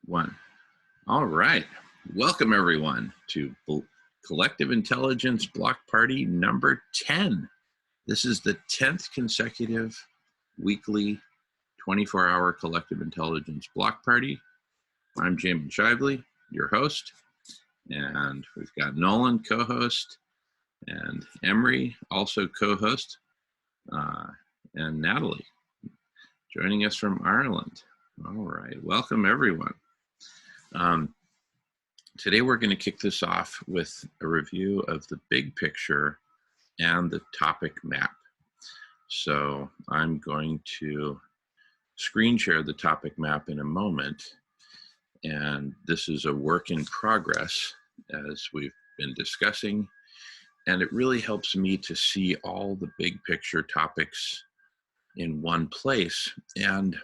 One. All right. Welcome, everyone, to Collective Intelligence Block Party number 10. This is the 10th consecutive weekly 24-hour Collective Intelligence Block Party. I'm Jamin Shively, your host, and we've got Nolan, co-host, and Emery, also co-host, and Natalie, joining us from Ireland. All right. Welcome, everyone. Today we're going to kick this off with a review of the big picture and the topic map. So I'm going to screen share the topic map in a moment, and this is a work in progress as we've been discussing, and it really helps me to see all the big picture topics in one place. And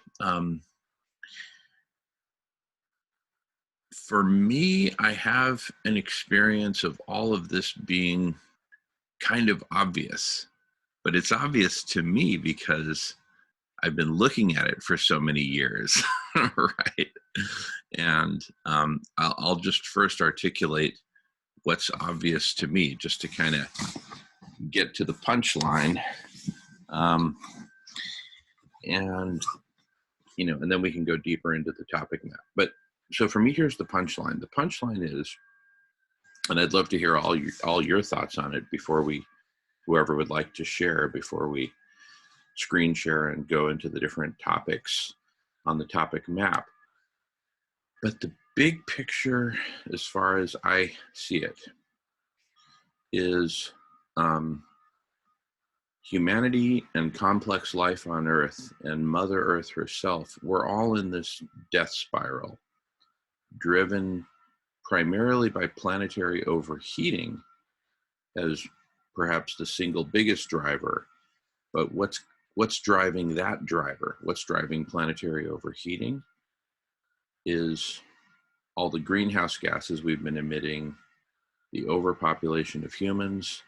for me, I have an experience of all of this being kind of obvious, but it's obvious to me because I've been looking at it for so many years, right? And I'll just first articulate what's obvious to me, just to kind of get to the punchline. And then we can go deeper into the topic map. But so for me, here's the punchline. The punchline is, and I'd love to hear all your thoughts on it before whoever would like to share, before we screen share and go into the different topics on the topic map. But the big picture, as far as I see it, is humanity and complex life on Earth and Mother Earth herself, we're all in this death spiral, driven primarily by planetary overheating as perhaps the single biggest driver. But what's driving that driver? What's driving planetary overheating is all the greenhouse gases we've been emitting, the overpopulation of humans,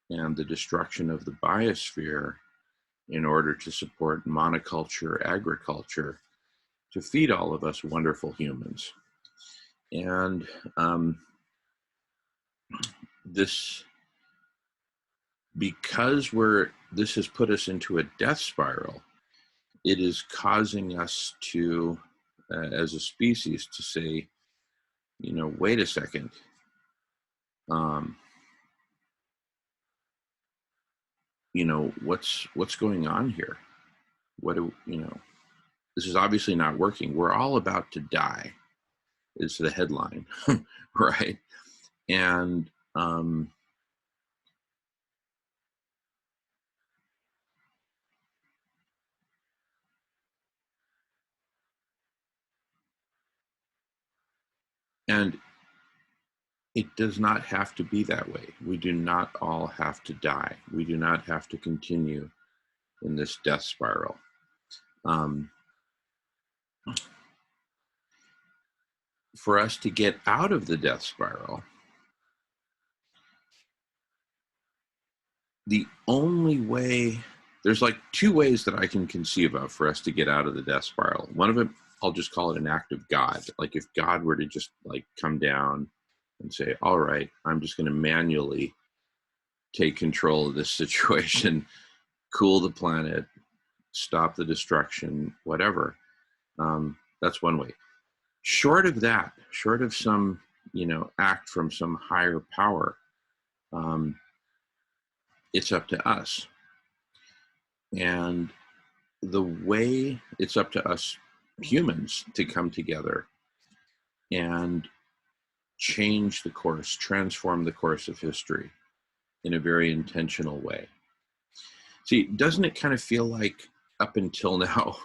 and the destruction of the biosphere in order to support monoculture agriculture to feed all of us wonderful humans. And because this has put us into a death spiral, it is causing us to, as a species, to say, wait a second. What's going on here? This is obviously not working. We're all about to die, is the headline, right? And and it does not have to be that way. We do not all have to die. We do not have to continue in this death spiral. For us to get out of the death spiral, the only way, there's like two ways that I can conceive of for us to get out of the death spiral. One of them, I'll just call it an act of God. Like if God were to just come down and say, all right, I'm just going to manually take control of this situation, cool the planet, stop the destruction, whatever. That's one way. Short of that, short of some, act from some higher power, it's up to us. And the way it's up to us humans to come together and change the course, transform the course of history in a very intentional way. See, doesn't it kind of feel like up until now,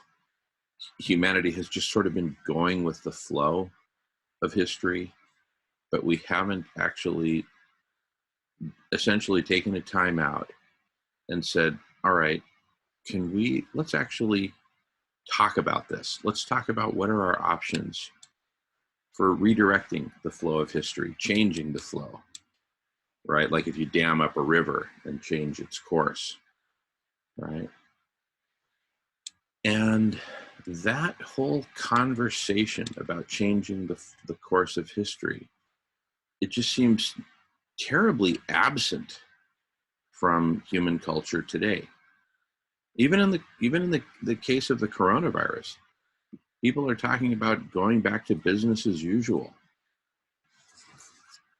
humanity has just sort of been going with the flow of history, but we haven't actually essentially taken a time out and said, all right, let's actually talk about this. Let's talk about what are our options for redirecting the flow of history, changing the flow, right? Like if you dam up a river and change its course, right? And that whole conversation about changing the course of history, it just seems terribly absent from human culture today. Even in the case of the coronavirus, people are talking about going back to business as usual,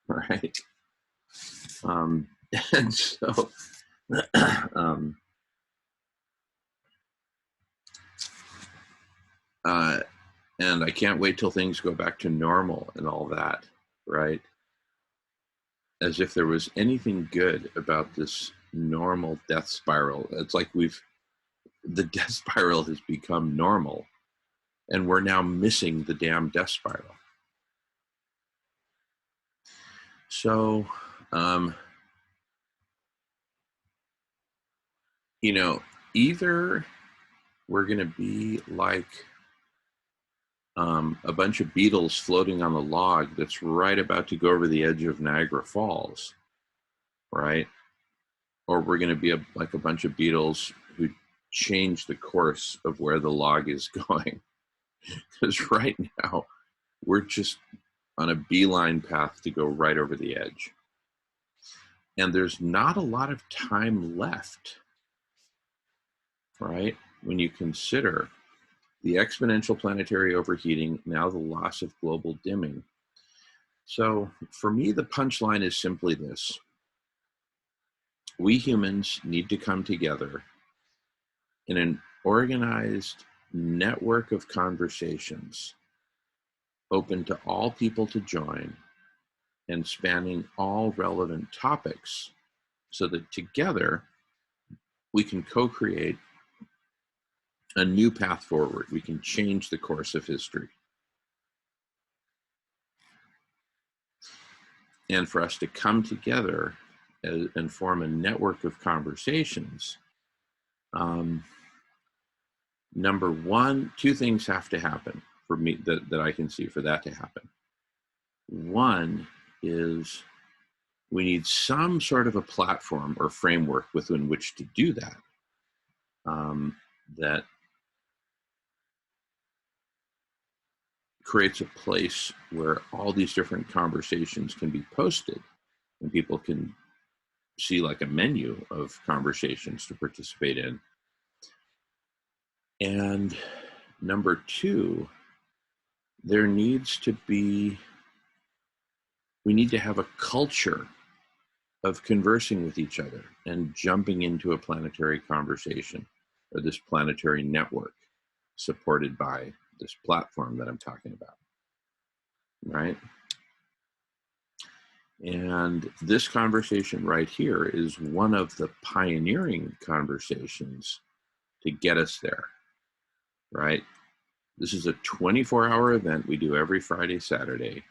right? Um, and so, um, and I can't wait till things go back to normal and all that, right? As if there was anything good about this normal death spiral. It's like the death spiral has become normal, and we're now missing the damn death spiral. So, you know, either we're going to be like a bunch of beetles floating on a log that's right about to go over the edge of Niagara Falls, right? Or we're going to be like a bunch of beetles who change the course of where the log is going. Because right now, we're just on a beeline path to go right over the edge. And there's not a lot of time left, right? When you consider the exponential planetary overheating, now the loss of global dimming. So for me, the punchline is simply this. We humans need to come together in an organized network of conversations, open to all people to join, and spanning all relevant topics, so that together we can co-create a new path forward. We can change the course of history. And for us to come together and form a network of conversations, number one, two things have to happen for me that I can see for that to happen. One is we need some sort of a platform or framework within which to do that. That creates a place where all these different conversations can be posted and people can see like a menu of conversations to participate in. And number two, we need to have a culture of conversing with each other and jumping into a planetary conversation or this planetary network supported by this platform that I'm talking about, right? And this conversation right here is one of the pioneering conversations to get us there, right? This is a 24-hour event we do every Friday, Saturday,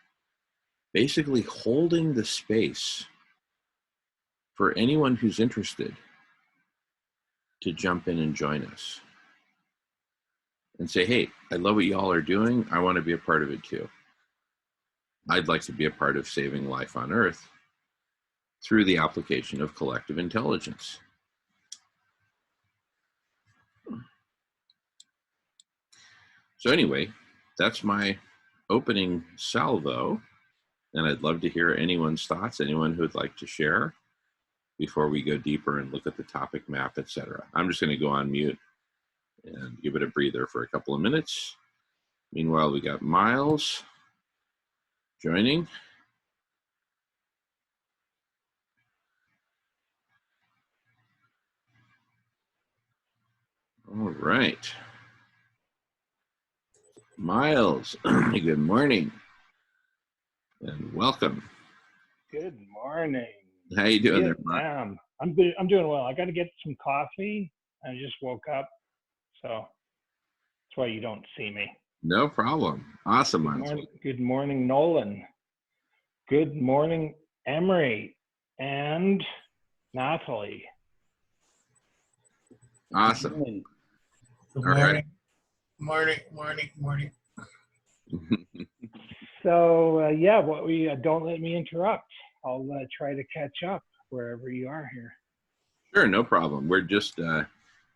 basically holding the space for anyone who's interested to jump in and join us and say, hey, I love what y'all are doing. I want to be a part of it too. I'd like to be a part of saving life on Earth through the application of collective intelligence. So anyway, that's my opening salvo, and I'd love to hear anyone's thoughts, anyone who would like to share before we go deeper and look at the topic map, etc. I'm just going to go on mute and give it a breather for a couple of minutes. Meanwhile, we got Miles joining. All right. Miles, good morning and welcome. Good morning. How you doing there, Miles? I'm good. I'm doing well. I got to get some coffee. I just woke up, so that's why you don't see me. No problem. Awesome, Miles. Good morning, Nolan. Good morning, Emery and Natalie. Awesome. Good morning. Morning. So yeah, what we don't let me interrupt. I'll try to catch up wherever you are here. Sure, no problem. We're just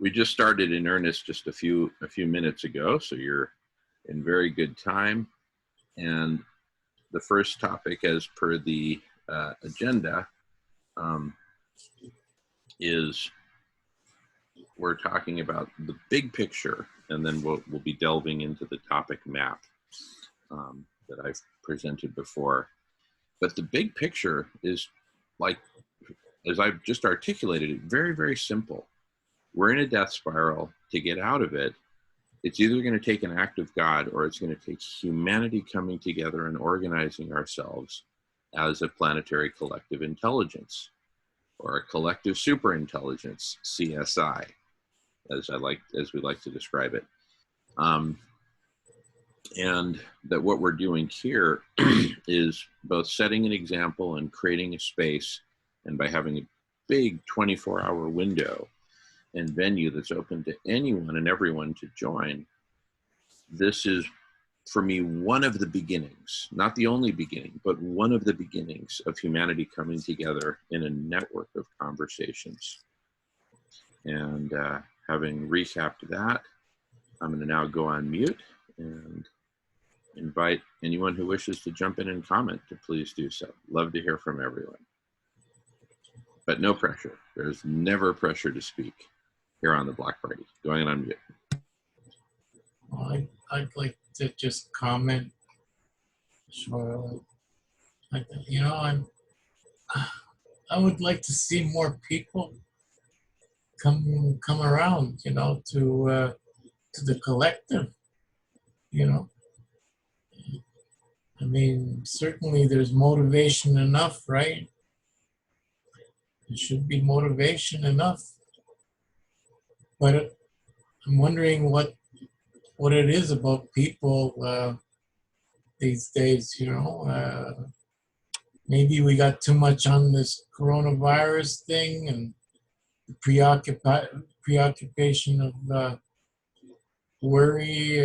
We just started in earnest just a few minutes ago, so you're in very good time. And the first topic, as per the agenda, is we're talking about the big picture, and then we'll be delving into the topic map that I've presented before. But the big picture is, like, as I've just articulated it, very, very simple. We're in a death spiral. To get out of it, it's either going to take an act of God, or it's going to take humanity coming together and organizing ourselves as a planetary collective intelligence, or a collective superintelligence, CSI, as we like to describe it. And that what we're doing here is both setting an example and creating a space, and by having a big 24-hour window and venue that's open to anyone and everyone to join. This is, for me, one of the beginnings, not the only beginning, but one of the beginnings of humanity coming together in a network of conversations. And having recapped that, I'm going to now go on mute and invite anyone who wishes to jump in and comment to please do so. Love to hear from everyone. But no pressure. There's never pressure to speak here on the Block Party. Going on mute. Well, I'd like to just comment. Sure. You know, I would like to see more people come around, you know, to the collective, you know. I mean, certainly there's motivation enough, right? There should be motivation enough. But I'm wondering what it is about people these days, you know. Maybe we got too much on this coronavirus thing and the preoccupation of worry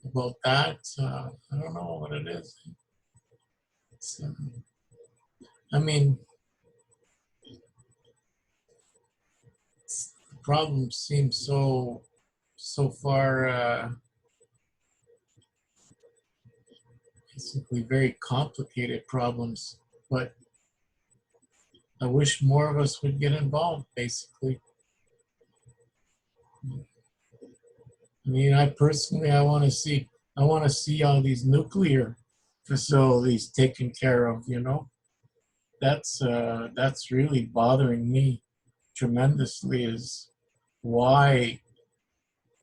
about that. I don't know what it is. It's, I mean, the problem seems so far basically very complicated problems, but I wish more of us would get involved, basically. I mean, I personally, I want to see all these nuclear facilities taken care of, you know. That's really bothering me tremendously, is why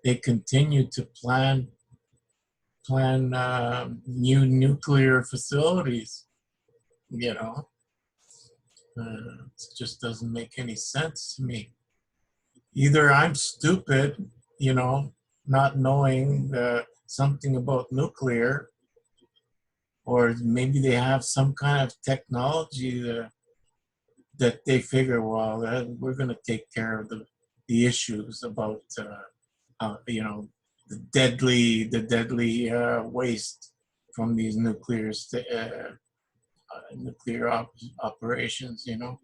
they continue to plan new nuclear facilities, you know. It just doesn't make any sense to me. Either I'm stupid, you know, not knowing something about nuclear, or maybe they have some kind of technology that they figure, well, we're going to take care of the issues about, you know, the deadly waste from these nuclear operations, you know.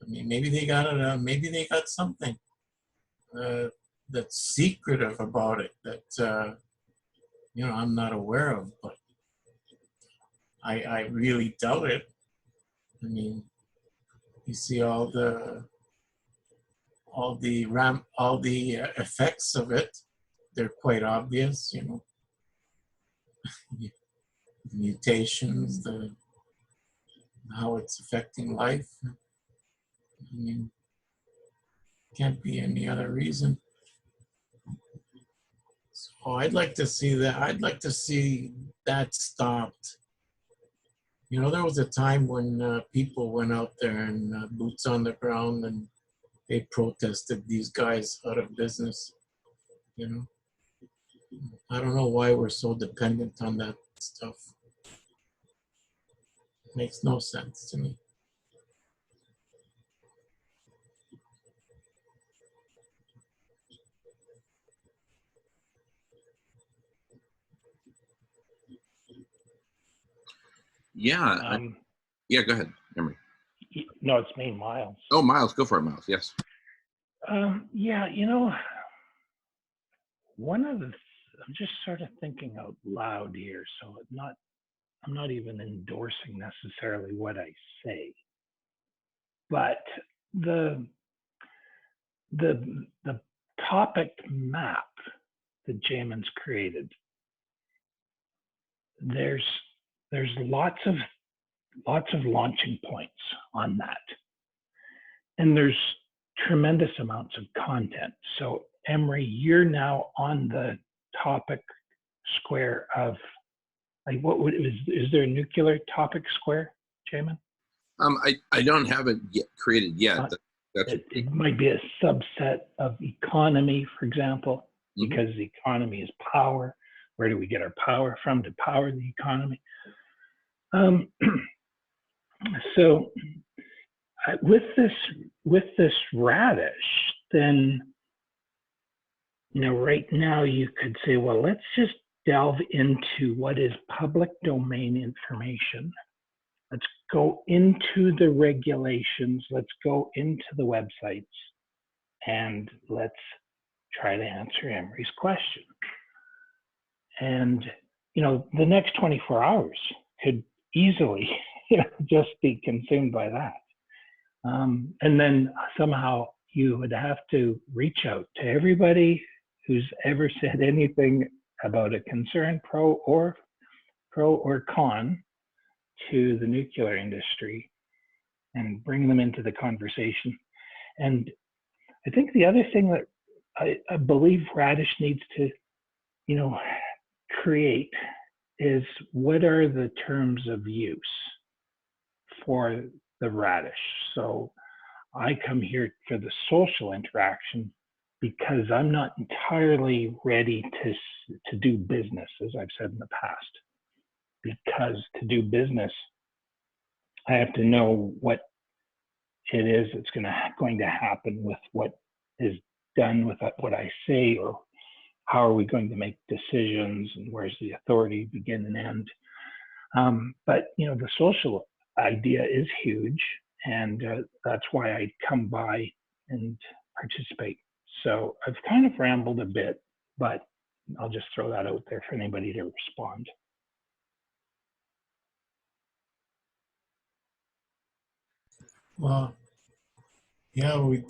I mean, maybe they got it. Maybe they got something that's secretive about it that you know, I'm not aware of. But I really doubt it. I mean, you see all the effects of it. They're quite obvious, you know. The mutations, how it's affecting life. I mean, can't be any other reason. So I'd like to see that. I'd like to see that stopped. You know, there was a time when people went out there and boots on the ground, and they protested these guys out of business. You know, I don't know why we're so dependent on that stuff. It makes no sense to me. Yeah. Yeah, go ahead, Emery. No, it's me, Miles. Oh, Miles, go for it, Miles. Yes. Yeah, one of the, I'm just sort of thinking out loud here, so I'm not even endorsing necessarily what I say, but the the topic map that Jamin's created, there's lots of launching points on that, and there's tremendous amounts of content. So Emery, you're now on the topic square of, like, what would is there a nuclear topic square, Jamin? I don't have it yet created yet. Uh, That's it might be a subset of economy, for example, Mhm. because the economy is power. Where do we get our power from to power the economy? Um, so with this radish, then right now you could say, well, let's just delve into what is public domain information. Let's go into the regulations. Let's go into the websites, and let's try to answer Emery's question. And the next 24 hours could easily just be consumed by that. And then somehow you would have to reach out to everybody who's ever said anything about a concern, pro or con, to the nuclear industry, and bring them into the conversation. And I think the other thing that I believe Radish needs to, create is, what are the terms of use for the Radish? So I come here for the social interaction because I'm not entirely ready to do business, as I've said in the past. Because to do business, I have to know what it is that's going to happen with what is done with what I say, or how are we going to make decisions, and where's the authority begin and end. But the social idea is huge, and that's why I come by and participate. So I've kind of rambled a bit, but I'll just throw that out there for anybody to respond. Well, yeah, we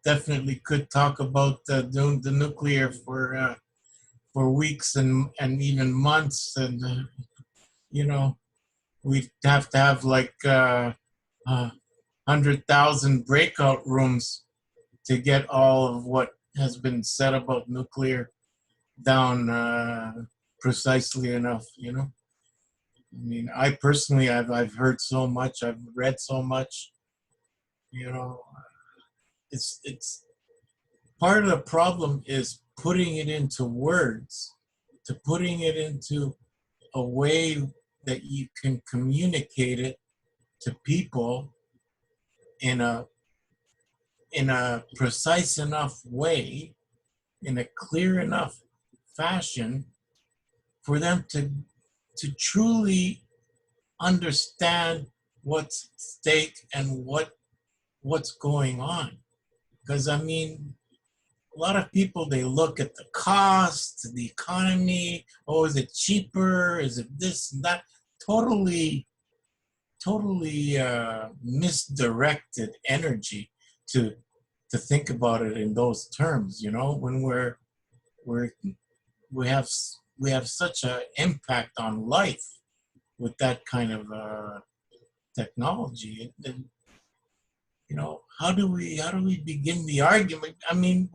definitely could talk about the nuclear for weeks and even months, and we'd have to have like 100,000 breakout rooms to get all of what has been said about nuclear down precisely enough. I mean, I personally, I've heard so much, I've read so much. You know, it's part of the problem is putting it into words, to putting it into a way that you can communicate it to people in a precise enough way, in a clear enough fashion, for them to truly understand what's at stake and what's going on. Because I mean, a lot of people, they look at the cost, the economy. Oh, is it cheaper? Is it this and that? Totally misdirected energy to think about it in those terms. When we're we have such an impact on life with that kind of technology. And how do we begin the argument? I mean,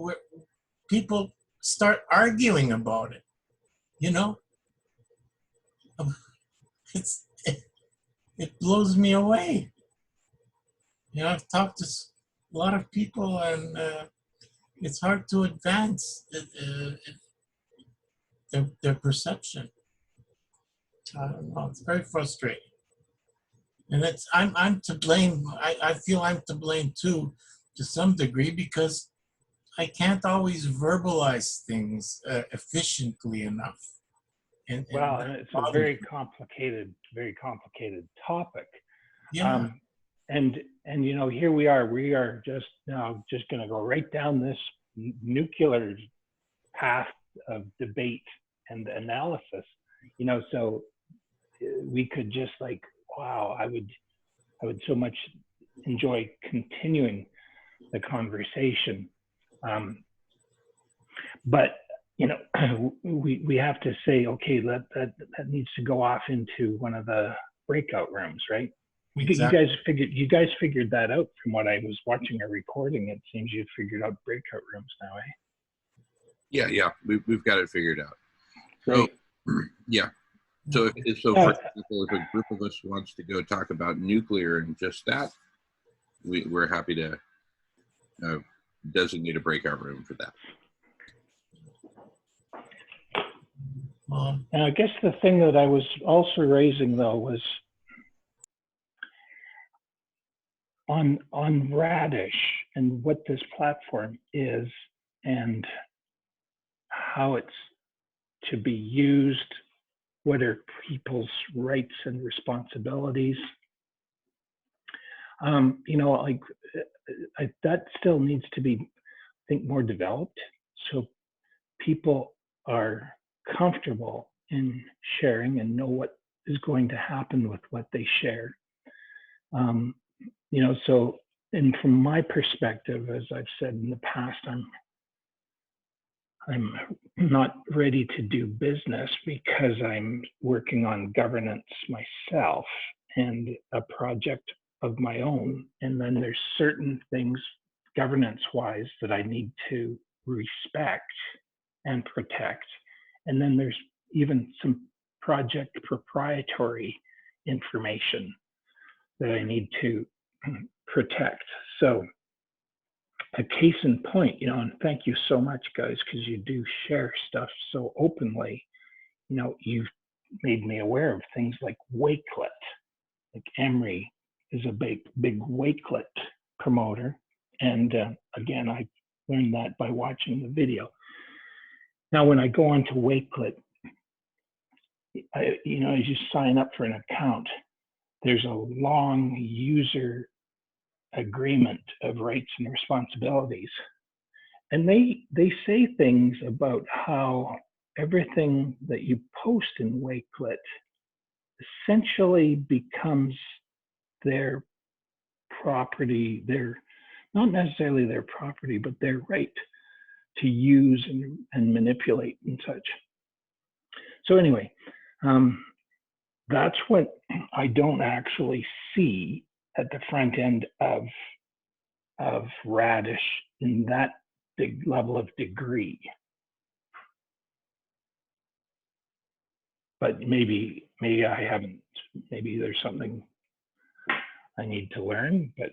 people start arguing about it. It's it blows me away. I've talked to a lot of people, and it's hard to advance their perception. I don't know. It's very frustrating, and I'm to blame. I feel I'm to blame too, to some degree, because I can't always verbalize things efficiently enough. Well, and it's a very complicated topic. Yeah. and you know, here we are just now just going to go right down this nuclear path of debate and analysis, you know. So we could just like, wow, I would so much enjoy continuing the conversation. But you know, we have to say, okay, that needs to go off into one of the breakout rooms, right? Exactly. You guys figured that out from what I was watching a recording. It seems you figured out breakout rooms now, eh? Yeah, we've got it figured out. So, yeah. So, for example, if a group of us wants to go talk about nuclear and just that, we're happy to designate a breakout room for that. And I guess the thing that I was also raising, though, was on Radish and what this platform is and how it's to be used, what are people's rights and responsibilities. You know, like that still needs to be, I think, more developed, so people are comfortable in sharing and know what is going to happen with what they share. You know, so, and from my perspective, as I've said in the past, I'm not ready to do business because I'm working on governance myself and a project of my own. And then there's certain things governance-wise that I need to respect and protect. And then there's even some project proprietary information that I need to protect. So a case in point, you know, and thank you so much, guys, because you do share stuff so openly. You know, you've made me aware of things like Wakelet. Like Emery is a big Wakelet promoter. And again, I learned that by watching the video. Now, when I go onto Wakelet, you know, as you sign up for an account, there's a long user agreement of rights and responsibilities. And they say things about how everything that you post in Wakelet essentially becomes their property, their, not necessarily their property, but their right to use and manipulate and such. So anyway, that's what I don't actually see at the front end of Radish in that big level of degree. But maybe I haven't, maybe there's something I need to learn, but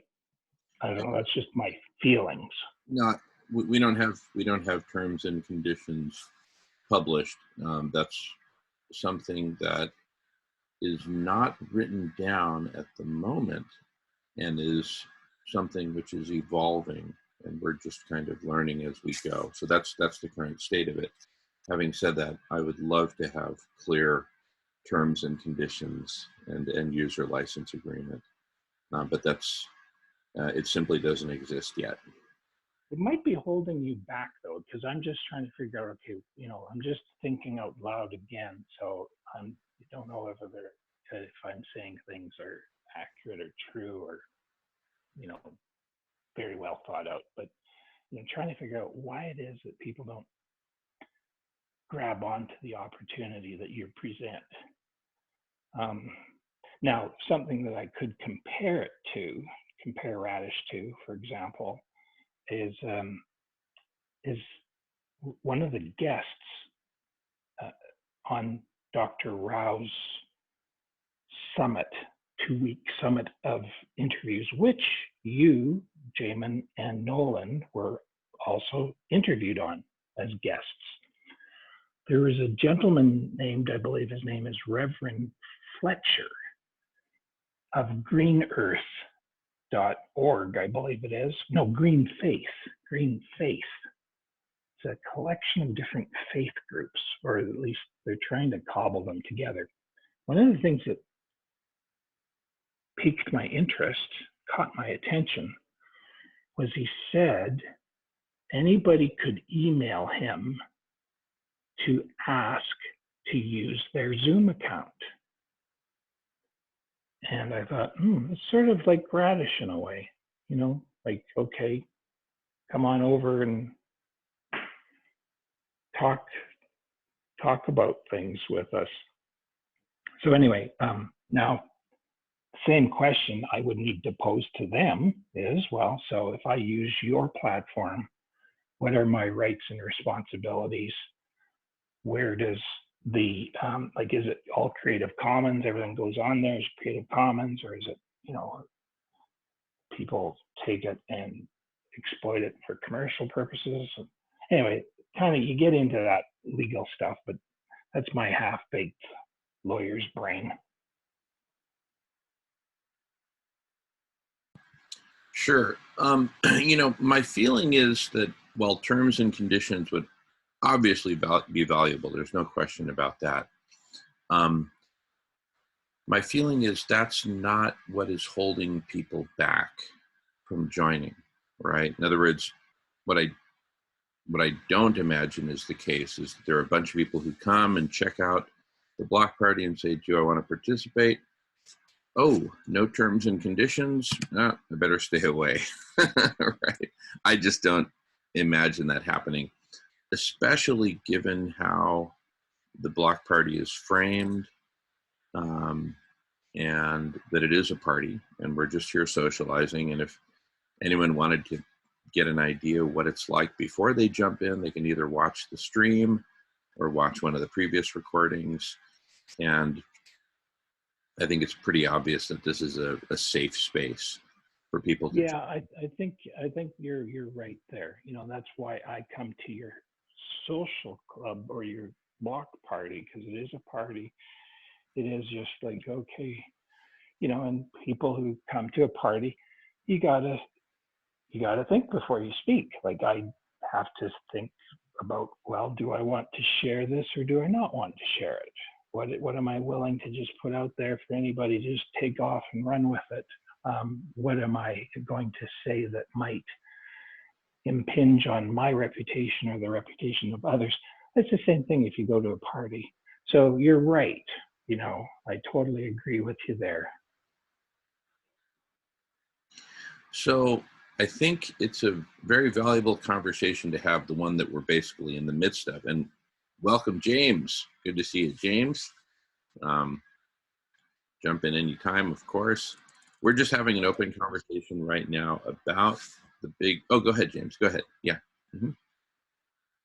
I don't know, that's just my feelings. No, we don't have terms and conditions published. That's something that is not written down at the moment and is something which is evolving, and we're just kind of learning as we go. So that's the current state of it. Having said that, I would love to have clear terms and conditions and end user license agreement, but that's it simply doesn't exist yet. It might be holding you back though, because I'm just trying to figure out, okay, you know, I'm just thinking out loud again. So I don't know if I'm saying things are accurate or true or, you know, very well thought out, but you know, trying to figure out why it is that people don't grab onto the opportunity that you present. Now, something that I could compare Radish to, for example, is one of the guests on Dr. Rao's summit, 2-week summit of interviews, which you, Jamin, and Nolan were also interviewed on as guests. There was a gentleman named, I believe his name is Reverend Fletcher of greenearth.org, I believe it is. No, Green Faith. It's a collection of different faith groups, or at least they're trying to cobble them together. One of the things that piqued my interest caught my attention was he said anybody could email him to ask to use their Zoom account. And I thought, it's sort of like Radish in a way, like, okay, come on over and talk about things with us. So anyway, now, same question I would need to pose to them is, well, so if I use your platform, what are my rights and responsibilities? Where does the, is it all Creative Commons? Everything goes on there is Creative Commons, or is it, people take it and exploit it for commercial purposes? Anyway, kind of you get into that legal stuff, but that's my half-baked lawyer's brain. Sure. My feeling is that while terms and conditions would obviously be valuable, there's no question about that. My feeling is that's not what is holding people back from joining, right? In other words, what I don't imagine is the case is that there are a bunch of people who come and check out the block party and say, do I want to participate? Oh, no terms and conditions? I better stay away, right? I just don't imagine that happening, especially given how the block party is framed, and that it is a party and we're just here socializing. And if anyone wanted to get an idea what it's like before they jump in, they can either watch the stream or watch one of the previous recordings. And I think it's pretty obvious that this is a safe space for people to. Yeah, I think you're right there. That's why I come to your social club or your block party, because it is a party. It is just like, okay, and people who come to a party, you gotta think before you speak. Like, I have to think about, well, do I want to share this or do I not want to share it? What am I willing to just put out there for anybody to just take off and run with it? What am I going to say that might impinge on my reputation or the reputation of others? It's the same thing if you go to a party. So you're right. I totally agree with you there. So I think it's a very valuable conversation to have, the one that we're basically in the midst of. And welcome, James. Good to see you, James. Jump in anytime, of course. We're just having an open conversation right now about the big. Oh, go ahead, James. Go ahead. Yeah. Mm-hmm.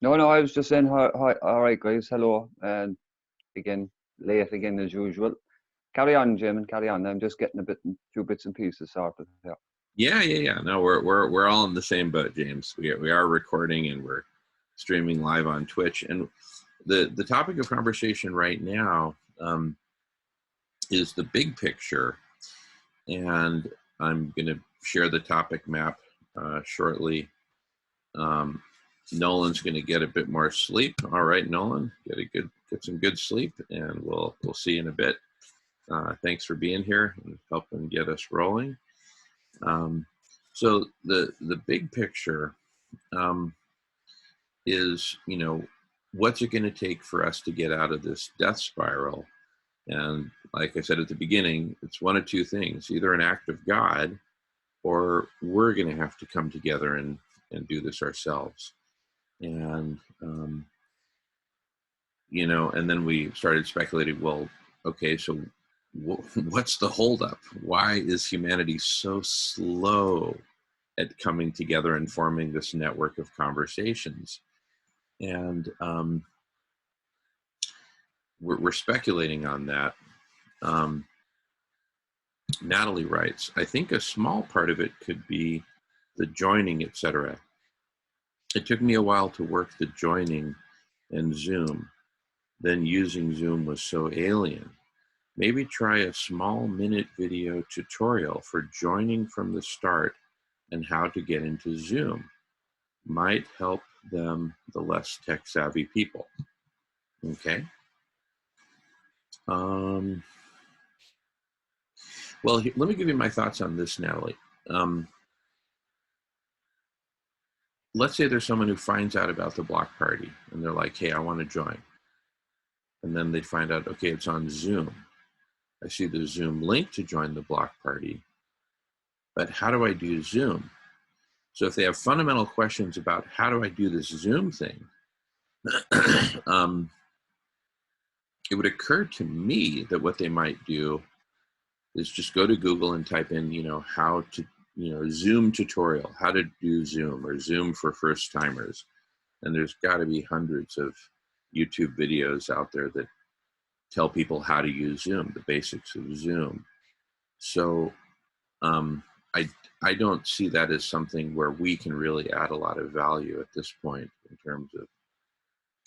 No, I was just saying hi. All right, guys. Hello. And again, late again as usual. Carry on, Jim, and carry on. I'm just getting few bits and pieces sorted. Yeah. No, we're all in the same boat, James. We are recording and we're streaming live on Twitch. And the topic of conversation right now is the big picture. And I'm going to share the topic map shortly. Nolan's going to get a bit more sleep. All right, Nolan, get some good sleep, and we'll see you in a bit. Thanks for being here and helping get us rolling. So the big picture is, what's it going to take for us to get out of this death spiral? And like I said at the beginning, it's one of two things: either an act of God, or we're going to have to come together and do this ourselves. And and then we started speculating, well, okay, so what's the holdup? Why is humanity so slow at coming together and forming this network of conversations? And we're speculating on that. Natalie writes, I think a small part of it could be the joining, etc. It took me a while to work the joining and Zoom. Then using Zoom was so alien. Maybe try a small minute video tutorial for joining from the start and how to get into Zoom. Might help them, the less tech savvy people. Okay. Well, let me give you my thoughts on this, Natalie. let's say there's someone who finds out about the block party and they're like, hey, I want to join. And then they find out, okay, it's on Zoom. I see the Zoom link to join the block party, but how do I do Zoom? So if they have fundamental questions about how do I do this Zoom thing, it would occur to me that what they might do is just go to Google and type in, how to, Zoom tutorial, how to do Zoom, or Zoom for first timers. And there's got to be hundreds of YouTube videos out there that tell people how to use Zoom, the basics of Zoom. So I don't see that as something where we can really add a lot of value at this point in terms of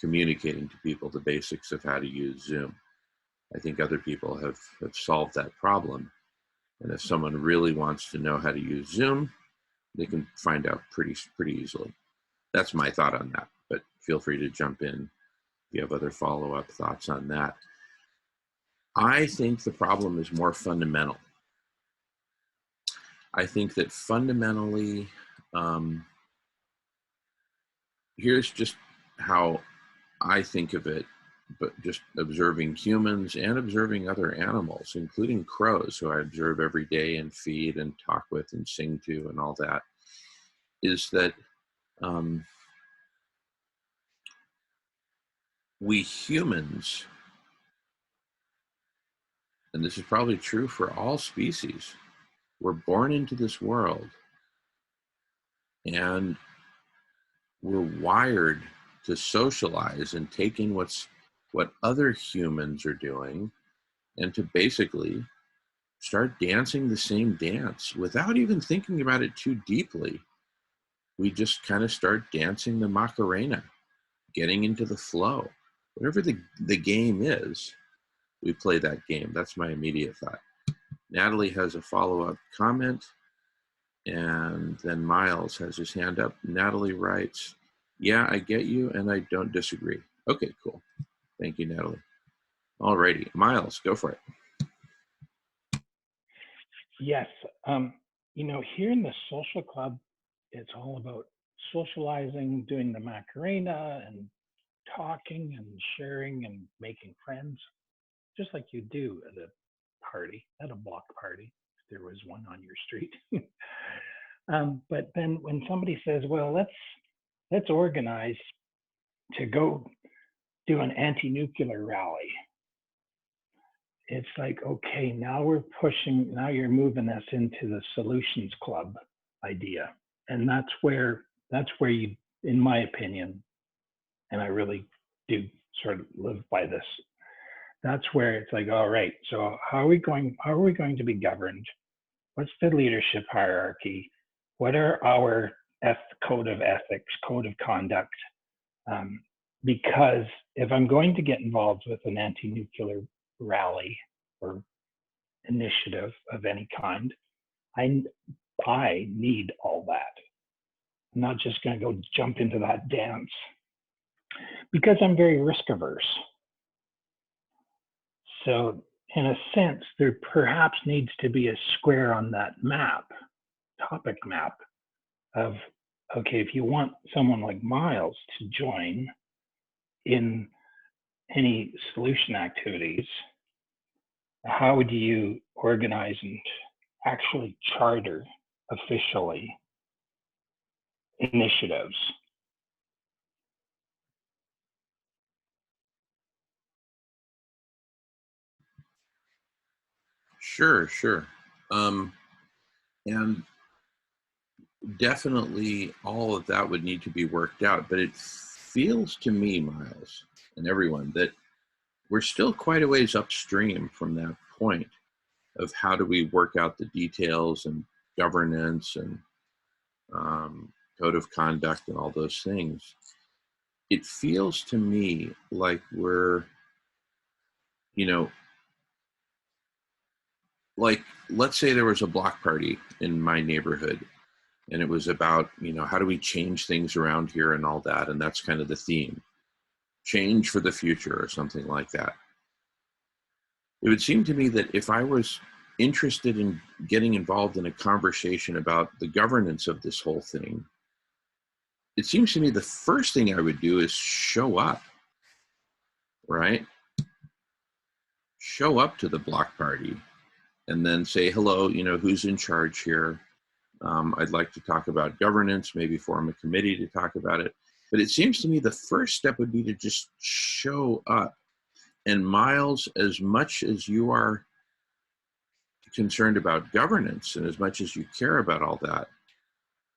communicating to people the basics of how to use Zoom. I think other people have solved that problem. And if someone really wants to know how to use Zoom, they can find out pretty easily. That's my thought on that, but feel free to jump in if you have other follow-up thoughts on that. I think the problem is more fundamental. I think that fundamentally, here's just how I think of it, but just observing humans and observing other animals, including crows, who I observe every day and feed and talk with and sing to and all that, is that we humans, and this is probably true for all species, we're born into this world and we're wired to socialize and take in what other humans are doing and to basically start dancing the same dance without even thinking about it too deeply. We just kind of start dancing the Macarena, getting into the flow. Whatever the game is, we play that game. That's my immediate thought. Natalie has a follow-up comment, and then Miles has his hand up. Natalie writes, yeah, I get you, and I don't disagree. Okay, cool. Thank you, Natalie. Alrighty, Miles, go for it. Yes. Here in the social club, it's all about socializing, doing the Macarena and talking and sharing and making friends, just like you do at a party, at a block party, if there was one on your street. But then when somebody says, well, let's organize to go do an anti-nuclear rally, it's like, okay, now you're moving us into the solutions club idea. And that's where you, in my opinion, and I really do sort of live by this, that's where it's like, all right, so how are we going to be governed? What's the leadership hierarchy? What are our code of ethics, code of conduct? Because if I'm going to get involved with an anti-nuclear rally or initiative of any kind, I need all that. I'm not just going to go jump into that dance because I'm very risk averse. So in a sense, there perhaps needs to be a square on that map, topic map of, okay, if you want someone like Miles to join in any solution activities, how would you organize and actually charter officially initiatives? Sure. And definitely all of that would need to be worked out, but it feels to me, Miles, and everyone, that we're still quite a ways upstream from that point of how do we work out the details and governance and code of conduct and all those things. It feels to me like we're, like, let's say there was a block party in my neighborhood and it was about, how do we change things around here and all that. And that's kind of the theme, change for the future or something like that. It would seem to me that if I was interested in getting involved in a conversation about the governance of this whole thing, it seems to me the first thing I would do is show up, right? Show up to the block party and then say, hello, you know, who's in charge here? I'd like to talk about governance, maybe form a committee to talk about it. But it seems to me the first step would be to just show up. And Miles, as much as you are concerned about governance and as much as you care about all that,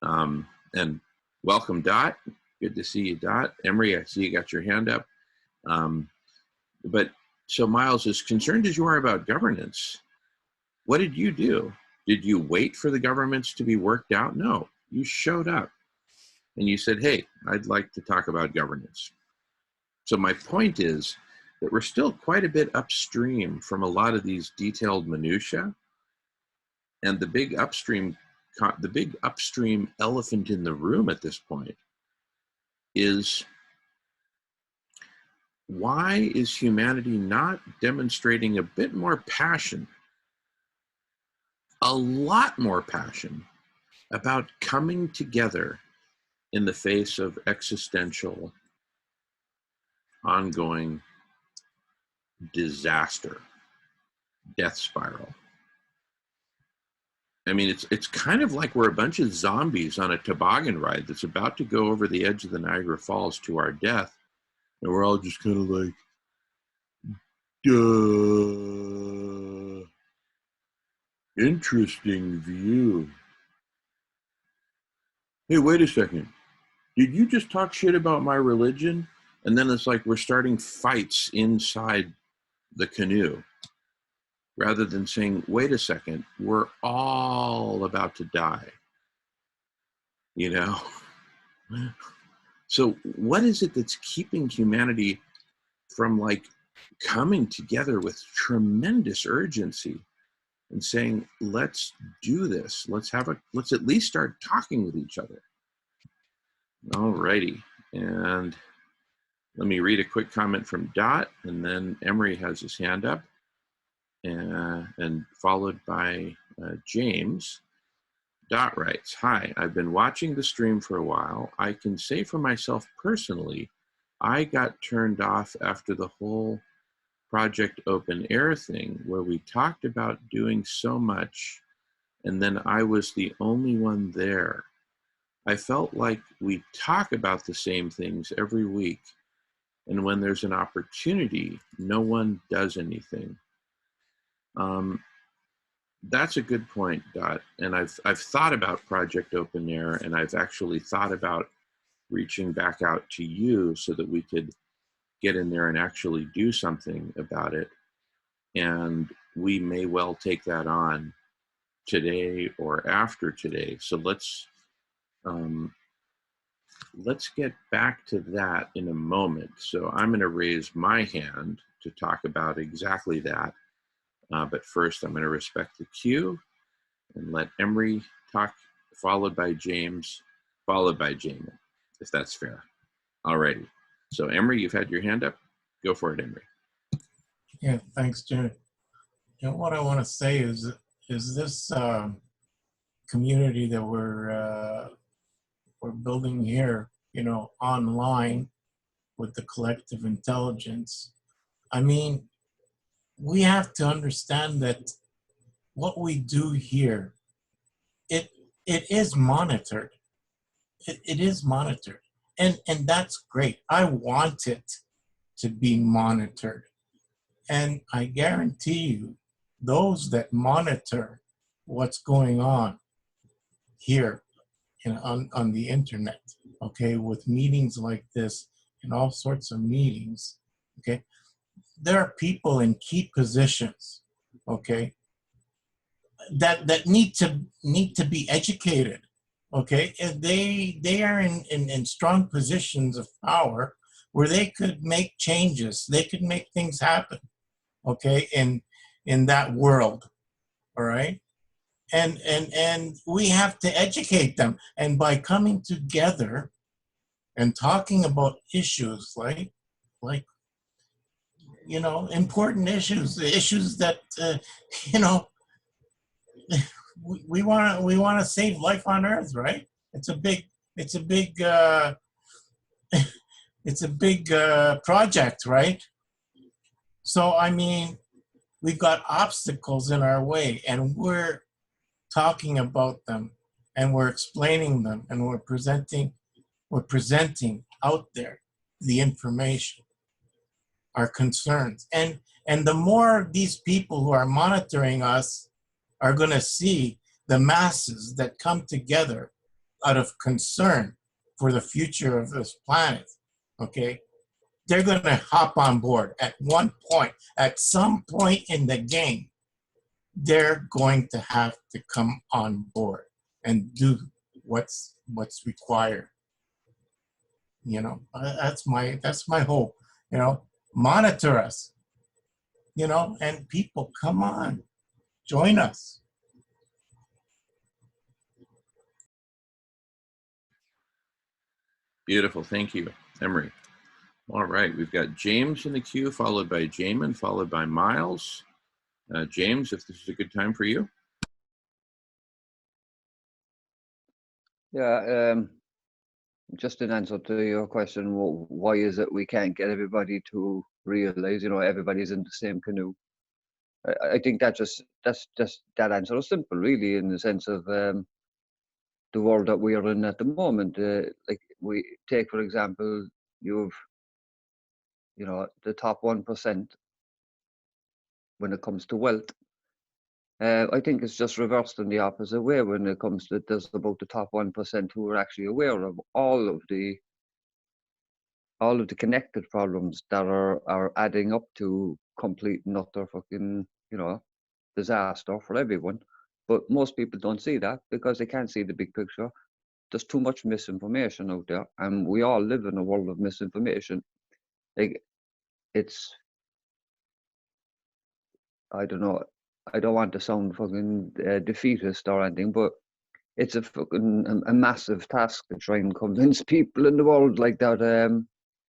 and welcome, Dot. Good to see you, Dot. Emery, I see you got your hand up. But so Miles, as concerned as you are about governance, what did you do? Did you wait for the governments to be worked out? No, you showed up and you said, hey, I'd like to talk about governance. So my point is that we're still quite a bit upstream from a lot of these detailed minutia. And the big upstream elephant in the room at this point is, why is humanity not demonstrating a bit more passion, a lot more passion, about coming together in the face of existential, ongoing disaster, death spiral? I mean, it's kind of like we're a bunch of zombies on a toboggan ride that's about to go over the edge of the Niagara Falls to our death. And we're all just kind of like, duh. Interesting view. Hey, wait a second. Did you just talk shit about my religion? And then it's like we're starting fights inside the canoe, rather than saying, wait a second, we're all about to die. You know? So what is it that's keeping humanity from like coming together with tremendous urgency and saying, let's do this. Let's at least start talking with each other. All righty. And let me read a quick comment from Dot, and then Emery has his hand up, and followed by James. Dot writes, hi, I've been watching the stream for a while. I can say for myself personally, I got turned off after the whole Project Open Air thing, where we talked about doing so much, and then I was the only one there. I felt like we talk about the same things every week, and when there's an opportunity, no one does anything. That's a good point, Dot. And I've thought about Project Open Air, and I've actually thought about reaching back out to you so that we could get in there and actually do something about it. And we may well take that on today or after today. So let's get back to that in a moment. So I'm going to raise my hand to talk about exactly that. But first, I'm going to respect the queue and let Emery talk, followed by James, followed by Jamie, if that's fair. Alrighty. So Emery, you've had your hand up. Go for it, Emery. Yeah, thanks, Jimmy. You know, what I want to say is this community that we're building here, you know, online with the collective intelligence. I mean, we have to understand that what we do here, it is monitored. It is monitored. And that's great. I want it to be monitored. And I guarantee you, those that monitor what's going on here on the internet, okay, with meetings like this and all sorts of meetings, okay, there are people in key positions, okay, that need to be educated, okay, and they are in strong positions of power where they could make changes, they could make things happen, okay, in that world, all right, and we have to educate them, and by coming together and talking about issues like you know, important issues, the issues that you know, we want to save life on Earth, right? It's a big it's a big it's a big project, right? So I mean, we've got obstacles in our way, and we're talking about them, and we're explaining them, and we're presenting out there the information, our concerns, and the more these people who are monitoring us are going to see the masses that come together out of concern for the future of this planet, okay, they're going to hop on board at one point. At some point in the game, they're going to have to come on board and do what's required. You know, that's my hope. You know, monitor us. You know, and people, come on, join us. Beautiful. Thank you, Emery. All right. We've got James in the queue, followed by Jamin, followed by Miles. James, if this is a good time for you. Yeah, just in answer to your question, why is it we can't get everybody to realize, you know, everybody's in the same canoe? I think that answer is simple, really, in the sense of the world that we are in at the moment. Like we take, for example, you know, the top 1% when it comes to wealth. I think it's just reversed in the opposite way when it comes to there's about the top 1% who are actually aware of all of the connected problems that are adding up to complete and utter fucking, you know, disaster for everyone. But most people don't see that because they can't see the big picture. There's too much misinformation out there, and we all live in a world of misinformation. Like, it's, I don't know, I don't want to sound fucking defeatist or anything, but it's a fucking a massive task to try and convince people in the world like that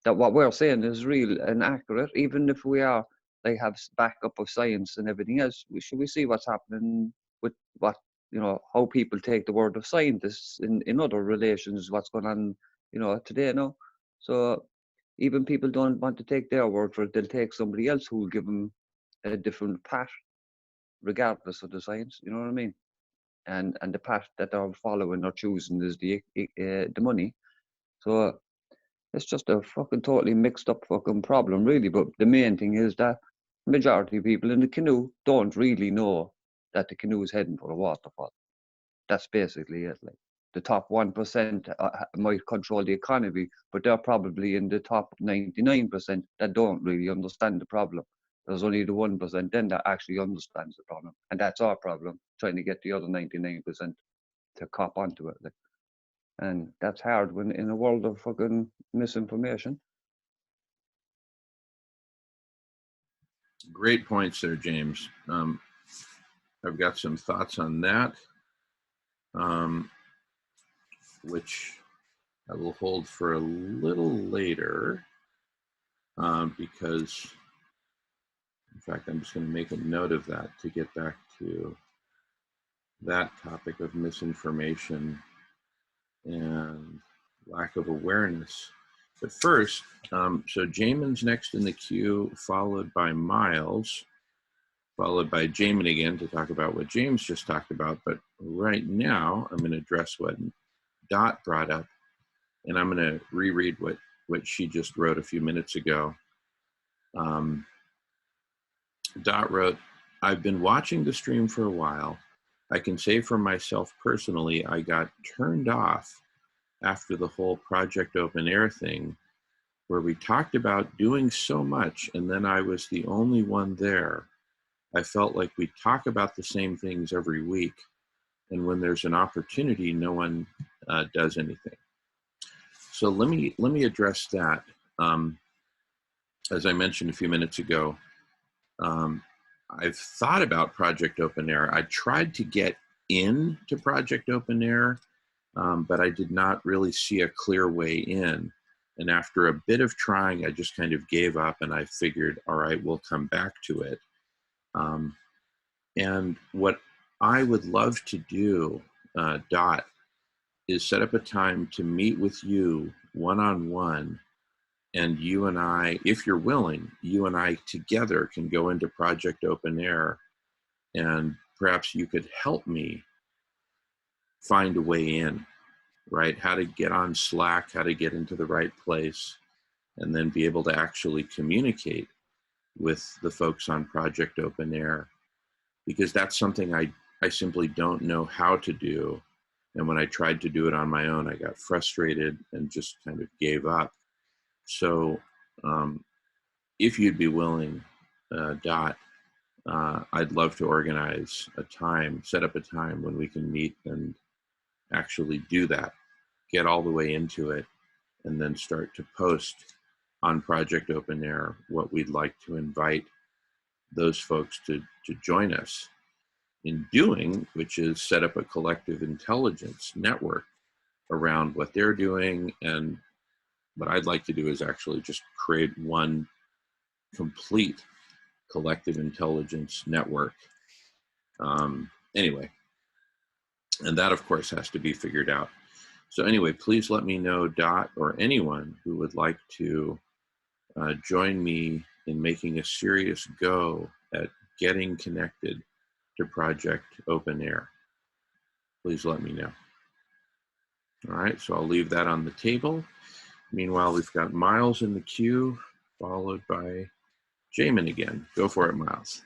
that what we're saying is real and accurate, even if we are like have backup of science and everything else. We see what's happening with what, you know, how people take the word of scientists in other relations, what's going on, you know, today now. So even people don't want to take their word for it, they'll take somebody else who will give them a different path regardless of the science, you know what I mean? And the path that they're following or choosing is the money. So it's just a fucking totally mixed up fucking problem, really. But the main thing is that majority of people in the canoe don't really know that the canoe is heading for a waterfall. That's basically it. Like, the top 1% might control the economy, but they're probably in the top 99% that don't really understand the problem. There's only the 1% then that actually understands the problem, and that's our problem, trying to get the other 99% to cop onto it. Like. And that's hard when in a world of fucking misinformation. Great points there, James. I've got some thoughts on that, which I will hold for a little later, because, in fact, I'm just going to make a note of that to get back to that topic of misinformation and lack of awareness. But first, so Jamin's next in the queue, followed by Miles, followed by Jamin again to talk about what James just talked about. But right now, I'm going to address what Dot brought up, and I'm going to reread what she just wrote a few minutes ago. Dot wrote, "I've been watching the stream for a while. I can say for myself personally, I got turned off after the whole Project Open Air thing, where we talked about doing so much and then I was the only one there. I felt like we talk about the same things every week, and when there's an opportunity, no one does anything." So let me address that. As I mentioned a few minutes ago, I've thought about Project Open Air. I tried to get into Project Open Air, but I did not really see a clear way in. And after a bit of trying, I just kind of gave up, and I figured, all right, we'll come back to it. And what I would love to do, Dot, is set up a time to meet with you one-on-one, and you and I, if you're willing, you and I together can go into Project Open Air, and perhaps you could help me find a way in, right? How to get on Slack, how to get into the right place, and then be able to actually communicate with the folks on Project Open Air, because that's something I simply don't know how to do. And when I tried to do it on my own, I got frustrated and just kind of gave up. So if you'd be willing, Dot, I'd love to organize a time, set up a time when we can meet and actually do that, get all the way into it, and then start to post on Project Open Air what we'd like to invite those folks to join us in doing, which is set up a collective intelligence network around what they're doing. And what I'd like to do is actually just create one complete collective intelligence network. Anyway, and that of course has to be figured out. So anyway, please let me know, Dot, or anyone who would like to join me in making a serious go at getting connected to Project Open Air. Please let me know. All right, so I'll leave that on the table. Meanwhile, we've got Miles in the queue, followed by Jamin again. Go for it, Miles.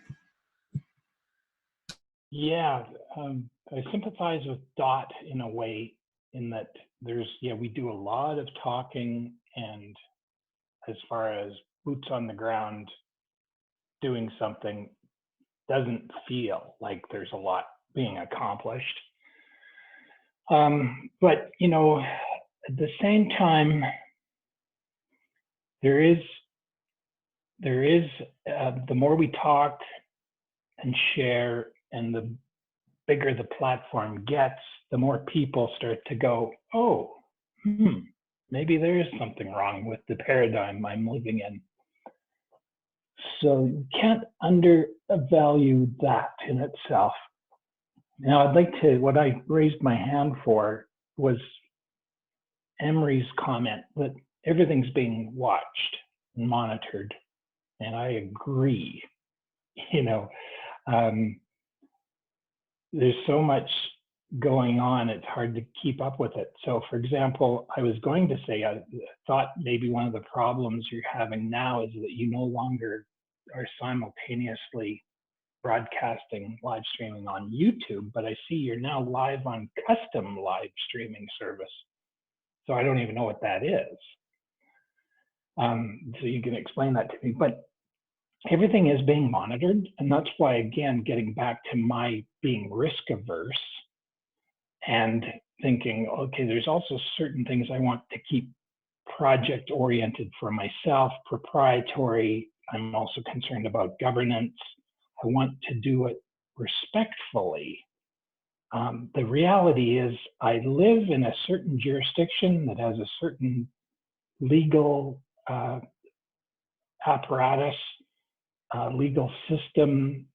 Yeah, I sympathize with Dot in a way, in that we do a lot of talking, and as far as boots on the ground doing something, doesn't feel like there's a lot being accomplished. But, you know, at the same time, there is the more we talk and share, and the bigger the platform gets, the more people start to go, oh, maybe there is something wrong with the paradigm I'm living in. So you can't undervalue that in itself. Now, what I raised my hand for was Emery's comment that everything's being watched and monitored. And I agree. You know, there's so much going on, it's hard to keep up with it. So for example, I was going to say, I thought maybe one of the problems you're having now is that you no longer are simultaneously broadcasting live streaming on YouTube, but I see you're now live on custom live streaming service. So I don't even know what that is. So you can explain that to me, but everything is being monitored. And that's why, again, getting back to my being risk averse and thinking, okay, there's also certain things I want to keep project oriented for myself, proprietary. I'm also concerned about governance. I want to do it respectfully. The reality is I live in a certain jurisdiction that has a certain legal apparatus, legal system,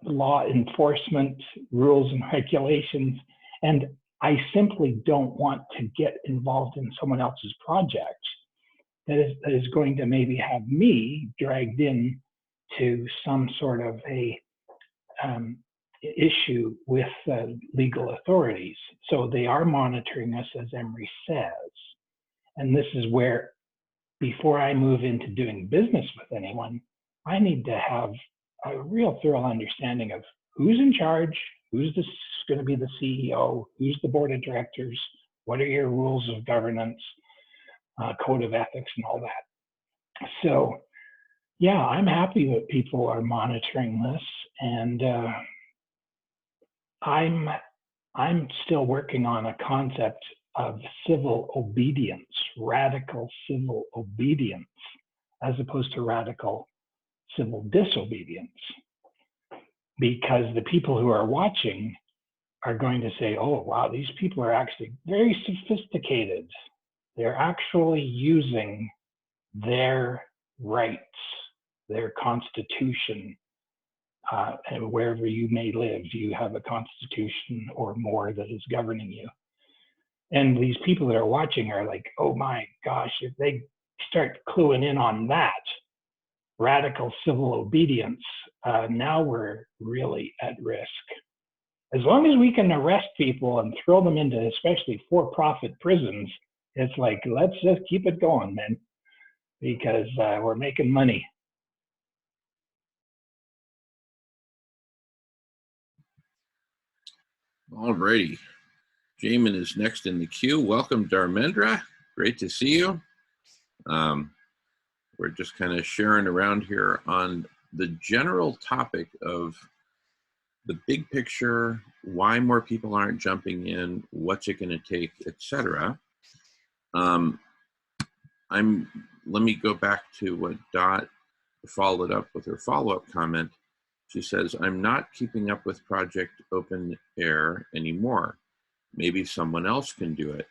law enforcement, rules and regulations, and I simply don't want to get involved in someone else's project that is going to maybe have me dragged in to some sort of a issue with legal authorities. So they are monitoring us, as Emery says. And this is where, before I move into doing business with anyone, I need to have a real thorough understanding of who's in charge, who's going to be the CEO, who's the board of directors, what are your rules of governance, code of ethics, and all that. So, yeah, I'm happy that people are monitoring this, and I'm still working on a concept of civil obedience, radical civil obedience, as opposed to radical civil disobedience. Because the people who are watching are going to say, oh, wow, these people are actually very sophisticated. They're actually using their rights, their constitution, and wherever you may live, you have a constitution or more that is governing you. And these people that are watching are like, oh my gosh, if they start cluing in on that radical civil obedience, now we're really at risk. As long as we can arrest people and throw them into especially for-profit prisons, it's like, let's just keep it going, man, because we're making money. All righty. Jamin is next in the queue. Welcome, Dharmendra. Great to see you. We're just kind of sharing around here on the general topic of the big picture, why more people aren't jumping in, what's it going to take, etc. Let me go back to what Dot followed up with her follow-up comment. She says, I'm not keeping up with Project Open Air anymore. Maybe someone else can do it.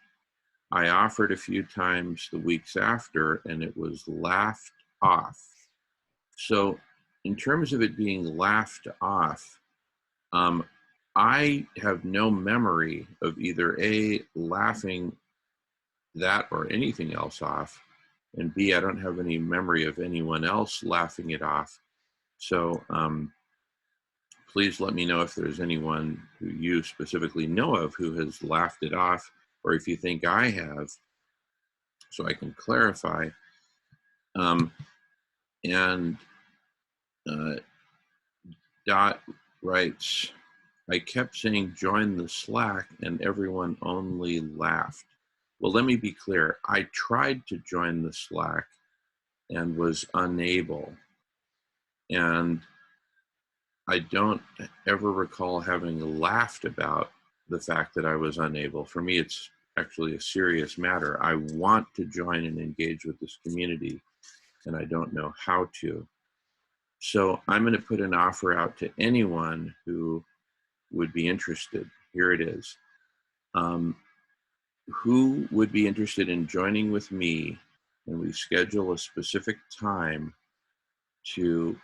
I offered a few times the weeks after and it was laughed off. So in terms of it being laughed off, I have no memory of either A, laughing that or anything else off, and B, I don't have any memory of anyone else laughing it off. So please let me know if there's anyone who you specifically know of who has laughed it off, or if you think I have, so I can clarify. Dot writes, I kept saying join the Slack and everyone only laughed. Well, let me be clear. I tried to join the Slack and was unable. And I don't ever recall having laughed about the fact that I was unable. For me, it's actually a serious matter. I want to join and engage with this community, and I don't know how to. So I'm going to put an offer out to anyone who would be interested. Here it is. Who would be interested in joining with me, and we schedule a specific time to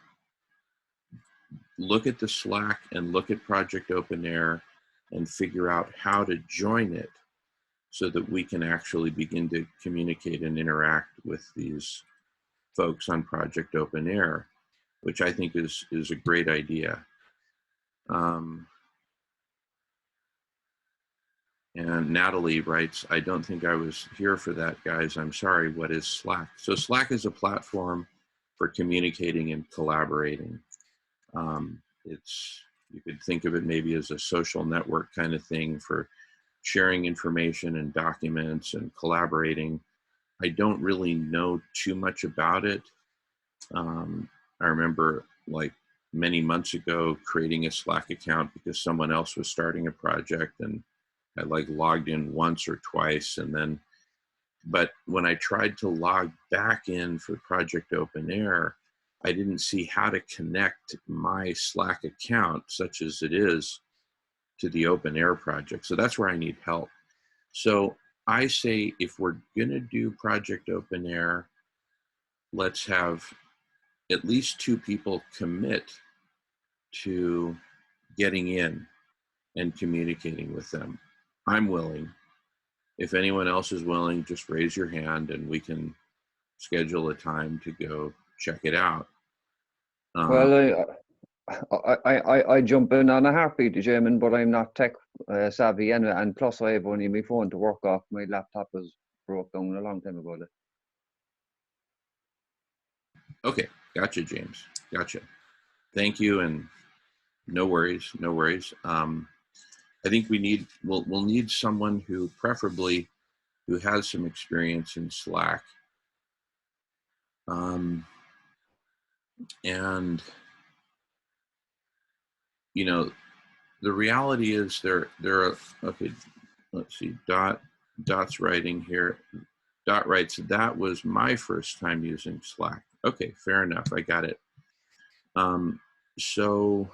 look at the Slack and look at Project Open Air and figure out how to join it so that we can actually begin to communicate and interact with these folks on Project Open Air, which I think is a great idea. And Natalie writes, I don't think I was here for that, guys. I'm sorry. What is Slack? So Slack is a platform for communicating and collaborating. You could think of it maybe as a social network kind of thing for sharing information and documents and collaborating. I don't really know too much about it. I remember like many months ago creating a Slack account because someone else was starting a project, and I like logged in once or twice, and then, but when I tried to log back in for Project Open Air, I didn't see how to connect my Slack account, such as it is, to the Open Air project. So that's where I need help. So I say, if we're gonna do Project Open Air, let's have at least 2 people commit to getting in and communicating with them. I'm willing. If anyone else is willing, just raise your hand and we can schedule a time to go check it out. Well, I jump in on a heartbeat, Jamin, but I'm not tech savvy, and plus I have only my phone to work off. My laptop was broke down a long time ago. Okay, gotcha, James. Gotcha. Thank you, and no worries, no worries. I think we'll need someone who preferably who has some experience in Slack. And you know, the reality is there are, okay, let's see, Dot's writing here. Dot writes, that was my first time using Slack. Okay, fair enough, I got it. So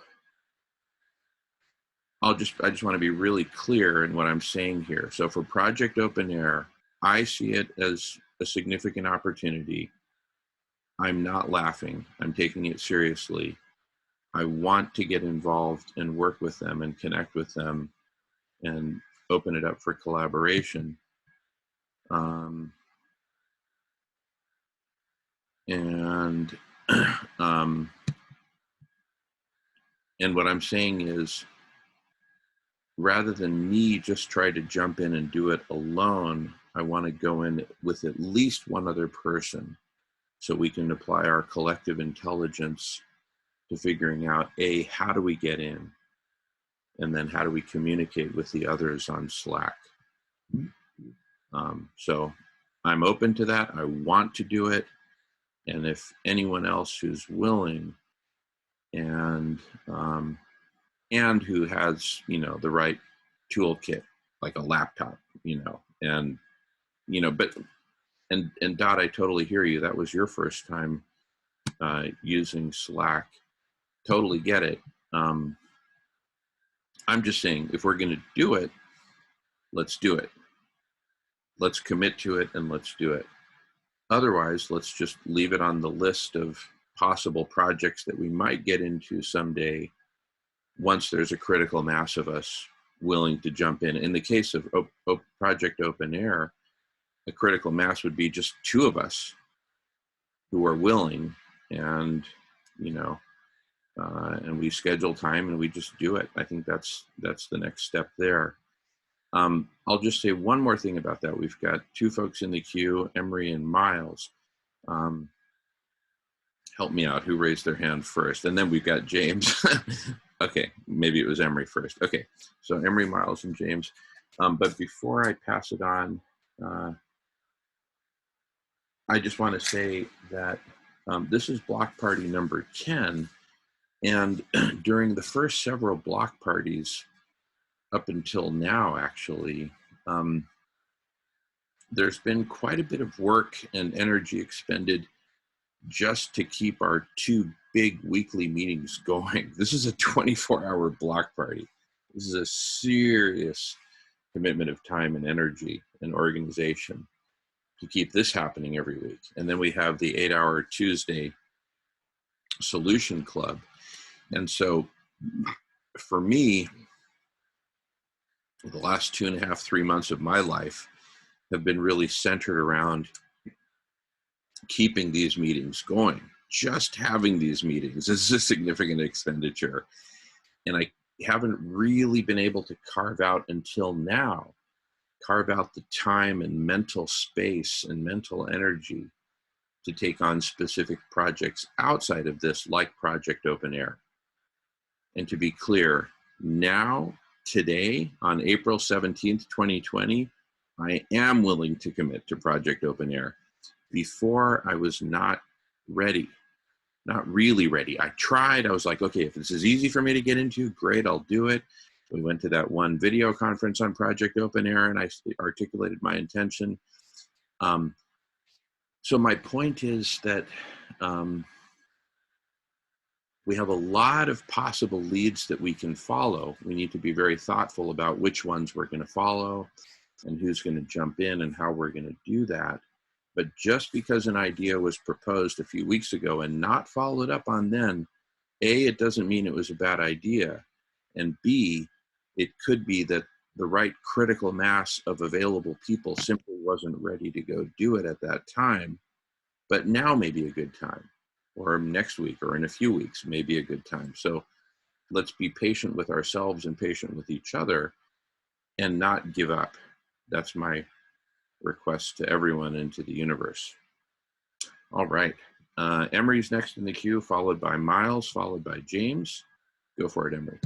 I just want to be really clear in what I'm saying here. So for Project Open Air, I see it as a significant opportunity. I'm not laughing, I'm taking it seriously. I want to get involved and work with them and connect with them and open it up for collaboration. And and what I'm saying is, rather than me just try to jump in and do it alone, I want to go in with at least one other person so we can apply our collective intelligence to figuring out, A, how do we get in? And then how do we communicate with the others on Slack? So I'm open to that. I want to do it. And if anyone else who's willing and who has, the right toolkit, like a laptop, and, but, and Dot, I totally hear you. That was your first time using Slack. Totally get it. I'm just saying, if we're going to do it, let's do it. Let's commit to it and let's do it. Otherwise, let's just leave it on the list of possible projects that we might get into someday once there's a critical mass of us willing to jump in. In the case of Project Open Air, a critical mass would be just two of us who are willing, and and we schedule time and we just do it. I think that's the next step there. I'll just say one more thing about that. We've got two folks in the queue, Emery and Miles. Help me out, who raised their hand first? And then we've got James. Okay, maybe it was Emery first. Okay, so Emery, Miles, and James. But before I pass it on, I just want to say that this is block party number 10. And during the first several block parties, up until now, actually, there's been quite a bit of work and energy expended just to keep our two big weekly meetings going. This is a 24-hour block party. This is a serious commitment of time and energy and organization to keep this happening every week. And then we have the 8-hour Tuesday Solution Club. And so for me, the last 2.5, 3 months of my life have been really centered around keeping these meetings going. Just having these meetings is a significant expenditure. And I haven't really been able to carve out the time and mental space and mental energy to take on specific projects outside of this, like Project Open Air. And to be clear, now, today, on April 17th, 2020, I am willing to commit to Project Open Air. Before, I was not ready, not really ready. I tried, I was like, okay, if this is easy for me to get into, great, I'll do it. We went to that one video conference on Project Open Air and I articulated my intention. So my point is that we have a lot of possible leads that we can follow. We need to be very thoughtful about which ones we're going to follow and who's going to jump in and how we're going to do that. But just because an idea was proposed a few weeks ago and not followed up on then, A, it doesn't mean it was a bad idea. And B, it could be that the right critical mass of available people simply wasn't ready to go do it at that time. But now may be a good time, or next week, or in a few weeks may be a good time. So let's be patient with ourselves and patient with each other and not give up. That's my request to everyone and to the universe. All right. Emery's next in the queue, followed by Miles, followed by James. Go for it, Emery.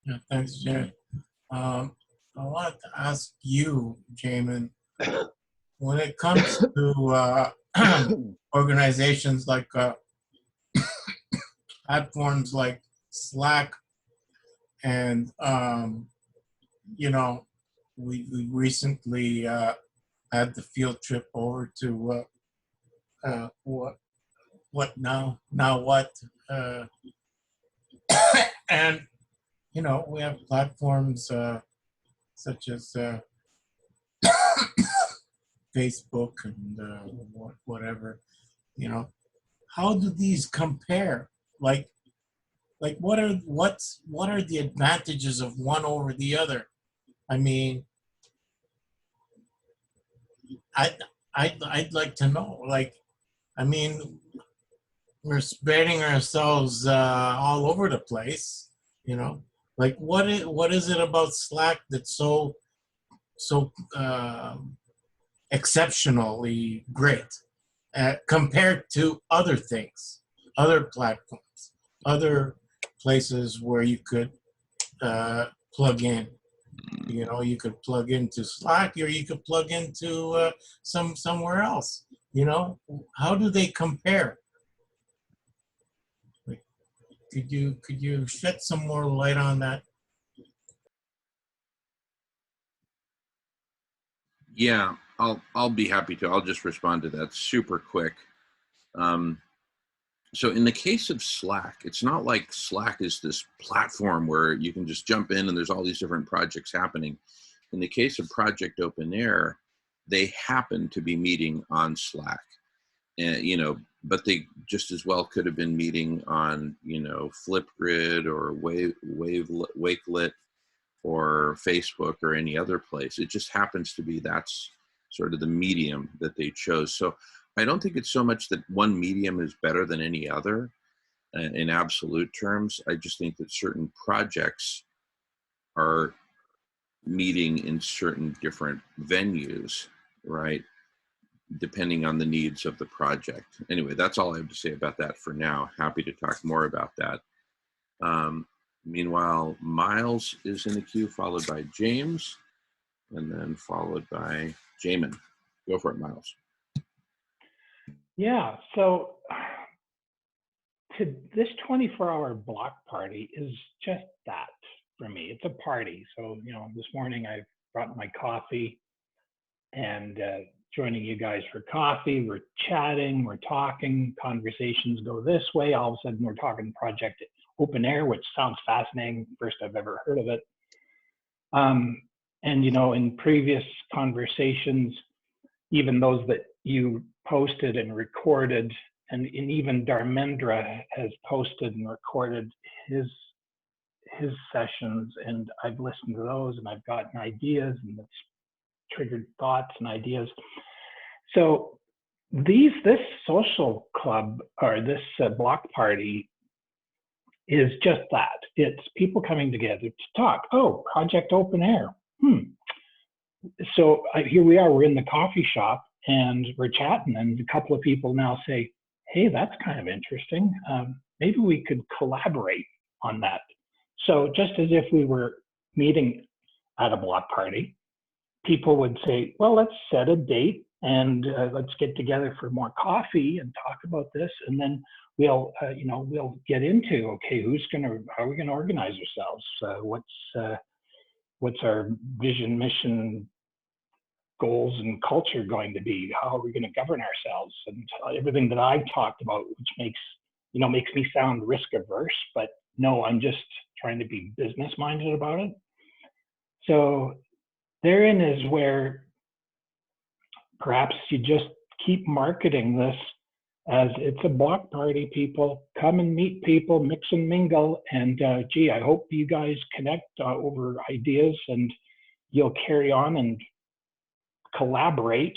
Yeah, thanks, Jay. I wanted to ask you, Jamin, when it comes to organizations like platforms like Slack, and we recently had the field trip over to what now what, and we have platforms such as Facebook and whatever. How do these compare? Like, like what are the advantages of one over the other? I mean, I'd like to know. Like, I mean, we're spreading ourselves all over the place, you know. Like, what is it about Slack that's so exceptionally great compared to other things, other platforms, other places where you could plug in? You know, you could plug into Slack, or you could plug into somewhere else. You know, how do they compare? Like, could you shed some more light on that? Yeah, I'll be happy to. I'll just respond to that super quick. So in the case of Slack, it's not like Slack is this platform where you can just jump in and there's all these different projects happening. In the case of Project Open Air, they happen to be meeting on Slack, and but they just as well could have been meeting on Flipgrid or Wakelet or Facebook or any other place. It just happens to be that's sort of the medium that they chose. So I don't think it's so much that one medium is better than any other in absolute terms. I just think that certain projects are meeting in certain different venues, right? Depending on the needs of the project. Anyway, that's all I have to say about that for now. Happy to talk more about that. Meanwhile, Miles is in the queue, followed by James, and then followed by Jamin. Go for it, Miles. Yeah, so this 24-hour block party is just that for me. It's a party. So, this morning I brought my coffee and joining you guys for coffee. We're chatting, we're talking, conversations go this way. All of a sudden we're talking Project Open Air, which sounds fascinating. First I've ever heard of it. And, in previous conversations, even those that you posted and recorded, and even Dharmendra has posted and recorded his sessions, and I've listened to those and I've gotten ideas, and it's triggered thoughts and ideas. So this social club, or this block party, is just that. It's people coming together to talk. Oh, Project Open Air. So here we are, we're in the coffee shop and we're chatting, and a couple of people now say, hey, that's kind of interesting. Maybe we could collaborate on that. So just as if we were meeting at a block party, people would say, well, let's set a date and let's get together for more coffee and talk about this. And then we'll get into, okay, how are we going to organize ourselves? What's our vision, mission, goals, and culture going to be? How are we going to govern ourselves? And everything that I've talked about, which makes me sound risk averse, but no, I'm just trying to be business minded about it. So therein is where perhaps you just keep marketing this as it's a block party. People come and meet people, mix and mingle, and gee, I hope you guys connect over ideas, and you'll carry on and collaborate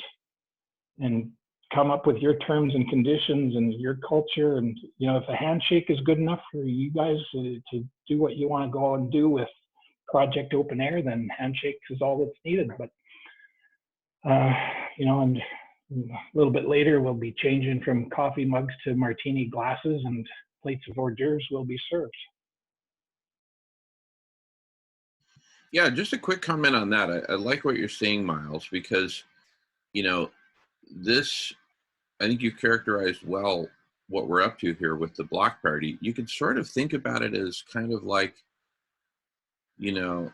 and come up with your terms and conditions and your culture. And if a handshake is good enough for you guys to do what you want to go and do with Project Open Air, then handshakes is all that's needed. But and a little bit later we'll be changing from coffee mugs to martini glasses, and plates of hors d'oeuvres will be served. Yeah, just a quick comment on that. I like what you're saying, Miles, because this, I think you characterized well what we're up to here with the block party. You could sort of think about it as kind of like a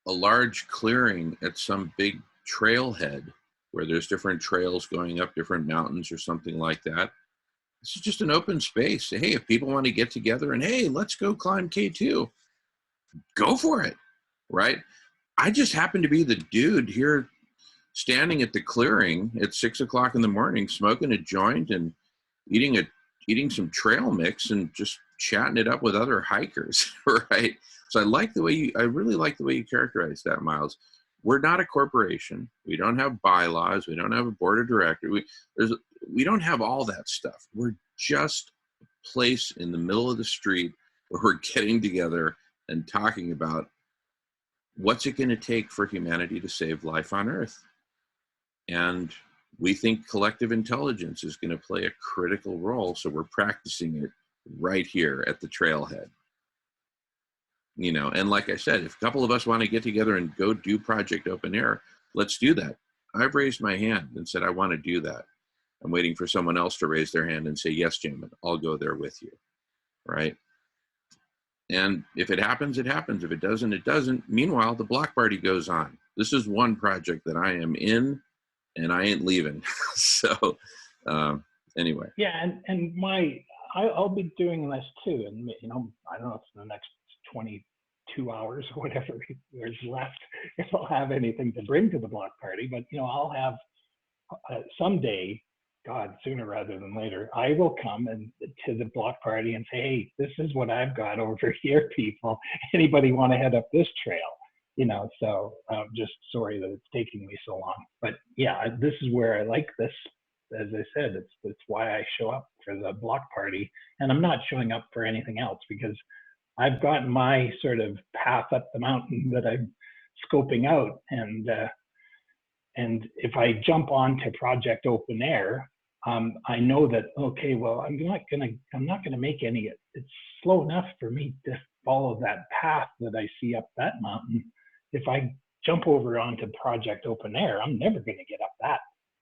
large clearing at some big trailhead where there's different trails going up different mountains or something like that. This is just an open space. Hey, if people want to get together and, hey, let's go climb K2, go for it, right? I just happen to be the dude here standing at the clearing at 6 o'clock in the morning, smoking a joint and eating some trail mix and just chatting it up with other hikers, right? So I really like the way you characterize that, Miles. We're not a corporation. We don't have bylaws. We don't have a board of directors. We don't have all that stuff. We're just a place in the middle of the street where we're getting together and talking about what's it going to take for humanity to save life on Earth. And we think collective intelligence is going to play a critical role. So we're practicing it right here at the trailhead. You know, and like I said, if a couple of us want to get together and go do Project Open Air, let's do that. I've raised my hand and said, I want to do that. I'm waiting for someone else to raise their hand and say, yes, Jamin, I'll go there with you. Right. And if it happens, it happens. If it doesn't, it doesn't. Meanwhile, the block party goes on. This is one project that I am in and I ain't leaving. So anyway. Yeah. And I'll be doing this too. And, you know, I don't know if it's the next 22 hours or whatever there's left, if I'll have anything to bring to the block party, but you know, I'll have someday, God, sooner rather than later, I will come and to the block party and say, hey, this is what I've got over here, people. Anybody want to head up this trail? You know, so just sorry that it's taking me so long, but yeah, this is where I like this. As I said, it's why I show up for the block party, and I'm not showing up for anything else because I've got my sort of path up the mountain that I'm scoping out, and if I jump onto Project Open Air, I know that okay, well, I'm not gonna make any. It's slow enough for me to follow that path that I see up that mountain. If I jump over onto Project Open Air, I'm never gonna get up that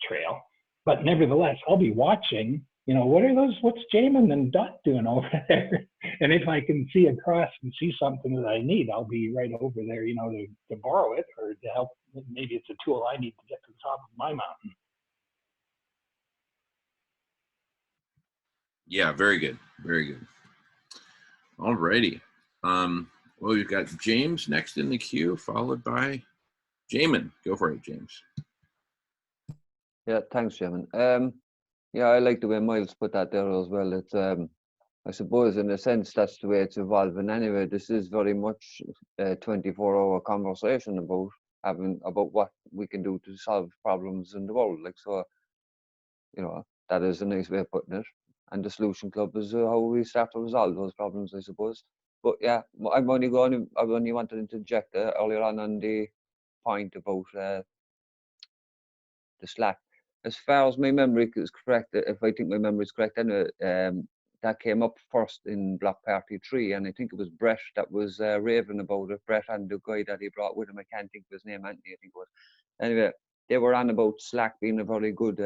trail. But nevertheless, I'll be watching. You know, what's Jamin and Dot doing over there? And if I can see across and see something that I need, I'll be right over there, you know, to borrow it or to help. Maybe it's a tool I need to get to the top of my mountain. Yeah, very good. Very good. All righty. Well, we've got James next in the queue, followed by Jamin. Go for it, James. Yeah, thanks, Jamin. Yeah, I like the way Miles put that there as well. It's I suppose in a sense that's the way it's evolving anyway. This is very much a 24-hour conversation about what we can do to solve problems in the world. Like, so, you know, that is a nice way of putting it. And the Solution Club is how we start to resolve those problems, I suppose. But yeah, I only wanted to interject earlier on the point about the Slack. As far as my memory is correct, if I think my memory is correct, anyway, that came up first in Block Party 3, and I think it was Brett that was raving about it. Brett and the guy that he brought with him, I can't think of his name, Anthony, I think it was. Anyway, they were on about Slack being a very good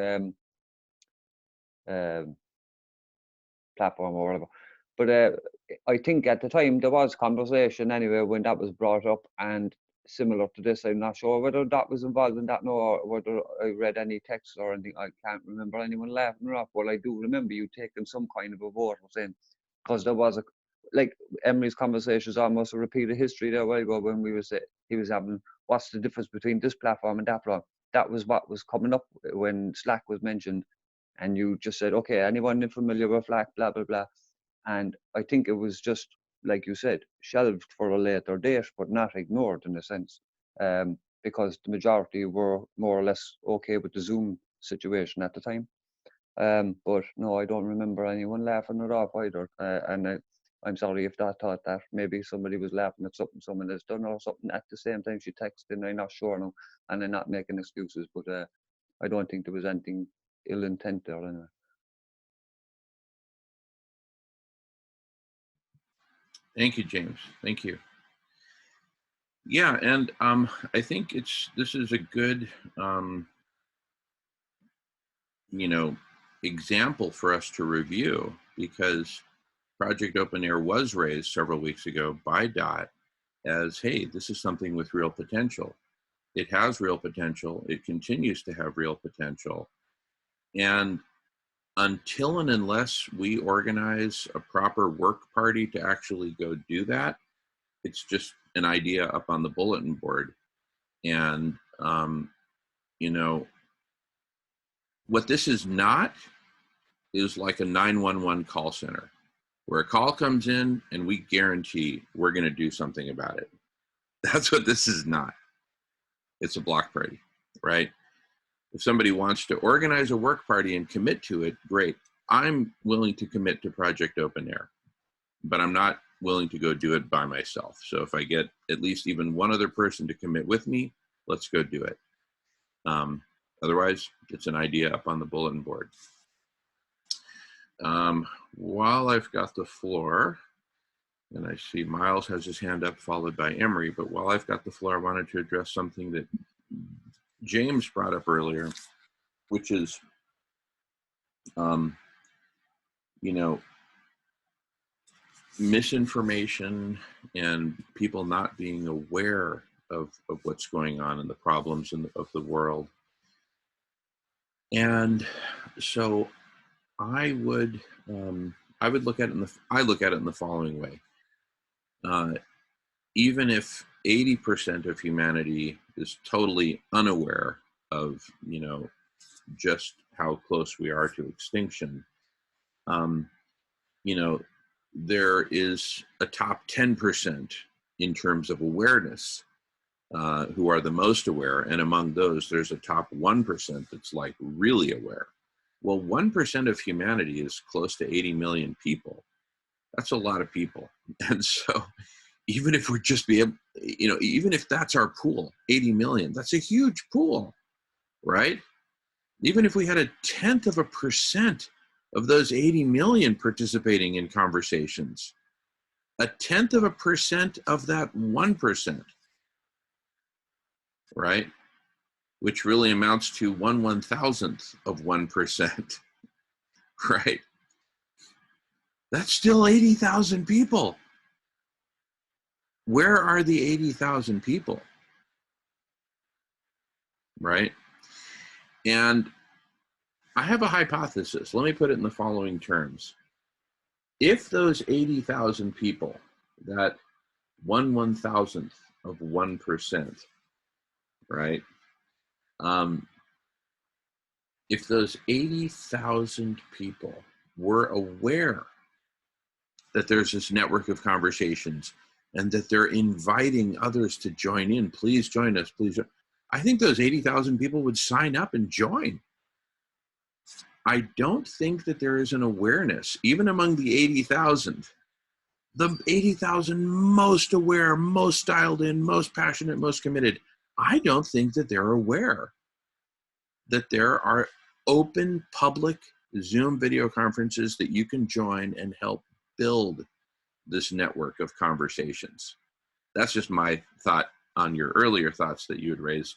platform or whatever. But I think at the time there was conversation anyway when that was brought up, and similar to this, I'm not sure whether that was involved in that or whether I read any text or anything. I can't remember anyone laughing or off. Well, I do remember you taking some kind of a vote or saying, because there was like Emery's conversation is almost a repeat of history there a while ago when he was having, what's the difference between this platform and that platform? That was what was coming up when Slack was mentioned, and you just said, okay, anyone familiar with Slack, blah blah blah, and I think it was just, like you said, shelved for a later date, but not ignored in a sense, because the majority were more or less okay with the Zoom situation at the time. But no, I don't remember anyone laughing it off either. And I'm sorry if that thought that maybe somebody was laughing at something someone has done or something at the same time she texted, I'm not sure now, and I'm not making excuses, but I don't think there was anything ill intent there anyway. Thank you, James. Thank you. Yeah, and I think this is a good, you know, example for us to review, because Project Open Air was raised several weeks ago by DOT as, hey, this is something with real potential. It has real potential. It continues to have real potential. And until and unless we organize a proper work party to actually go do that, it's just an idea up on the bulletin board. And, you know, what this is not is like a 911 call center. where a call comes in and we guarantee we're going to do something about it. That's what this is not. It's a block party, right? If somebody wants to organize a work party and commit to it, great. I'm willing to commit to Project Open Air, but I'm not willing to go do it by myself. So if I get at least even one other person to commit with me, let's go do it. Otherwise, it's an idea up on the bulletin board. While I've got the floor, and I see Miles has his hand up, followed by Emery, but while I've got the floor, I wanted to address something that James brought up earlier, which is, you know, misinformation and people not being aware of what's going on and the problems of the world. And so I would look at it I look at it in the following way. Even if 80% of humanity is totally unaware of, you know, just how close we are to extinction, you know, there is a top 10% in terms of awareness who are the most aware. And among those, there's a top 1% that's like really aware. Well, 1% of humanity is close to 80 million people. That's a lot of people. And so even if we're just be able, you know, even if that's our pool, 80 million, that's a huge pool, right? Even if we had 0.1% of those 80 million participating in conversations, 0.1% of that 1%, right? Which really amounts to 1/1000th of 1%, right? That's still 80,000 people. Where are the 80,000 people, right? And I have a hypothesis. Let me put it in the following terms. If those 80,000 people, that 1/1000th of 1%, right? If those 80,000 people were aware that there's this network of conversations and that they're inviting others to join in, please join us, please. I think those 80,000 people would sign up and join. I don't think that there is an awareness, even among the 80,000, the 80,000 most aware, most dialed in, most passionate, most committed. I don't think that they're aware that there are open public Zoom video conferences that you can join and help build this network of conversations. That's just my thought on your earlier thoughts that you had raised.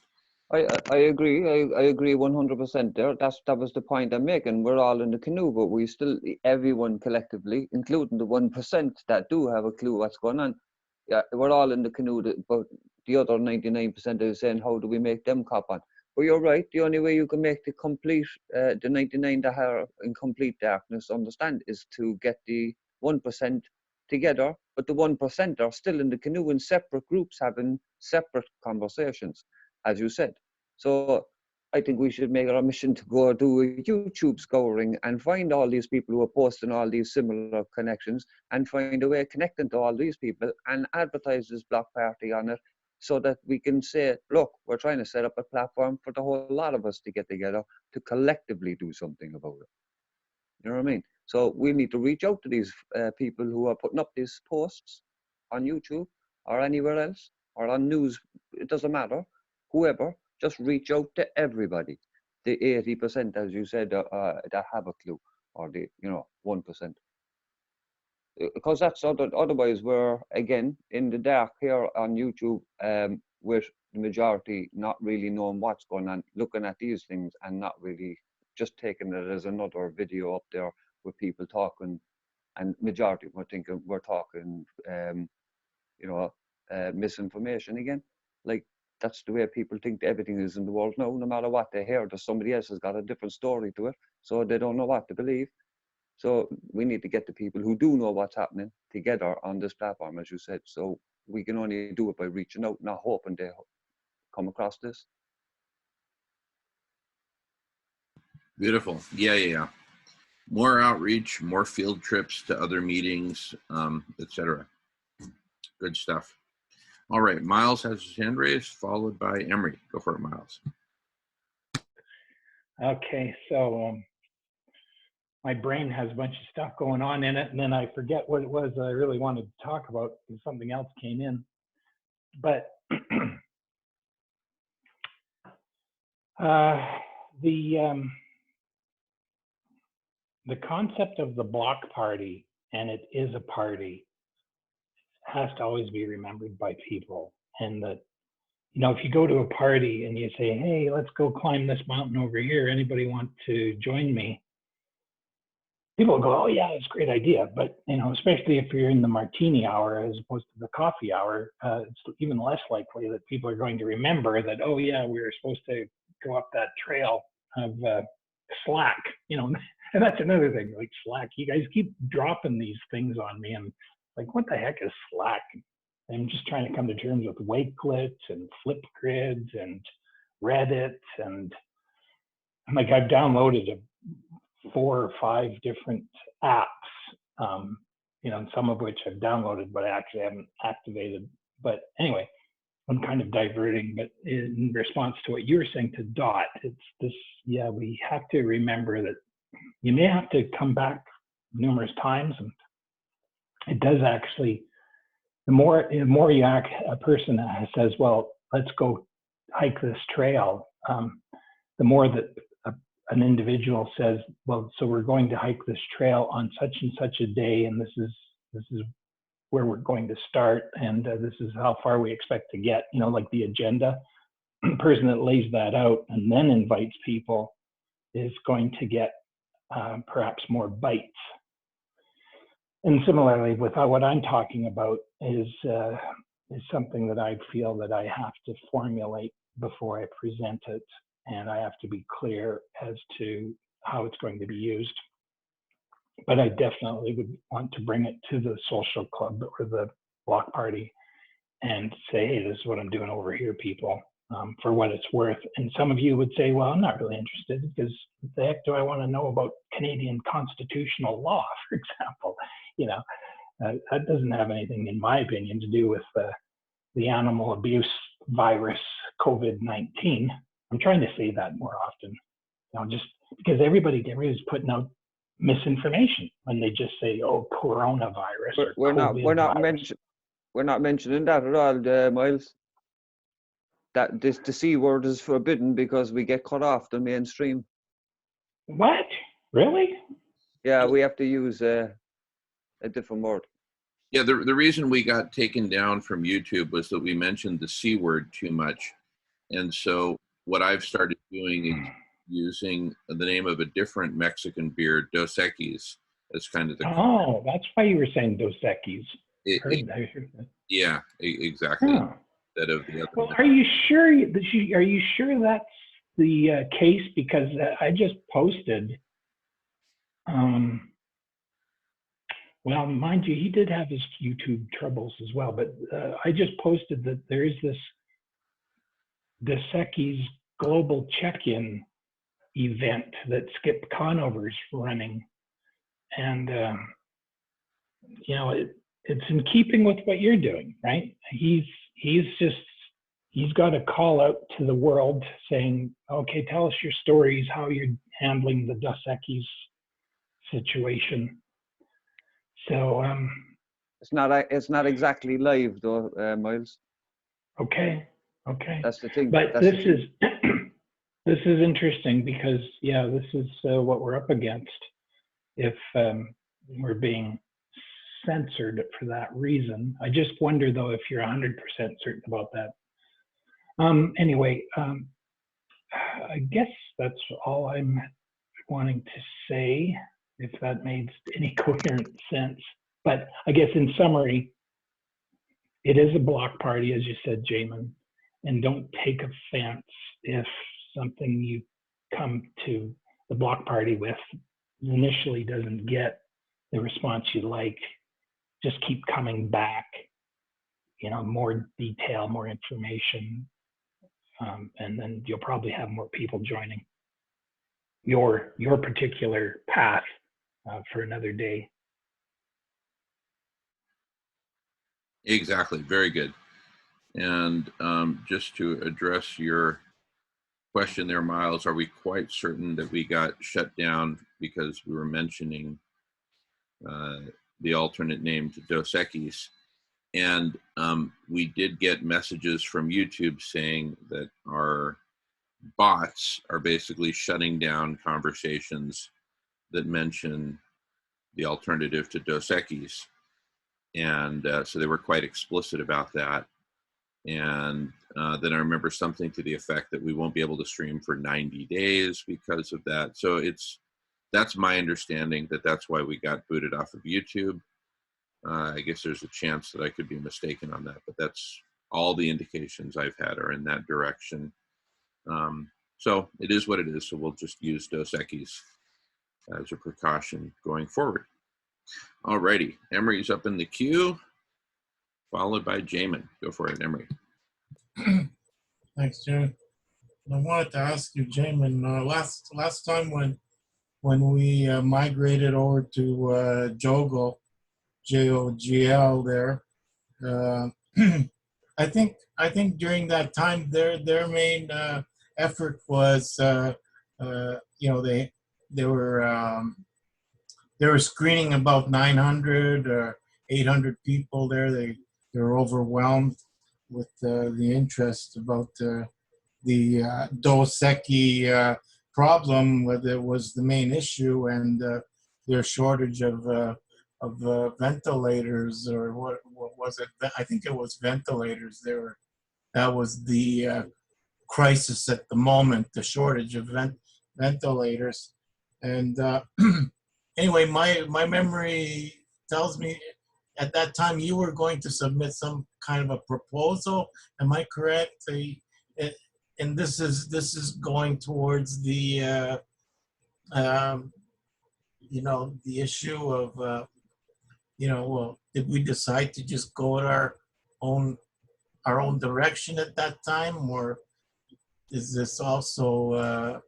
I agree. I agree 100% there. That was the point I'm making. We're all in the canoe, but we still, everyone collectively, including the 1% that do have a clue what's going on, yeah, we're all in the canoe. But the other 99% is saying, how do we make them cop on? But you're right. The only way you can make the 99 that are in complete darkness understand is to get the 1% together. But the 1% are still in the canoe in separate groups having separate conversations, as you said. So I think we should make it our mission to go do a YouTube scouring and find all these people who are posting all these similar connections and find a way of connecting to all these people and advertise this block party on it so that we can say, look, we're trying to set up a platform for the whole lot of us to get together to collectively do something about it. You know what I mean? So we need to reach out to these people who are putting up these posts on YouTube or anywhere else or on news. It doesn't matter. Whoever, just reach out to everybody. The 80%, as you said, that have a clue, or the 1%. Because that's otherwise we're again in the dark here on YouTube, with the majority not really knowing what's going on, looking at these things and not really just taking it as another video up there with people talking, and majority we're thinking we're talking, misinformation again. Like, that's the way people think everything is in the world now. No matter what they hear, there's somebody else has got a different story to it, so they don't know what to believe. So we need to get the people who do know what's happening together on this platform, as you said. So we can only do it by reaching out, not hoping they come across this. Beautiful. Yeah. more outreach, more field trips to other meetings, etc. Good stuff. All right, Miles has his hand raised, followed by Emery. Go for it, Miles. Okay, so my brain has a bunch of stuff going on in it, and then I forget what it was that I really wanted to talk about because something else came in. But the concept of the block party, and it is a party, has to always be remembered by people. And that, you know, if you go to a party and you say, hey, let's go climb this mountain over here, anybody want to join me? People will go, oh yeah, it's a great idea. But, you know, especially if you're in the martini hour as opposed to the coffee hour, it's even less likely that people are going to remember that, oh yeah, we were supposed to go up that trail of Slack, you know. And that's another thing, like Slack. You guys keep dropping these things on me. I'm like, what the heck is Slack? I'm just trying to come to terms with Wakelet and Flipgrid and Reddit. And I'm like, I've downloaded 4 or 5 different apps, you know, some of which I've downloaded, but I actually haven't activated. But anyway, I'm kind of diverting, but in response to what you were saying to Dot, it's this, yeah, we have to remember that you may have to come back numerous times. And it does actually, the more you act, a person says, well, let's go hike this trail, the more that an individual says, well, so we're going to hike this trail on such and such a day, and this is where we're going to start, and this is how far we expect to get, you know, like the agenda. The person that lays that out and then invites people is going to get perhaps more bites. And similarly, with what I'm talking about is something that I feel that I have to formulate before I present it, and I have to be clear as to how it's going to be used. But I definitely would want to bring it to the social club or the block party and say, hey, this is what I'm doing over here, people, for what it's worth. And some of you would say, well, I'm not really interested because what the heck do I want to know about Canadian constitutional law, for example? You know, that doesn't have anything, in my opinion, to do with the animal abuse virus, COVID-19. I'm trying to say that more often, you know, just because everybody's putting out misinformation when they just say, "Oh, coronavirus." We're not mentioning that at all, Miles. That the C word is forbidden because we get cut off the mainstream. What? Really? Yeah, we have to use a different word. Yeah, the reason we got taken down from YouTube was that we mentioned the C word too much. And so what I've started doing is using the name of a different Mexican beer, Dos Equis, as kind of the... Oh, that's why you were saying Dos Equis. Yeah, exactly. Oh. Instead of the other Well, one. are you sure that's the case? Because I just posted, well, mind you, he did have his YouTube troubles as well, but I just posted that there is this Dos Equis global check-in event that Skip Conover's running. And, you know, it's in keeping with what you're doing, right? He's got a call out to the world saying, okay, tell us your stories, how you're handling the Dos Equis situation. So it's not exactly live though, Miles. Okay. That's the thing. But this is interesting because, yeah, this is what we're up against if we're being censored for that reason. I just wonder though if you're 100% certain about that. Anyway, I guess that's all I'm wanting to say, if that made any coherent sense. But I guess in summary, it is a block party, as you said, Jamin, and don't take offense if something you come to the block party with initially doesn't get the response you like. Just keep coming back, you know, more detail, more information, and then you'll probably have more people joining your particular path for another day. Exactly. Very good. And just to address your question there, Miles, are we quite certain that we got shut down because we were mentioning the alternate name to Dos Equis? And we did get messages from YouTube saying that our bots are basically shutting down conversations that mention the alternative to Dos Equis. And so they were quite explicit about that. And then I remember something to the effect that we won't be able to stream for 90 days because of that. So that's my understanding that that's why we got booted off of YouTube. I guess there's a chance that I could be mistaken on that, but that's all the indications I've had are in that direction. So it is what it is. So we'll just use Dos Equis as a precaution going forward. Alrighty, Emery's up in the queue, followed by Jamin. Go for it, Emery. Thanks, Jim. I wanted to ask you, Jamin, last time when we migrated over to Jogl, JOGL there, I think during that time their main effort was they were screening about 900 or 800 people there. They were overwhelmed with the interest about the Dos Equis problem, whether it was the main issue, and their shortage of ventilators, or what was it? I think it was ventilators. That was the crisis at the moment, the shortage of ventilators. And anyway, my memory tells me at that time you were going to submit some kind of a proposal. Am I correct? And this is going towards the the issue of well, did we decide to just go at our own direction at that time, or is this also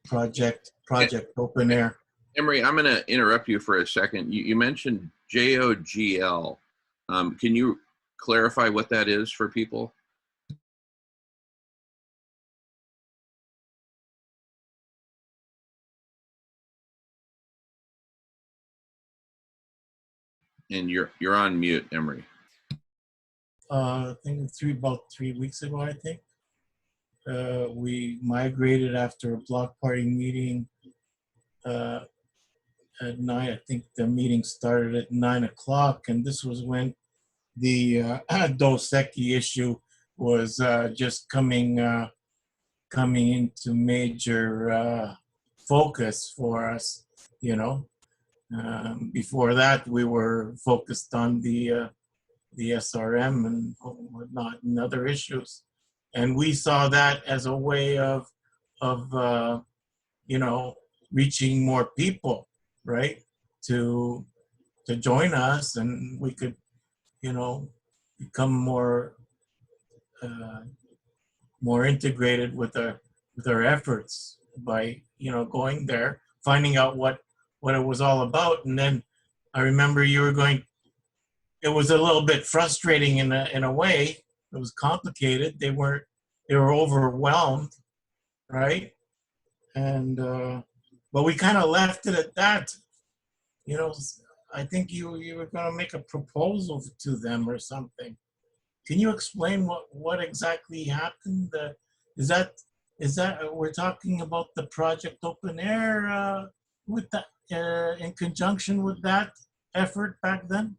project Open Air? Emery, I'm going to interrupt you for a second. You mentioned JOGL. Can you clarify what that is for people? And you're on mute, Emery. I think about 3 weeks ago, I think. We migrated after a block party meeting at 9. I think the meeting started at 9 o'clock, and this was when the Dos Equis issue was just coming into major focus for us. Before that, we were focused on the SRM and whatnot and other issues, and we saw that as a way of reaching more people, right? To join us, and we could become more integrated with our efforts by going there, finding out what it was all about. And then I remember it was a little bit frustrating in a way. It was complicated. They were overwhelmed, right? And but we kind of left it at that. I think you were going to make a proposal to them or something. Can you explain what exactly happened? Is that we're talking about the project Open Air with that in conjunction with that effort back then?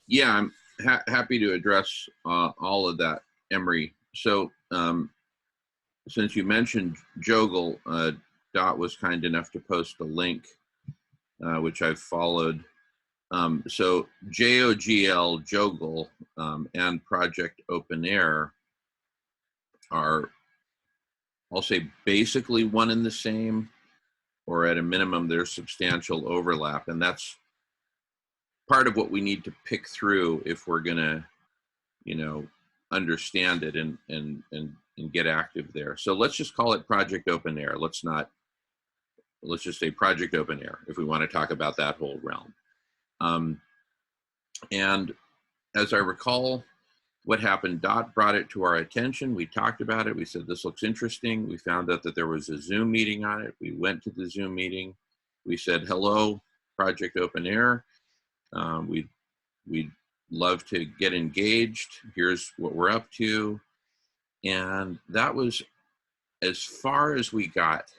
Yeah, I'm happy to address all of that, Emery. So since you mentioned Jogl, Dot was kind enough to post a link, which I've followed. So JOGL, Jogl, and Project Open Air are, I'll say, basically one and the same, or at a minimum, there's substantial overlap. And that's part of what we need to pick through if we're going to, understand it and and get active there. So let's just call it Project Open Air. Let's just say Project Open Air if we want to talk about that whole realm. And as I recall, what happened, Dot brought it to our attention. We talked about it. We said, this looks interesting. We found out that there was a Zoom meeting on it. We went to the Zoom meeting. We said, hello, Project Open Air. We'd love to get engaged. Here's what we're up to. And that was as far as we got,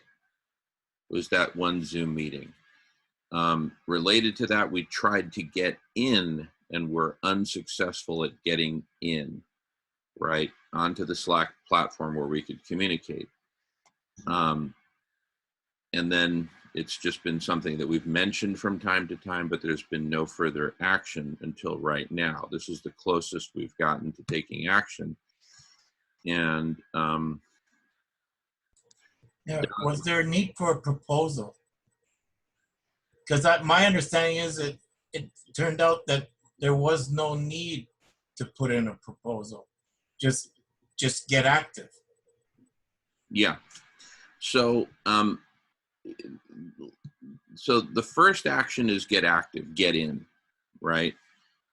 was that one Zoom meeting. Related to that, we tried to get in and were unsuccessful at getting in, right, onto the Slack platform where we could communicate. And then it's just been something that we've mentioned from time to time, but there's been no further action until right now. This is the closest we've gotten to taking action. And yeah, was there a need for a proposal? Because my understanding is that it turned out that there was no need to put in a proposal. Just get active. yeah. So, so the first action is get active, get in, right?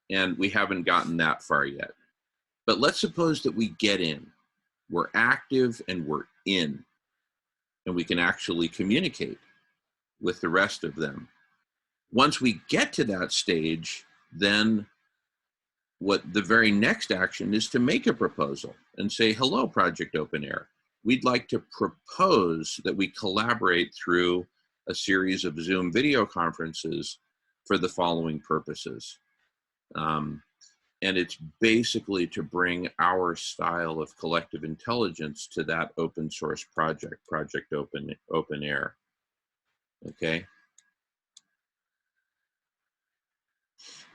And we haven't gotten that far yet. But let's suppose that we get in, we're active and we're in, and we can actually communicate with the rest of them. Once we get to that stage, then what the very next action is to make a proposal and say, hello, Project Open Air. We'd like to propose that we collaborate through a series of Zoom video conferences for the following purposes. And it's basically to bring our style of collective intelligence to that open source project, Project Open Air. Okay.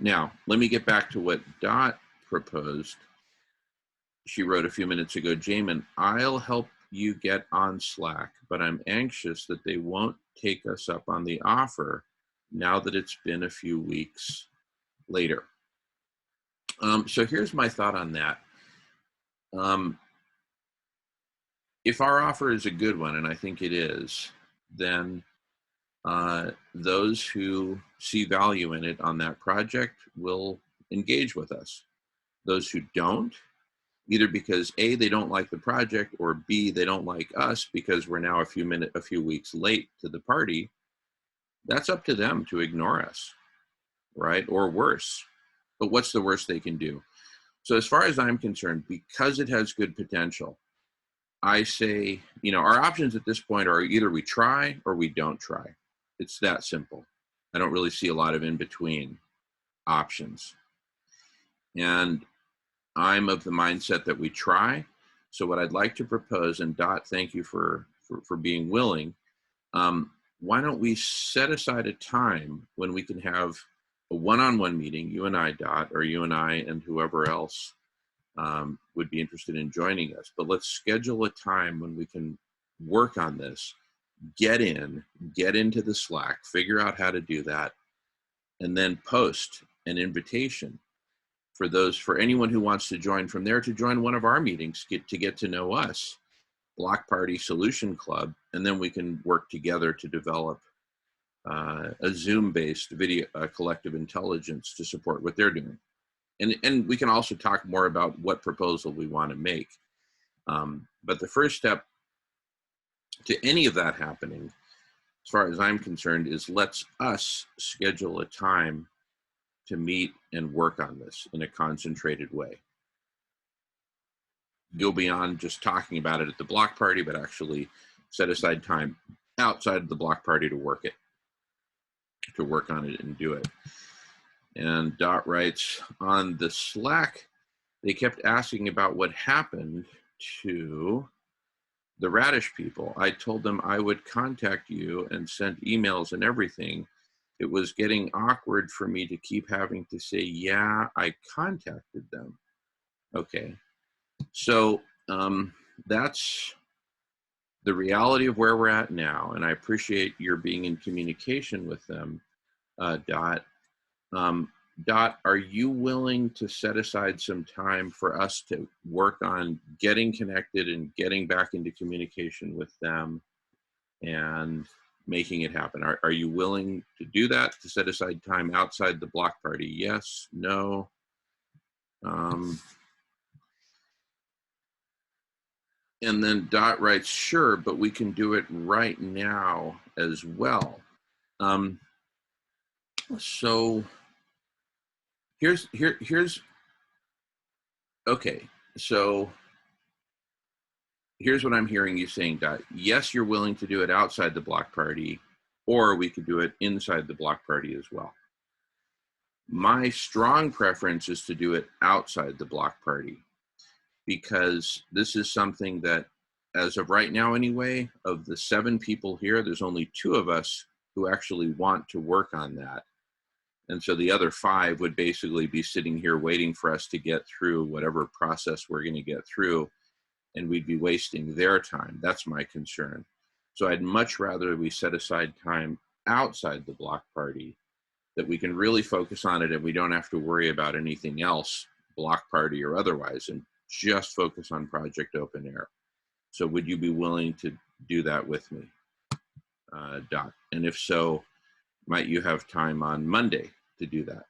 Now, let me get back to what Dot proposed. She wrote a few minutes ago, Jamin, I'll help you get on Slack, but I'm anxious that they won't take us up on the offer now that it's been a few weeks later. So here's my thought on that. If our offer is a good one, and I think it is, then those who see value in it on that project will engage with us. Those who don't, either because A, they don't like the project, or B, they don't like us because we're now a few weeks late to the party, that's up to them to ignore us, right? Or worse. But what's the worst they can do? So as far as I'm concerned, because it has good potential, I say, our options at this point are either we try or we don't try. It's that simple. I don't really see a lot of in-between options. And I'm of the mindset that we try. So what I'd like to propose, and Dot, thank you for being willing, why don't we set aside a time when we can have a one-on-one meeting, you and I, Dot, or you and I and whoever else would be interested in joining us. But let's schedule a time when we can work on this, get into the Slack, figure out how to do that, and then post an invitation for anyone who wants to join from there to join one of our meetings, get to know us, Block Party Solution Club, and then we can work together to develop a Zoom-based video collective intelligence to support what they're doing. And we can also talk more about what proposal we want to make. But the first step to any of that happening, as far as I'm concerned, is let's us schedule a time to meet and work on this in a concentrated way. Go beyond just talking about it at the block party, but actually set aside time outside of the block party to work on it and do it. And Dot writes, on the Slack, they kept asking about what happened to the Radish people. I told them I would contact you and send emails and everything. It was getting awkward for me to keep having to say, yeah, I contacted them. Okay. So that's the reality of where we're at now. And I appreciate your being in communication with them, Dot. Dot, are you willing to set aside some time for us to work on getting connected and getting back into communication with them and making it happen? Are you willing to do that, to set aside time outside the block party? Yes, no? And then Dot writes, sure, but we can do it right now as well. So here's okay. So here's what I'm hearing you saying, Dot. Yes, you're willing to do it outside the block party, or we could do it inside the block party as well. My strong preference is to do it outside the block party, because this is something that, as of right now anyway, of the 7 people here, there's only 2 of us who actually want to work on that. And so the other 5 would basically be sitting here waiting for us to get through whatever process we're going to get through, and we'd be wasting their time. That's my concern. So I'd much rather we set aside time outside the block party that we can really focus on it, and we don't have to worry about anything else, block party or otherwise, and just focus on Project Open Air. So would you be willing to do that with me, Dot? And if so, might you have time on Monday to do that?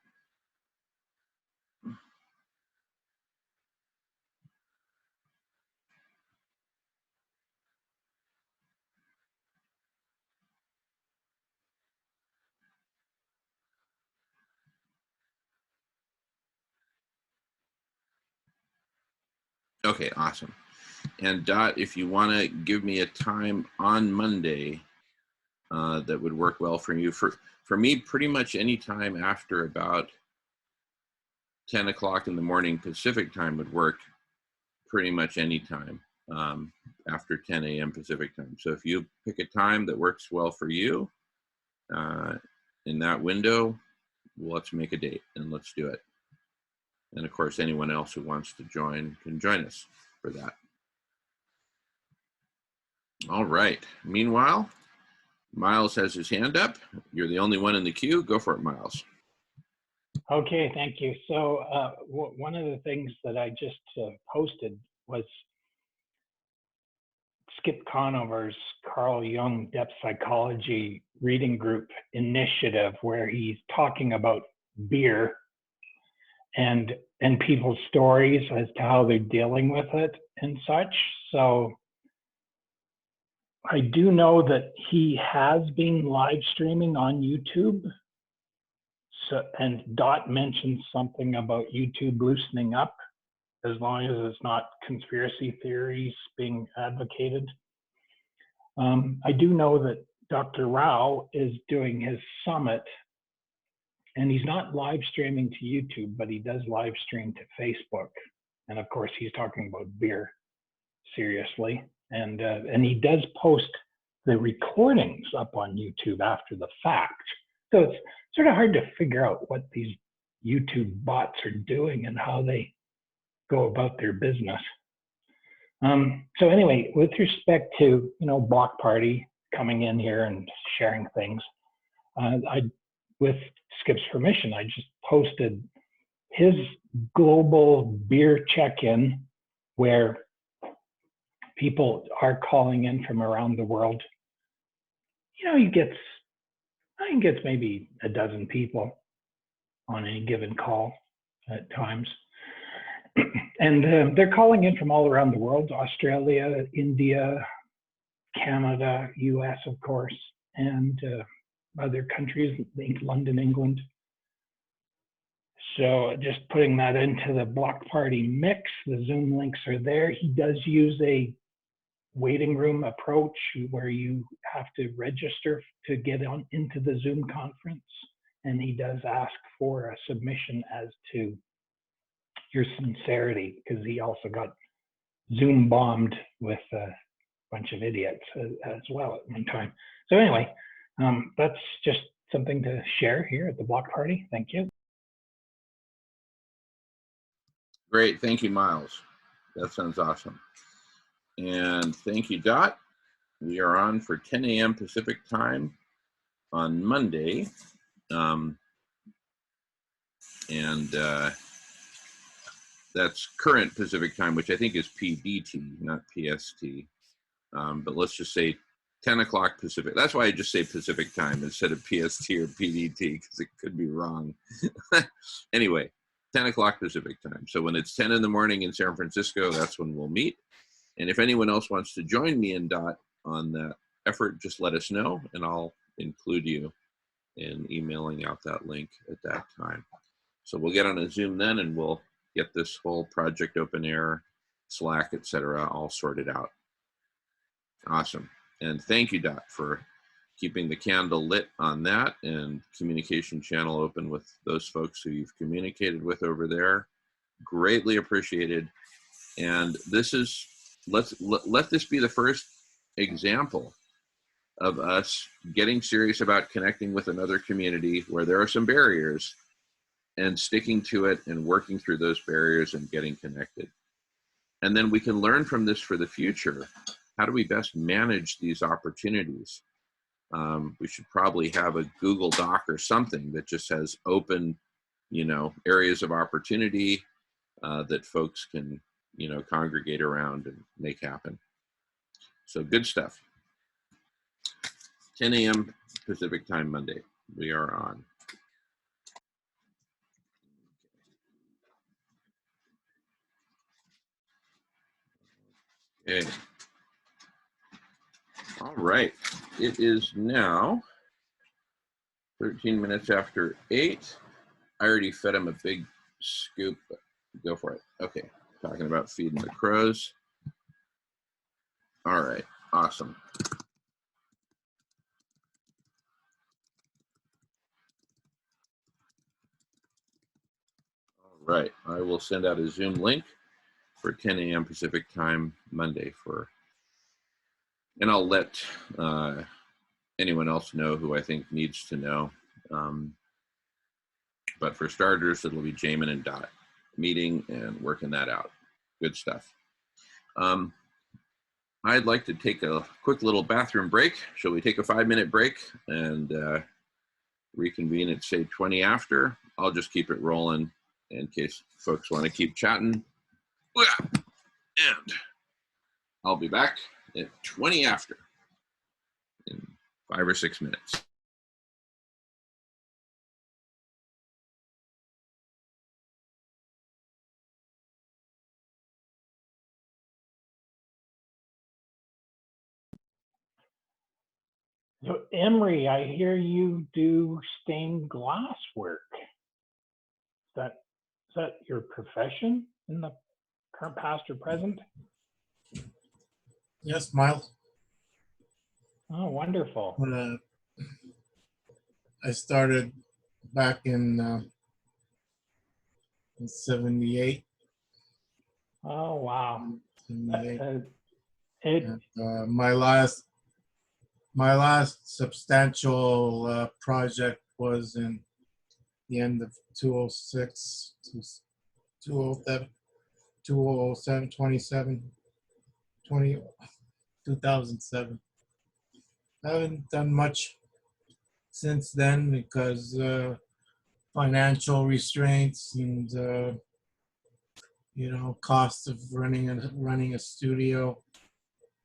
Okay, awesome. And Dot, if you want to give me a time on Monday that would work well for you. For me, pretty much any time after about 10 o'clock in the morning Pacific time would work, pretty much any time after 10 a.m. Pacific time. So if you pick a time that works well for you in that window, let's make a date and let's do it. And of course, anyone else who wants to join can join us for that. All right. Meanwhile, Miles has his hand up. You're the only one in the queue. Go for it, Miles. Okay, thank you. So one of the things that I just posted was Skip Conover's Carl Jung Depth Psychology Reading Group initiative, where he's talking about beer and people's stories as to how they're dealing with it and such. So I do know that he has been live streaming on YouTube. So, and Dot mentioned something about YouTube loosening up, as long as it's not conspiracy theories being advocated. I do know that Dr. Rao is doing his summit, and he's not live streaming to YouTube, but he does live stream to Facebook. And of course, he's talking about beer seriously. And he does post the recordings up on YouTube after the fact. So it's sort of hard to figure out what these YouTube bots are doing and how they go about their business. So anyway, with respect to, Block Party coming in here and sharing things, with Skip's permission, I just posted his global beer check-in, where people are calling in from around the world. I think it's maybe a dozen people on any given call at times. And they're calling in from all around the world: Australia, India, Canada, US, of course, and other countries, London, England. So just putting that into the Block Party mix, the Zoom links are there. He does use a waiting room approach where you have to register to get on into the Zoom conference. And he does ask for a submission as to your sincerity, because he also got Zoom bombed with a bunch of idiots as well at one time. So anyway, that's just something to share here at the Block Party. Thank you. Great. Thank you, Miles. That sounds awesome. And thank you, Dot. We are on for 10 a.m. Pacific time on Monday. and that's current Pacific time, which I think is PDT, not PST. But let's just say 10 o'clock Pacific. That's why I just say Pacific time instead of PST or PDT, because it could be wrong. Anyway, 10 o'clock Pacific time. So when it's 10 in the morning in San Francisco, that's when we'll meet. And if anyone else wants to join me and Dot on that effort, just let us know, and I'll include you in emailing out that link at that time. So we'll get on a Zoom then, and we'll get this whole Project Open Air, Slack, etc., all sorted out. Awesome. And thank you, Dot, for keeping the candle lit on that and communication channel open with those folks who you've communicated with over there. Greatly appreciated. And this is, let this be the first example of us getting serious about connecting with another community where there are some barriers, and sticking to it and working through those barriers and getting connected. And then we can learn from this for the future. How do we best manage these opportunities? We should probably have a Google Doc or something that just has open, areas of opportunity that folks can, congregate around and make happen. So good stuff. 10 a.m. Pacific time Monday. We are on. Okay. All right. It is now 13 minutes after 8. I already fed him a big scoop. Go for it. Okay. Talking about feeding the crows. All right. Awesome. All right. I will send out a Zoom link for 10 a.m. Pacific time Monday and I'll let anyone else know who I think needs to know. But for starters, it'll be Jamin and Dot meeting and working that out. Good stuff. I'd like to take a quick little bathroom break. Shall we take a 5-minute break and reconvene at, say, 20 after? I'll just keep it rolling in case folks want to keep chatting. And I'll be back at 20 after in 5 or 6 minutes. So Emery, I hear you do stained glass work. Is that your profession in the current, past, or present? Yes, Miles. Oh, wonderful. I started back in 78. Oh, wow. 78. And, my last substantial project was in the end of 2006, 2007, 2007. I haven't done much since then because financial restraints and cost of running a studio,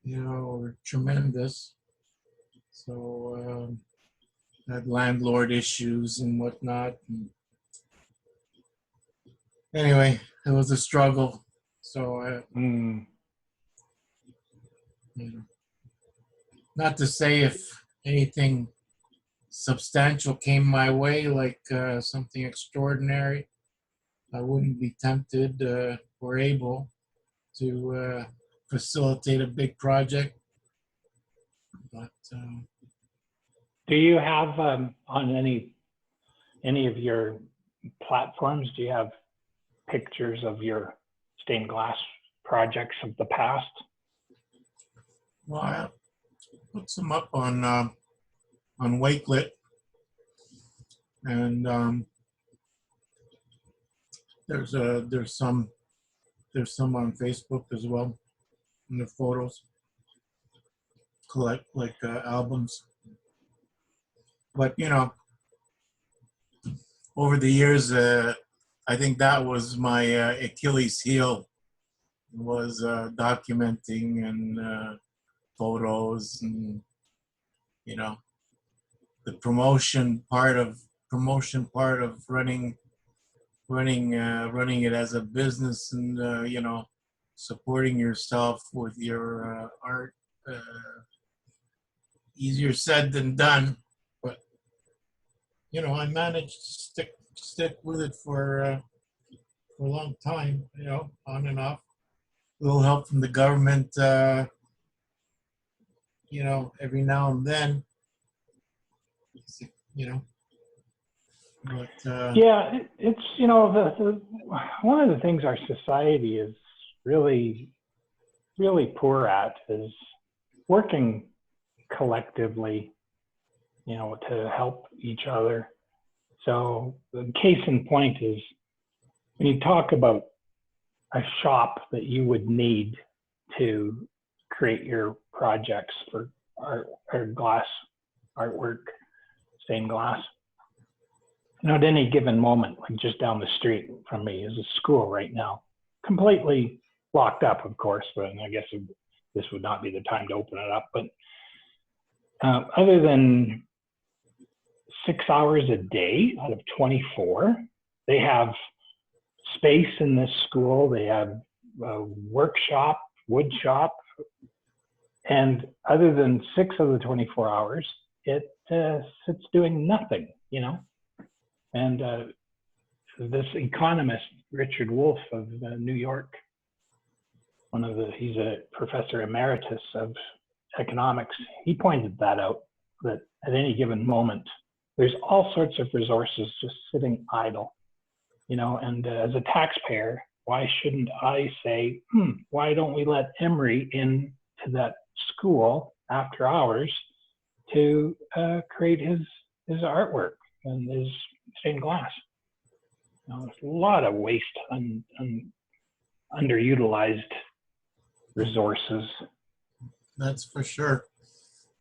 were tremendous. So had landlord issues and whatnot. And anyway, it was a struggle. So not to say if anything substantial came my way, like something extraordinary, I wouldn't be tempted or able to facilitate a big project. But do you have on any of your platforms, do you have pictures of your stained glass projects of the past? well, I put some up on Wakelet, and there's some on Facebook as well, and the photos collect like albums. But over the years, I think that was my Achilles heel, was documenting and photos and, you know, the promotion part of running it as a business, and you know, supporting yourself with your art. Easier said than done, but you know, I managed to stick with it for a long time. You know, on and off. A little help from the government. You know, every now and then. You know, but Yeah, it's, you know, the one of the things our society is really, really poor at is working collectively, you know, to help each other. So the case in point is when you talk about a shop that you would need to create your projects for art or glass artwork, stained glass. You know, at any given moment, like just down the street from me is a school right now, completely locked up, of course, but I guess this would not be the time to open it up. But other than 6 hours a day out of 24, they have space in this school. They have a workshop, wood shop, and other than 6 of the 24 hours, it sits doing nothing, you know. And this economist, Richard Wolff of New York, he's a professor emeritus of economics. He pointed that out, that at any given moment, there's all sorts of resources just sitting idle, you know. And as a taxpayer, why shouldn't I say, why don't we let Emery into that school after hours to create his artwork and his stained glass? You know, there's a lot of waste and underutilized resources. that's for sure.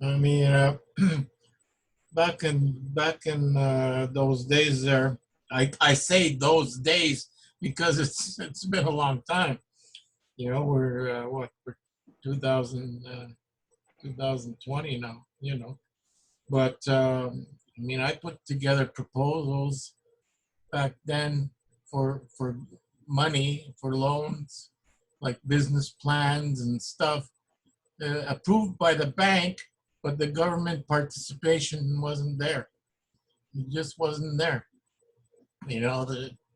I mean, back in those days there, I say those days because it's been a long time. You know, we're we're 2000, 2020 now. You know, but I mean, I put together proposals back then for money, for loans, like business plans and stuff, approved by the bank, but the government participation wasn't there. It just wasn't there. You know,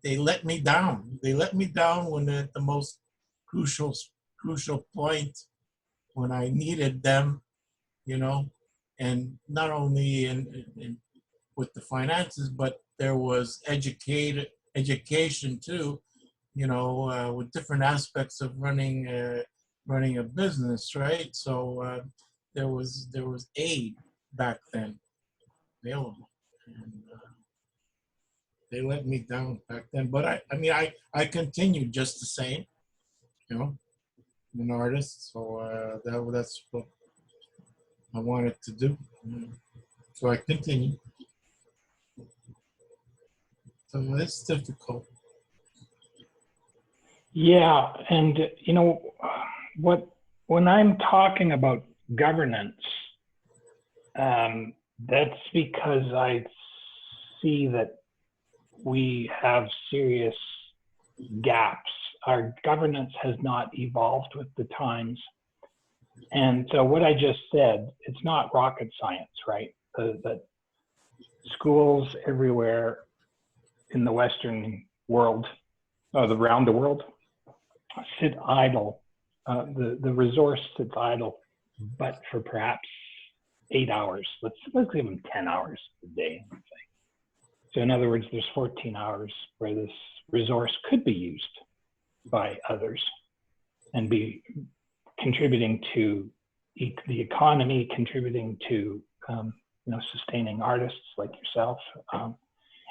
they let me down. They let me down when at the most crucial point when I needed them. You know, and not only in with the finances, but there was education too. You know, with different aspects of running a business, right? So there was aid back then available, and they let me down back then. But I mean, I continued just the same, you know, an artist. So that's what I wanted to do. So I continued. So it's difficult. Yeah, and you know when I'm talking about governance, that's because I see that we have serious gaps. Our governance has not evolved with the times. And so what I just said, it's not rocket science, right? That schools everywhere in the Western world, around the world, sit idle. The resource sits idle, but for perhaps 8 hours. Let's give them 10 hours a day. So in other words, there's 14 hours where this resource could be used by others and be contributing to the economy, contributing to sustaining artists like yourself.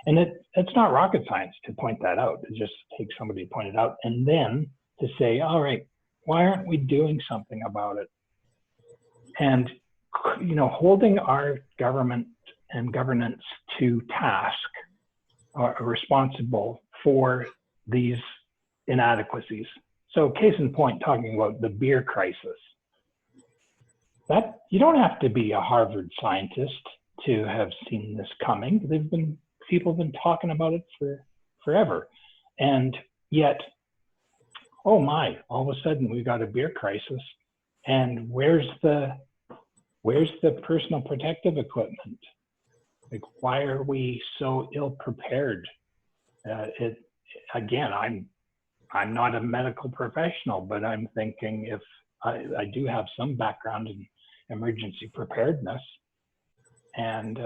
And it's not rocket science to point that out. It just takes somebody to point it out and then to say, all right, why aren't we doing something about it? And holding our government and governance to task, are responsible for these inadequacies. So case in point, talking about the beer crisis, that you don't have to be a Harvard scientist to have seen this coming. People have been talking about it for forever. And yet, oh my, all of a sudden we got a beer crisis. And where's the personal protective equipment? Like, why are we so ill prepared? Again, I'm not a medical professional, but I'm thinking if I do have some background in emergency preparedness, and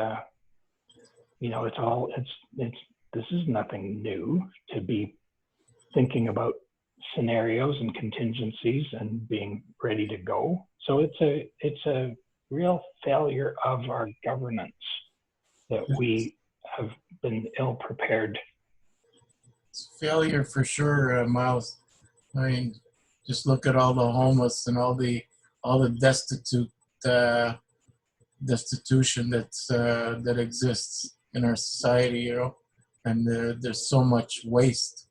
this is nothing new to be thinking about scenarios and contingencies and being ready to go. So it's a real failure of our governance that we have been ill prepared. It's failure for sure, Miles. I mean, just look at all the homeless and all the destitution that exists in our society, you know, and there's so much waste.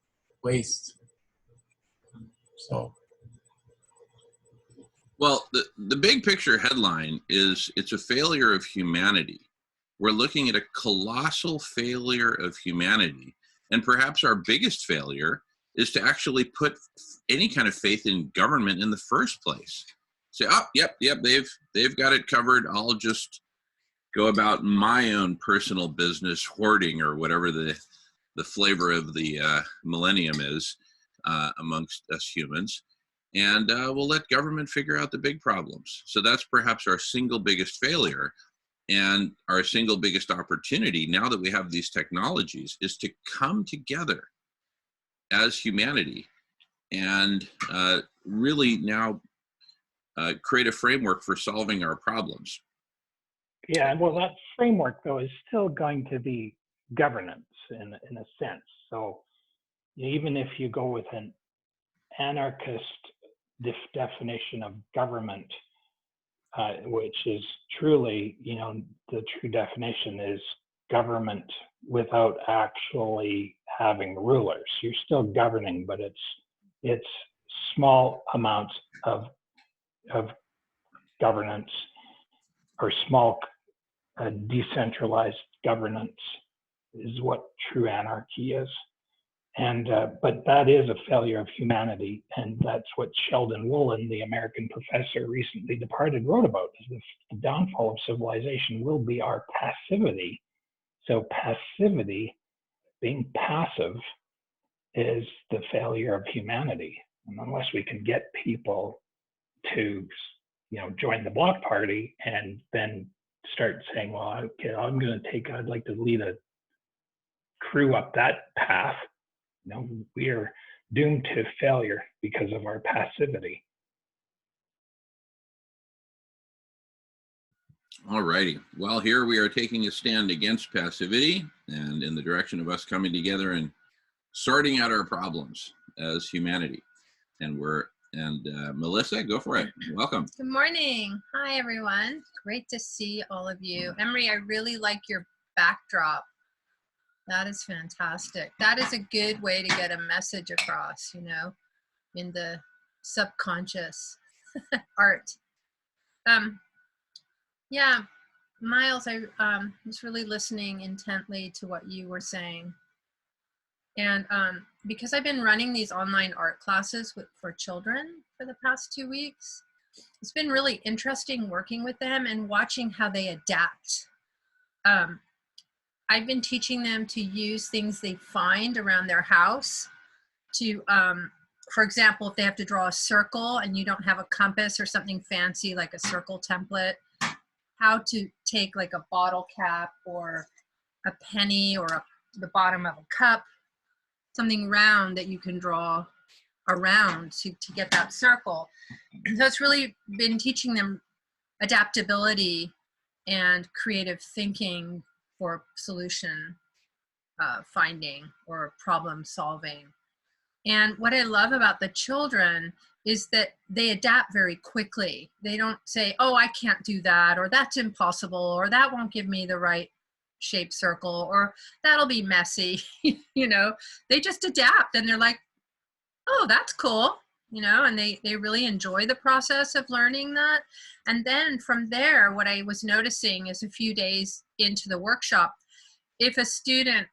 So, Well, the big picture headline is it's a failure of humanity. We're looking at a colossal failure of humanity. And perhaps our biggest failure is to actually put any kind of faith in government in the first place. Say, oh, yep, they've got it covered. I'll just go about my own personal business, hoarding or whatever the flavor of the millennium is amongst us humans. And we'll let government figure out the big problems. So that's perhaps our single biggest failure. And our single biggest opportunity, now that we have these technologies, is to come together as humanity and really now create a framework for solving our problems. Yeah, well, that framework, though, is still going to be governance in a sense. So even if you go with an anarchist definition of government, which is truly, the true definition is government without actually having rulers. You're still governing, but it's small amounts of governance, or small decentralized governance is what true anarchy is. And but that is a failure of humanity, and that's what Sheldon Woolen, the American professor recently departed, wrote about. Is the downfall of civilization will be our passivity. So passivity, being passive, is the failure of humanity. And unless we can get people to, join the block party and then start saying, well, okay, I'd like to lead a crew up that path. We are doomed to failure because of our passivity. All righty. Well, here we are taking a stand against passivity and in the direction of us coming together and sorting out our problems as humanity. And Melissa, go for it. Welcome. Good morning. Hi, everyone. Great to see all of you. Emery, I really like your backdrop. That is fantastic. That is a good way to get a message across, in the subconscious art. Yeah, Miles, I was really listening intently to what you were saying. And because I've been running these online art classes for children for the past 2 weeks, it's been really interesting working with them and watching how they adapt. I've been teaching them to use things they find around their house to, for example, if they have to draw a circle and you don't have a compass or something fancy like a circle template, how to take like a bottle cap or a penny or the bottom of a cup, something round that you can draw around to get that circle. So it's really been teaching them adaptability and creative thinking for solution finding or problem solving. And what I love about the children is that they adapt very quickly. They don't say, oh, I can't do that, or that's impossible, or that won't give me the right shaped circle, or that'll be messy. You know, they just adapt, and they're like, oh, that's cool, you know, and they really enjoy the process of learning that. And then from there, what I was noticing is a few days into the workshop, if a student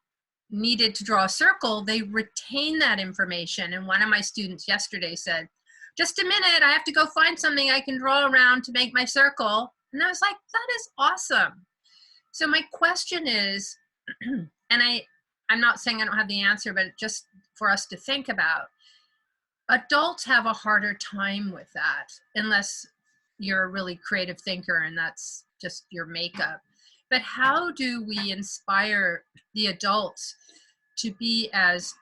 needed to draw a circle, they retain that information. And one of my students yesterday said, just a minute, I have to go find something I can draw around to make my circle. And I was like, that is awesome. So my question is, and I'm not saying I don't have the answer, but just for us to think about, adults have a harder time with that unless you're a really creative thinker and that's just your makeup. But how do we inspire the adults to be as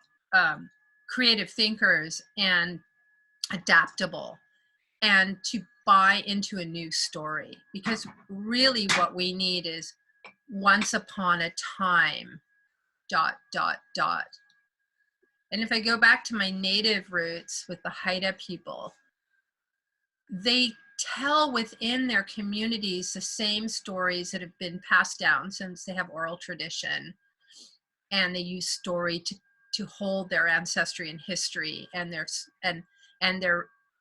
creative thinkers and adaptable and to buy into a new story? Because really what we need is once upon a time, ... And if I go back to my native roots with the Haida people, they tell within their communities the same stories that have been passed down since they have oral tradition. And they use story to hold their ancestry and history and their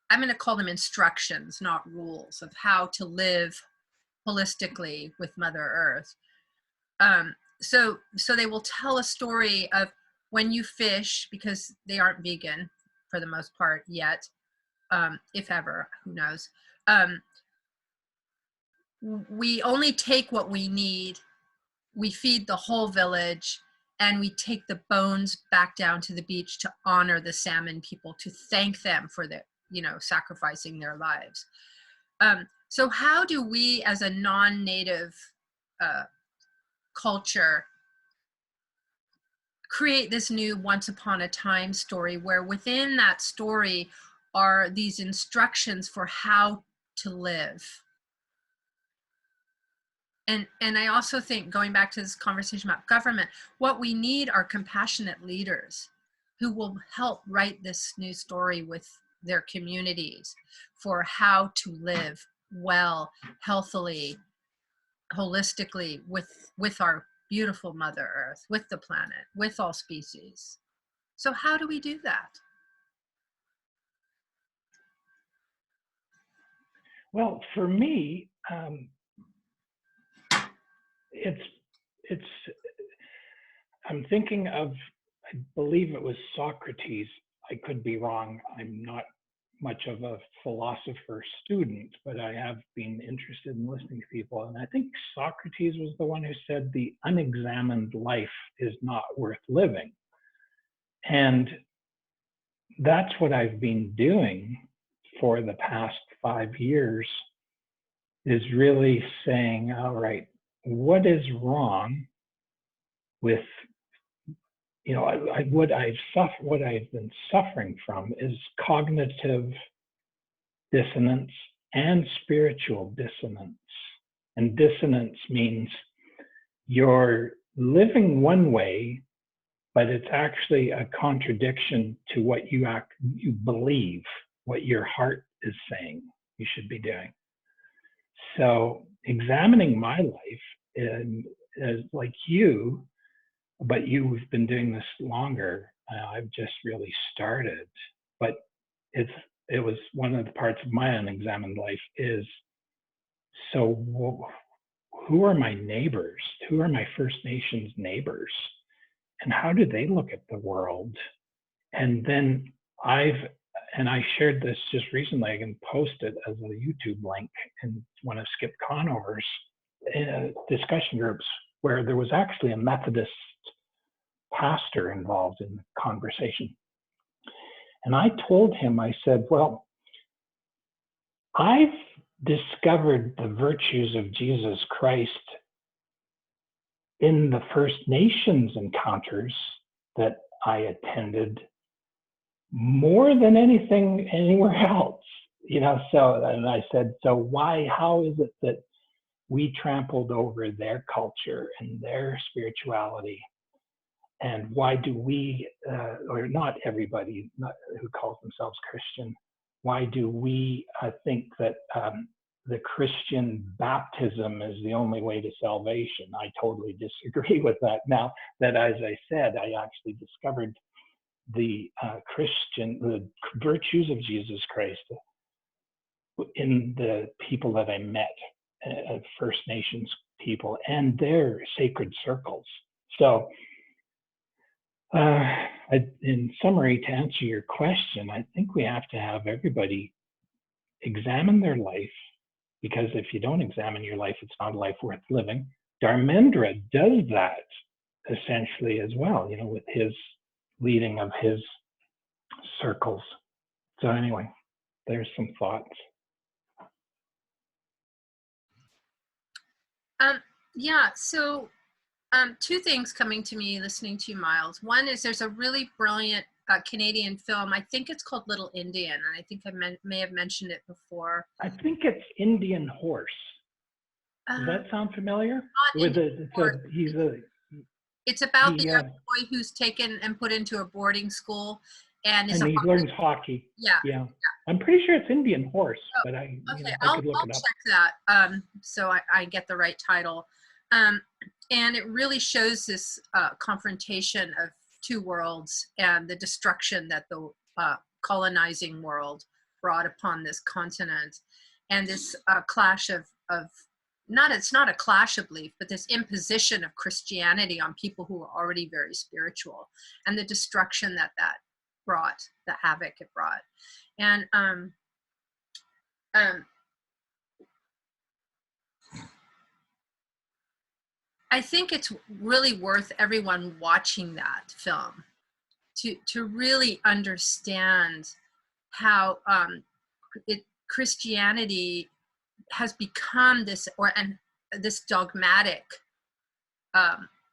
I'm going to call them instructions, not rules, of how to live holistically with Mother Earth. So they will tell a story of when you fish, because they aren't vegan for the most part yet, if ever, who knows. We only take what we need. We feed the whole village, and we take the bones back down to the beach to honor the salmon people, to thank them for the, you know, sacrificing their lives. So how do we as a non-native culture create this new once upon a time story where within that story are these instructions for how to live? And I also think, going back to this conversation about government, what we need are compassionate leaders who will help write this new story with their communities for how to live well, healthily, holistically with our beautiful Mother Earth, with the planet, with all species. So how do we do that? Well, for me, I'm thinking of, I believe it was Socrates. I could be wrong. I'm not much of a philosopher student, but I have been interested in listening to people. And I think Socrates was the one who said the unexamined life is not worth living. And that's what I've been doing for the past 5 years, is really saying, all right, what is wrong with, you know, what I've been suffering from is cognitive dissonance and spiritual dissonance. And dissonance means you're living one way, but it's actually a contradiction to what you believe, what your heart is saying you should be doing. So examining my life is like you, but you've been doing this longer. I've just really started, but it was one of the parts of my unexamined life is, so who are my neighbors? Who are my First Nations neighbors? And how do they look at the world? And then I shared this just recently. I can post it as a YouTube link in one of Skip Conover's discussion groups, where there was actually a Methodist pastor involved in the conversation. And I told him, I said, well, I've discovered the virtues of Jesus Christ in the First Nations encounters that I attended more than anything anywhere else, you know. So, and I said, so how is it that we trampled over their culture and their spirituality? And why do we, or not everybody who calls themselves Christian, why do we think that the Christian baptism is the only way to salvation. I totally disagree with that. Now that, as I said, I actually discovered the the virtues of Jesus Christ in the people that I met, First Nations people and their sacred circles. So in summary, to answer your question, I think we have to have everybody examine their life, because if you don't examine your life, it's not a life worth living. Dharmendra does that essentially as well, you know, with his leading of his circles. So anyway, there's some thoughts. Yeah, so two things coming to me listening to you, Miles. One is there's a really brilliant Canadian film. I think it's called Little Indian, and I think I may have mentioned it before. I think it's Indian Horse. Does that sound familiar? It's about the young boy who's taken and put into a boarding school, and he learns hockey. Yeah. I'm pretty sure it's Indian Horse, but okay, I could look I'll it up. check that so I get the right title. And it really shows this confrontation of two worlds and the destruction that the colonizing world brought upon this continent, and this clash of it's not a clash of belief, but this imposition of Christianity on people who were already very spiritual, and the destruction that brought, the havoc it brought. And I think it's really worth everyone watching that film to really understand how Christianity has become this dogmatic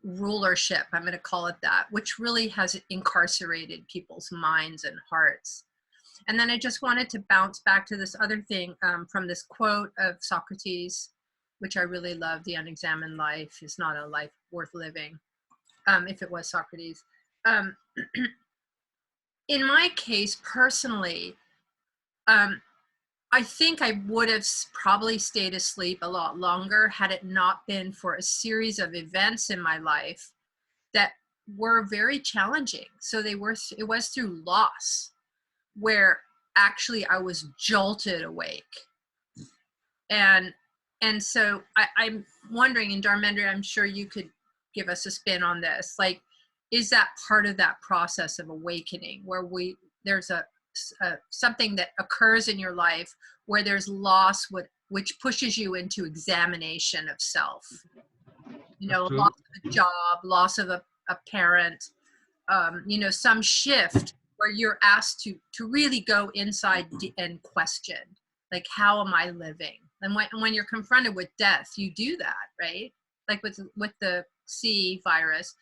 rulership, I'm going to call it that, which really has incarcerated people's minds and hearts. And then I just wanted to bounce back to this other thing from this quote of Socrates, which I really love: "The unexamined life is not a life worth living," if it was Socrates. In my case, personally, I think I would have probably stayed asleep a lot longer had it not been for a series of events in my life that were very challenging. So it was through loss where actually I was jolted awake. And so I'm wondering, and Dharmendra, I'm sure you could give us a spin on this, like, is that part of that process of awakening where there's something that occurs in your life where there's loss, which pushes you into examination of self? You know, Absolutely. loss of a job, loss of a parent, some shift where you're asked to really go inside and question, like, how am I living? And when you're confronted with death, you do that, right? Like with the C virus,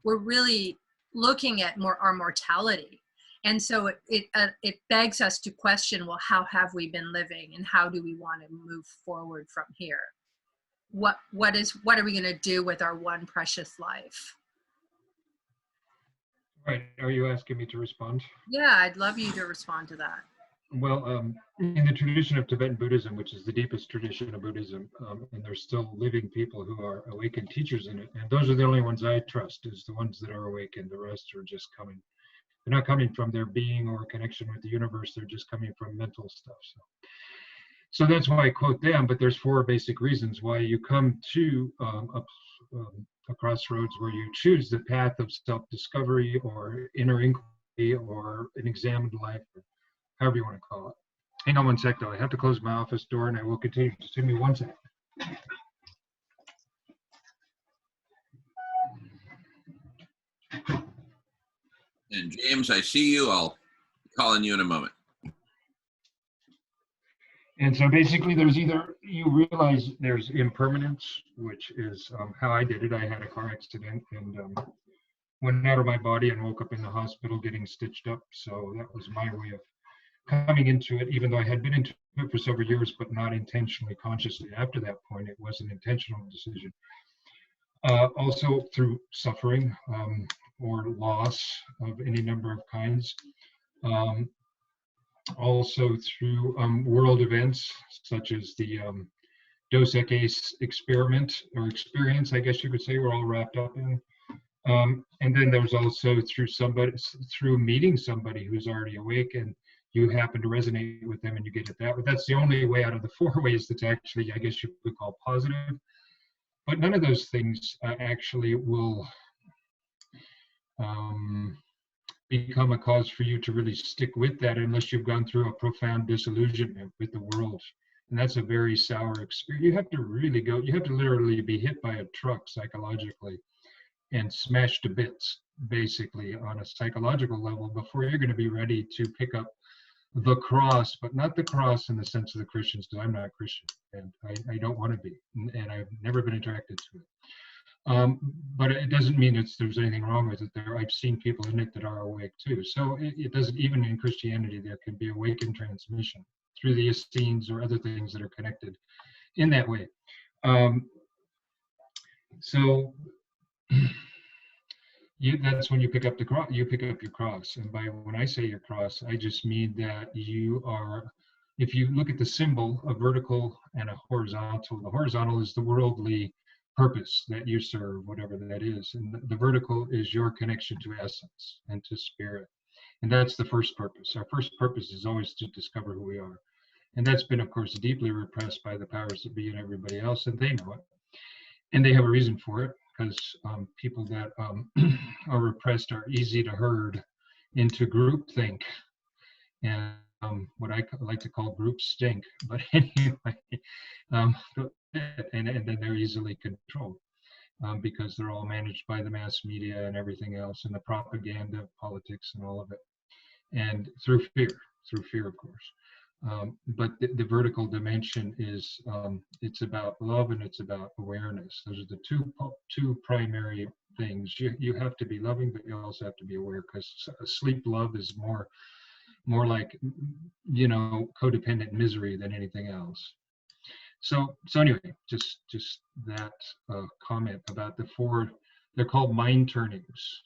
we're really looking at our mortality. And so it begs us to question, well, how have we been living, and how do we want to move forward from here? What are we going to do with our one precious life? Right. Are you asking me to respond? Yeah, I'd love you to respond to that. Well, in the tradition of Tibetan Buddhism, which is the deepest tradition of Buddhism, and there's still living people who are awakened teachers in it, and those are the only ones I trust, is the ones that are awakened. The rest are just coming. They're not coming from their being or connection with the universe. They're just coming from mental stuff. So that's why I quote them. But there's 4 basic reasons why you come to a crossroads where you choose the path of self-discovery or inner inquiry or an examined life, or however you want to call it. Hang on one sec, though. I have to close my office door, and I will continue. Just give me 1 sec. And James, I see you. I'll call on you in a moment. And so basically there's either you realize there's impermanence, which is how I did it. I had a car accident and went out of my body and woke up in the hospital getting stitched up. So that was my way of coming into it, even though I had been into it for several years, but not intentionally, consciously. After that point, it was an intentional decision. Also through suffering or loss of any number of kinds. also through world events such as the Dos Equis experiment or experience, I guess you could say, we're all wrapped up in. And then there's also through meeting somebody who's already awake and you happen to resonate with them and you get it that way. That's the only way out of the 4 ways that's actually, I guess you could call positive. But none of those things actually will become a cause for you to really stick with that unless you've gone through a profound disillusionment with the world. And that's a very sour experience. You have to literally be hit by a truck psychologically and smashed to bits, basically, on a psychological level before you're going to be ready to pick up the cross, but not the cross in the sense of the Christians, because I'm not Christian and I don't want to be, and I've never been attracted to it. But it doesn't mean there's anything wrong with it. I've seen people in it that are awake too. So it doesn't, even in Christianity, there can be awakened transmission through the Essenes or other things that are connected in that way. So that's when you pick up the cross. You pick up your cross, and when I say your cross, I just mean that you are. If you look at the symbol, a vertical and a horizontal. The horizontal is the worldly purpose that you serve, whatever that is, and the vertical is your connection to essence and to spirit, and that's the first purpose. Our first purpose is always to discover who we are, and that's been, of course, deeply repressed by the powers that be and everybody else, and they know it, and they have a reason for it. Because people that are repressed are easy to herd into groupthink and what I like to call group stink. But anyway, and then they're easily controlled because they're all managed by the mass media and everything else, and the propaganda, politics, and all of it, and through fear, of course. But the vertical dimension is it's about love and it's about awareness. Those are the two primary things. You have to be loving, but you also have to be aware, because sleep love is more like, codependent misery than anything else. So anyway, just that comment about the 4. They're called mind turnings.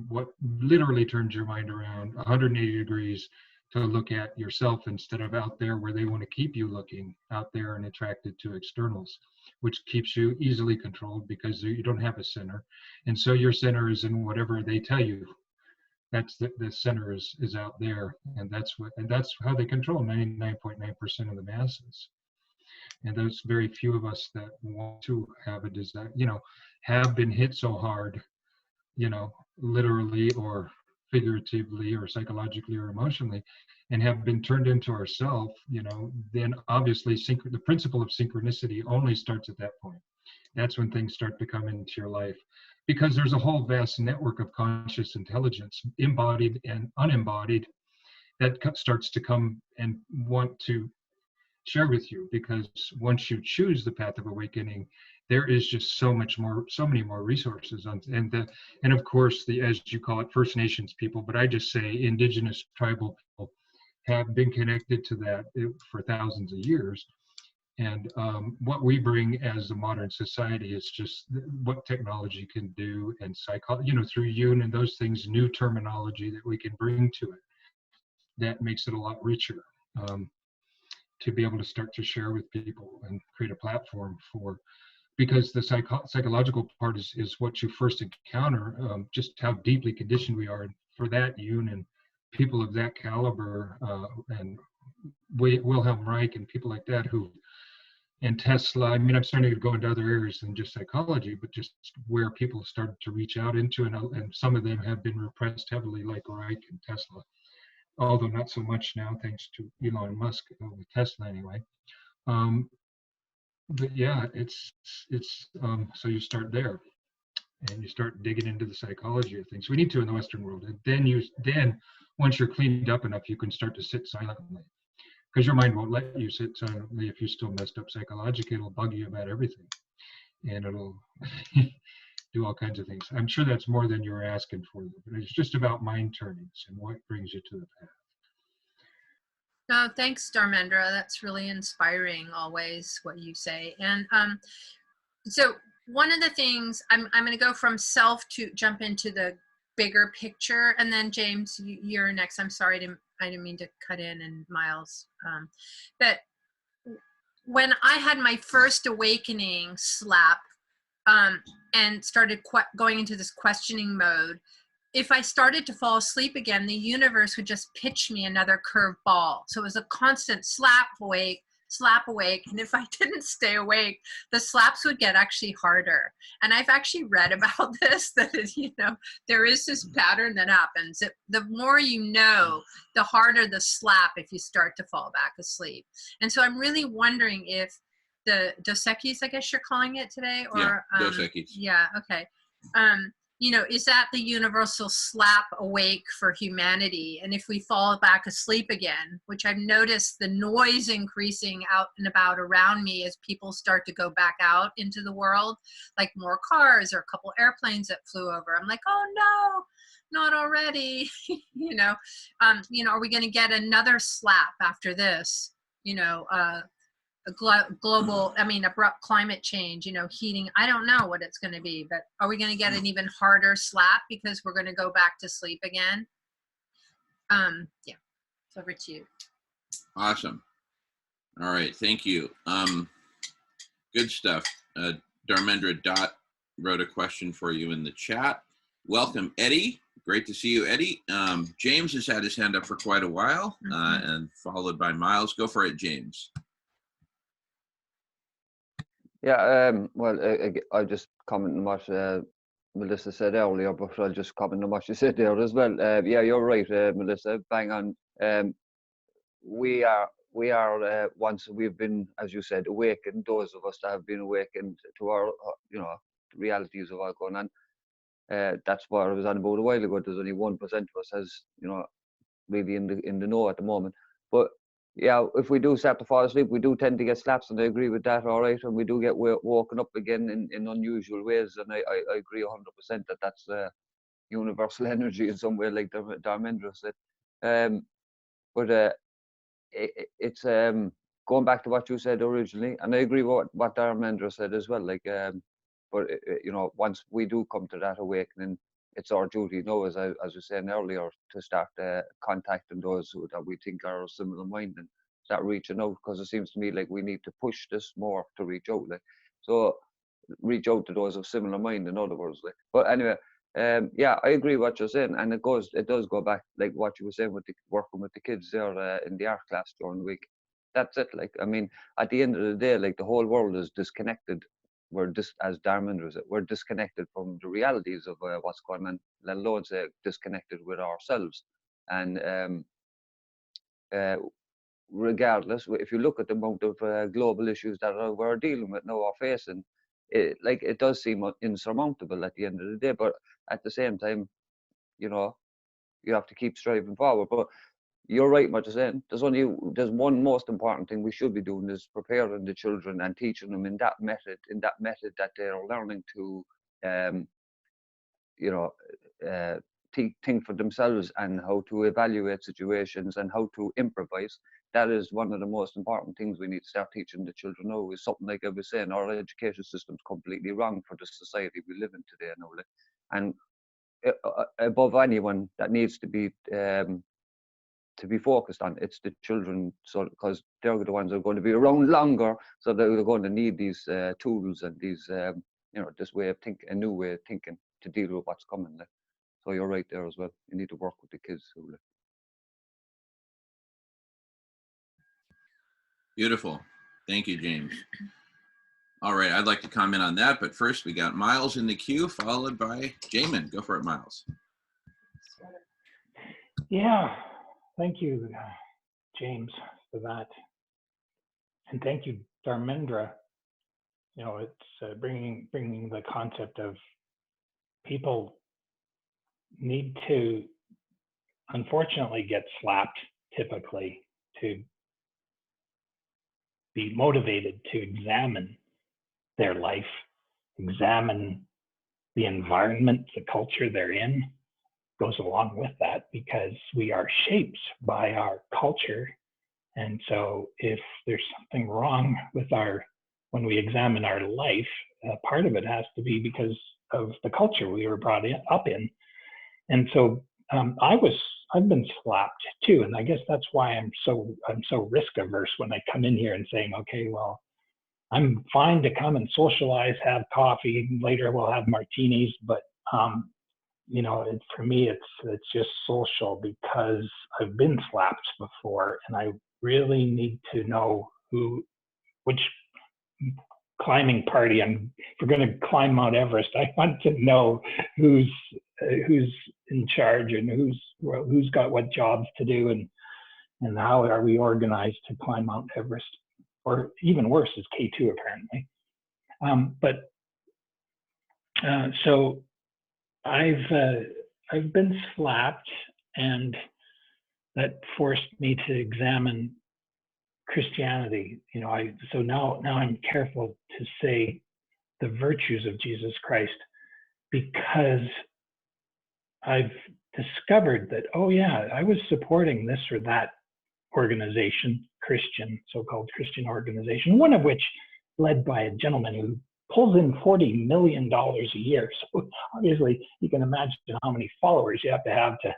What literally turns your mind around 180 degrees to look at yourself instead of out there where they want to keep you looking, out there and attracted to externals, which keeps you easily controlled because you don't have a center. And so your center is in whatever they tell you. That's the center is out there, and that's how they control 99.9% of the masses. And those very few of us that want to have a desire, have been hit so hard, literally or figuratively or psychologically or emotionally, and have been turned into ourself, then obviously the principle of synchronicity only starts at that point. That's when things start to come into your life, because there's a whole vast network of conscious intelligence, embodied and unembodied, that starts to come and want to share with you, because once you choose the path of awakening, there is just so many more resources and of course as you call it, First Nations people, but I just say indigenous tribal people have been connected to that for thousands of years. And what we bring as a modern society is just what technology can do, and through Yun and those things, new terminology that we can bring to it that makes it a lot richer. To be able to start to share with people and create a platform for, because the psychological part is what you first encounter, just how deeply conditioned we are. And for that, Yun and people of that caliber, and Wilhelm Reich and people like that and Tesla, I'm starting to go into other areas than just psychology, but just where people started to reach out into, and some of them have been repressed heavily, like Reich and Tesla. Although not so much now, thanks to Elon Musk with Tesla anyway. But yeah, it's so you start there, and you start digging into the psychology of things. We need to in the Western world, and then once you're cleaned up enough, you can start to sit silently, because your mind won't let you sit silently if you're still messed up psychologically. It'll bug you about everything, and it'll do all kinds of things. I'm sure that's more than you were asking for, but it's just about mind turnings and what brings you to the path. No, thanks, Dharmendra. That's really inspiring, always, what you say. And so one of the things, I'm going to go from self to jump into the bigger picture. And then, James, you're next. I'm sorry to I didn't mean to cut in and Miles. But when I had my first awakening slap and started going into this questioning mode, if I started to fall asleep again, the universe would just pitch me another curved ball. So it was a constant slap awake. And if I didn't stay awake, the slaps would get actually harder. And I've actually read about this, that, you know, there is this pattern that happens. The more you know, the harder the slap if you start to fall back asleep. And so I'm really wondering if the Dos Equis, I guess you're calling it today, or Yeah, Dos Equis. Yeah, okay. You know, is that the universal slap awake for humanity? And if we fall back asleep again, which I've noticed the noise increasing out and about around me as people start to go back out into the world, like more cars or a couple airplanes that flew over. I'm like, oh no, not already. You know, are we going to get another slap after this? You know, global, abrupt climate change, you know, heating. I don't know what it's going to be, but are we going to get an even harder slap because we're going to go back to sleep again? Yeah, it's over to you. Awesome. All right, thank you. Good stuff. Dharmendra Dot wrote a question for you in the chat. Welcome, Eddie. Great to see you, Eddie. James has had his hand up for quite a while, and followed by Miles. Go for it, James. Yeah, well, I just comment on what Melissa said earlier, but I'll just comment on what she said there as well. Yeah, you're right, Melissa, bang on. We are once we've been, as you said, awakened, those of us that have been awakened to our, you know, realities of what's going on. That's what I was on about a while ago. There's only 1% of us has, you know, really in the know at the moment. But yeah, if we do start to fall asleep, we do tend to get slaps, and I agree with that, all right, and we do get woken up again in unusual ways, and I agree 100% that that's universal energy in some way, like Dharmendra said. But it's going back to what you said originally, and I agree with what Dharmendra said as well, like, but you know, once we do come to that awakening, it's our duty, you know, as I was saying earlier, to start contacting those that we think are similar minded and start reaching out, because it seems to me like we need to push this more to reach out, like, so reach out to those of similar mind, in other words, like. But anyway, yeah, I agree with what you're saying, and it does go back, like what you were saying with working with the kids there in the art class during the week. That's it. Like, I mean, at the end of the day, like, the whole world is disconnected. As Dharmendra said, we're disconnected from the realities of what's going on, let alone say disconnected with ourselves. And regardless, if you look at the amount of global issues that we're dealing with now or facing, it does seem insurmountable at the end of the day. But at the same time, you know, you have to keep striving forward. But you're right, what you're saying. There's one most important thing we should be doing, is preparing the children and teaching them in that method that they're learning to, you know, think for themselves, and how to evaluate situations and how to improvise. That is one of the most important things we need to start teaching the children now. Is something like I was saying, our education system's completely wrong for the society we live in today now. And above anyone, that needs to be focused on, it's the children, so because they're the ones that are going to be around longer, so they're going to need these tools and these you know, this way of thinking, a new way of thinking to deal with what's coming. Like. So you're right there as well. You need to work with the kids. Beautiful. Thank you, James. All right, I'd like to comment on that, but first we got Miles in the queue, followed by Jamin. Go for it, Miles. Yeah, thank you, James, for that. And thank you, Dharmendra. You know, it's bringing the concept of people need to, unfortunately, get slapped typically to be motivated to examine their life, examine the environment, the culture they're in, goes along with that, because we are shaped by our culture. And so if there's something wrong with when we examine our life, part of it has to be because of the culture we were brought up in. And so I was I've been slapped too, and I guess that's why I'm so risk averse when I come in here and saying, okay, well, I'm fine to come and socialize, have coffee. Later we'll have martinis, but you know, for me, it's just social because I've been slapped before, and I really need to know which climbing party I'm. If we're going to climb Mount Everest, I want to know who's in charge and who's got what jobs to do, and how are we organized to climb Mount Everest, or even worse is K2 apparently. So I've been slapped, and that forced me to examine Christianity. You know, so now I'm careful to say the virtues of Jesus Christ, because I've discovered that, oh yeah, I was supporting this or that organization, so-called Christian organization, one of which led by a gentleman who pulls in $40 million a year. So obviously you can imagine how many followers you have to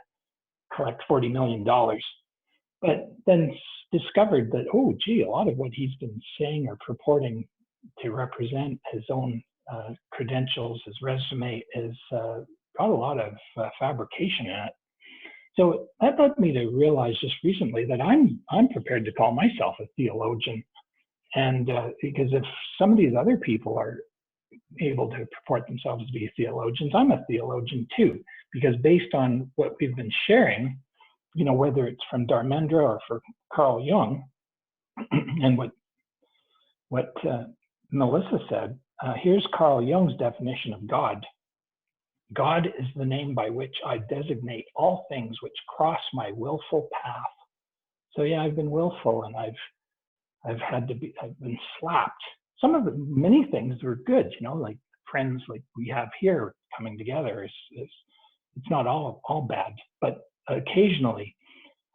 collect $40 million. But then discovered that, oh gee, a lot of what he's been saying or purporting to represent his own credentials, his resume, is got a lot of fabrication in it. So that led me to realize just recently that I'm prepared to call myself a theologian, and because if some of these other people are able to purport themselves to be theologians, I'm a theologian too, because based on what we've been sharing, you know, whether it's from Dharmendra or for Carl Jung, and what Melissa said, here's Carl Jung's definition of God. God is the name by which I designate all things which cross my willful path. So yeah, I've been willful, and I've been slapped. Many things were good, you know, like friends like we have here coming together is it's not all bad, but occasionally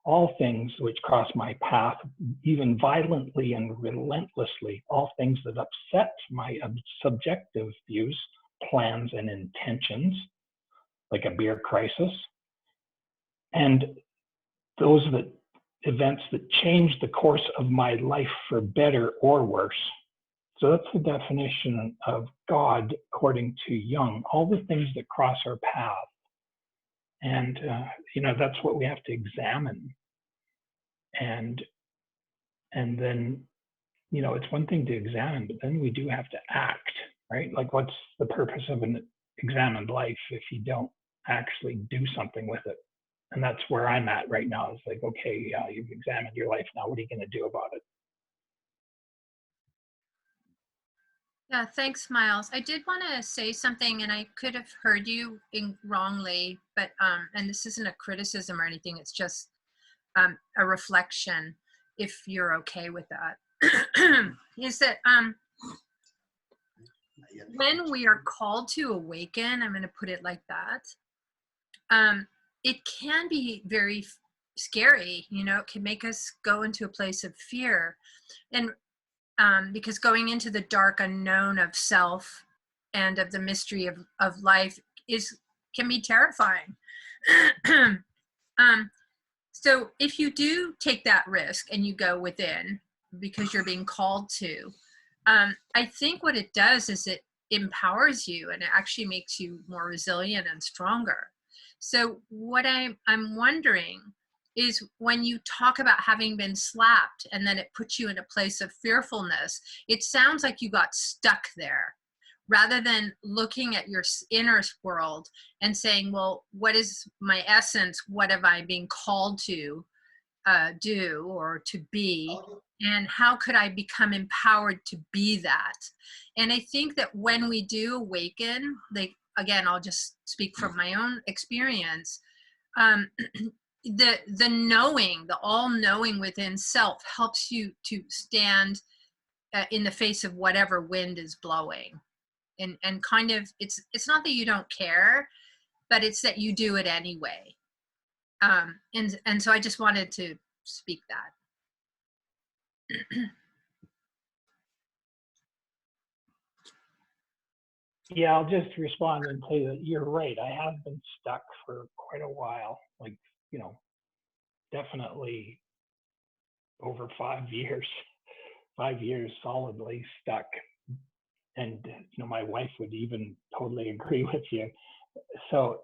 all things which cross my path, even violently and relentlessly, all things that upset my subjective views, plans, and intentions, like a beer crisis, and those events that change the course of my life for better or worse. So that's the definition of God according to Jung, all the things that cross our path. And, you know, that's what we have to examine. And then, you know, it's one thing to examine, but then we do have to act, right? Like, what's the purpose of an examined life if you don't actually do something with it? And that's where I'm at right now. It's like, okay, yeah, you've examined your life. Now, what are you going to do about it? Yeah, thanks, Miles. I did want to say something, and I could have heard you wrongly, but and this isn't a criticism or anything. It's just a reflection, if you're okay with that. Is that when we are called to awaken, I'm going to put it like that, it can be very scary. You know, it can make us go into a place of fear, and because going into the dark unknown of self and of the mystery of life can be terrifying. So if you do take that risk and you go within because you're being called to, I think what it does is it empowers you, and it actually makes you more resilient and stronger. So what I'm wondering is, when you talk about having been slapped and then it puts you in a place of fearfulness, it sounds like you got stuck there, rather than looking at your inner world and saying, well, what is my essence? What am I being called to do or to be? And how could I become empowered to be that? And I think that when we do awaken, like, again, I'll just speak from my own experience, the knowing, the all-knowing within self helps you to stand in the face of whatever wind is blowing, and kind of it's not that you don't care, but it's that you do it anyway. And so I just wanted to speak that. Yeah, I'll just respond and say that you're right. I have been stuck for quite a while, like, you know, definitely over 5 years, 5 years solidly stuck. And my wife would even totally agree with you. So,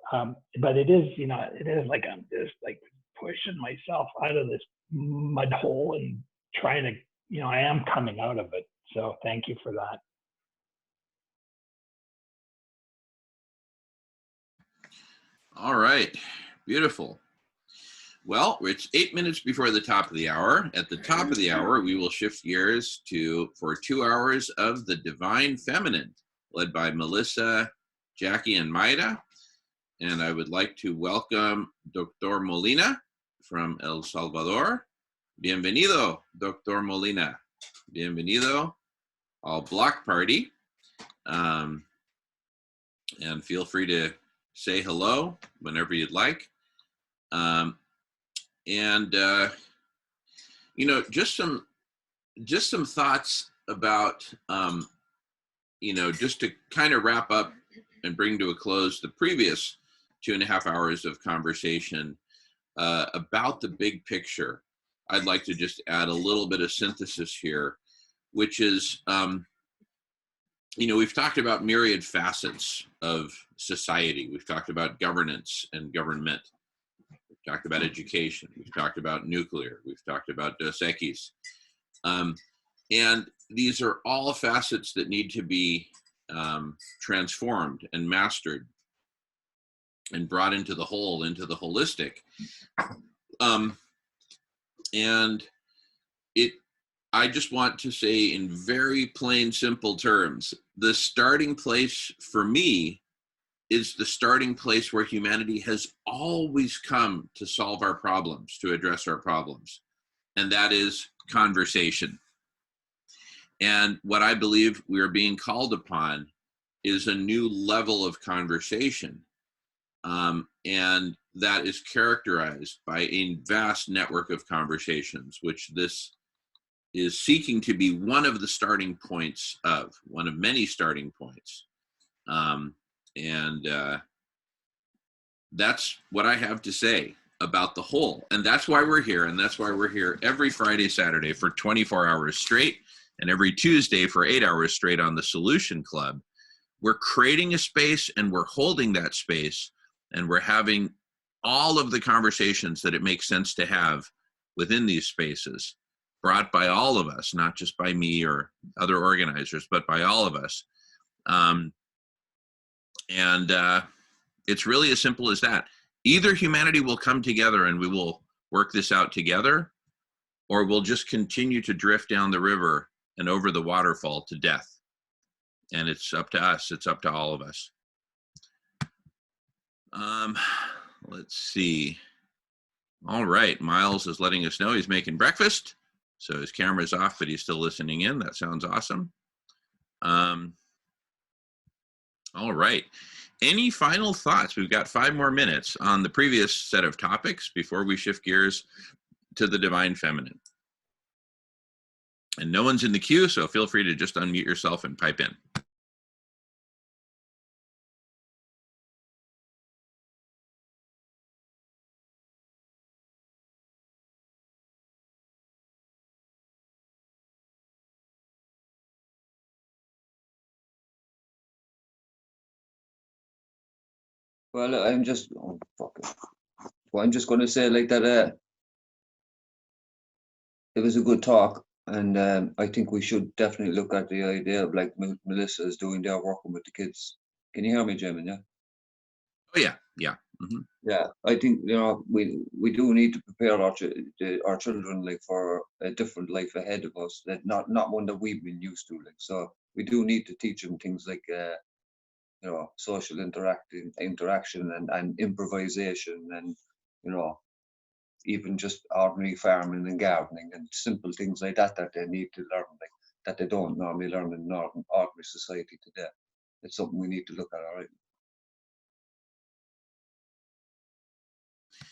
but it is, it is like I'm just like pushing myself out of this mud hole and trying to, I am coming out of it. So thank you for that. All right, beautiful. Well, it's 8 minutes before the top of the hour. At the top of the hour, we will shift gears for 2 hours of the Divine Feminine, led by Melissa, Jackie, and Mayra. And I would like to welcome Dr. Molina from El Salvador. Bienvenido, Dr. Molina. Bienvenido al Block Party. And feel free to say hello whenever you'd like. Just some thoughts about, just to kind of wrap up and bring to a close the previous 2.5 hours of conversation about the big picture. I'd like to just add a little bit of synthesis here, which is, we've talked about myriad facets of society. We've talked about governance and government. We've talked about education. We've talked about nuclear. We've talked about Dos Equis. And these are all facets that need to be transformed and mastered and brought into the whole, into the holistic. I just want to say in very plain, simple terms, the starting place for me is the starting place where humanity has always come to solve our problems, to address our problems. And that is conversation. And what I believe we are being called upon is a new level of conversation. And that is characterized by a vast network of conversations, which this is seeking to be one of the starting points of, one of many starting points. That's what I have to say about the whole. And that's why we're here. And that's why we're here every Friday, Saturday for 24 hours straight, and every Tuesday for 8 hours straight on the Solution Club. We're creating a space and we're holding that space, and we're having all of the conversations that it makes sense to have within these spaces, brought by all of us, not just by me or other organizers, but by all of us. It's really as simple as that. Either humanity will come together and we will work this out together, or we'll just continue to drift down the river and over the waterfall to death. And it's up to us. It's up to all of us. Let's see. All right. Miles is letting us know he's making breakfast. So his camera's off, but he's still listening in. That sounds awesome. All right. Any final thoughts? We've got 5 more minutes on the previous set of topics before we shift gears to the Divine Feminine. And no one's in the queue, so feel free to just unmute yourself and pipe in. Well, I'm just, oh, fuck it. Well, I'm just going to say like that. It was a good talk, and I think we should definitely look at the idea of like Melissa is doing there, working with the kids. Can you hear me, Jamin? Yeah. Oh yeah, yeah. Mm-hmm. Yeah, I think we do need to prepare our children like for a different life ahead of us, that not one that we've been used to. Like, so we do need to teach them things like social interaction and improvisation, and even just ordinary farming and gardening and simple things like that they need to learn, like that they don't normally learn in ordinary society today. It's something we need to look at, all right?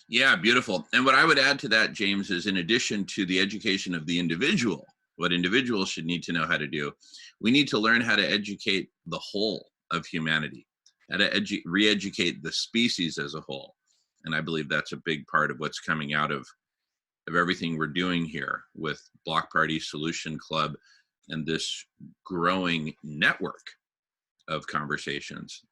Yeah, beautiful. And what I would add to that, James, is in addition to the education of the individual, what individuals should need to know how to do, we need to learn how to educate the whole of humanity, how to re-educate the species as a whole. And I believe that's a big part of what's coming out of of everything we're doing here with Block Party Solution Club and this growing network of conversations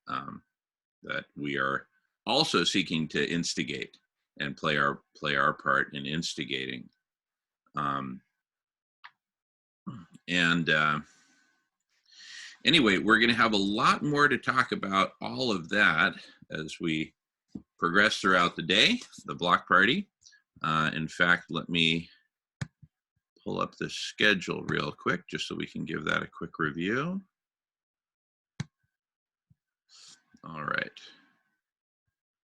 that we are also seeking to instigate and play our part in instigating. Anyway, we're going to have a lot more to talk about all of that as we progress throughout the day, the block party. In fact, let me pull up the schedule real quick just so we can give that a quick review. All right.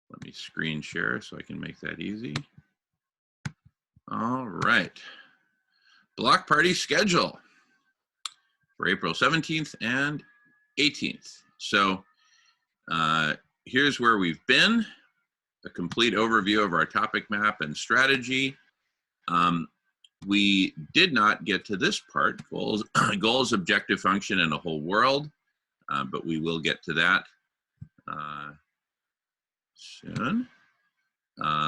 Let me screen share so I can make that easy. All right. Block party schedule for April 17th and 18th. So here's where we've been, a complete overview of our topic map and strategy. We did not get to this part, goals, objective function, and a whole world, but we will get to that soon.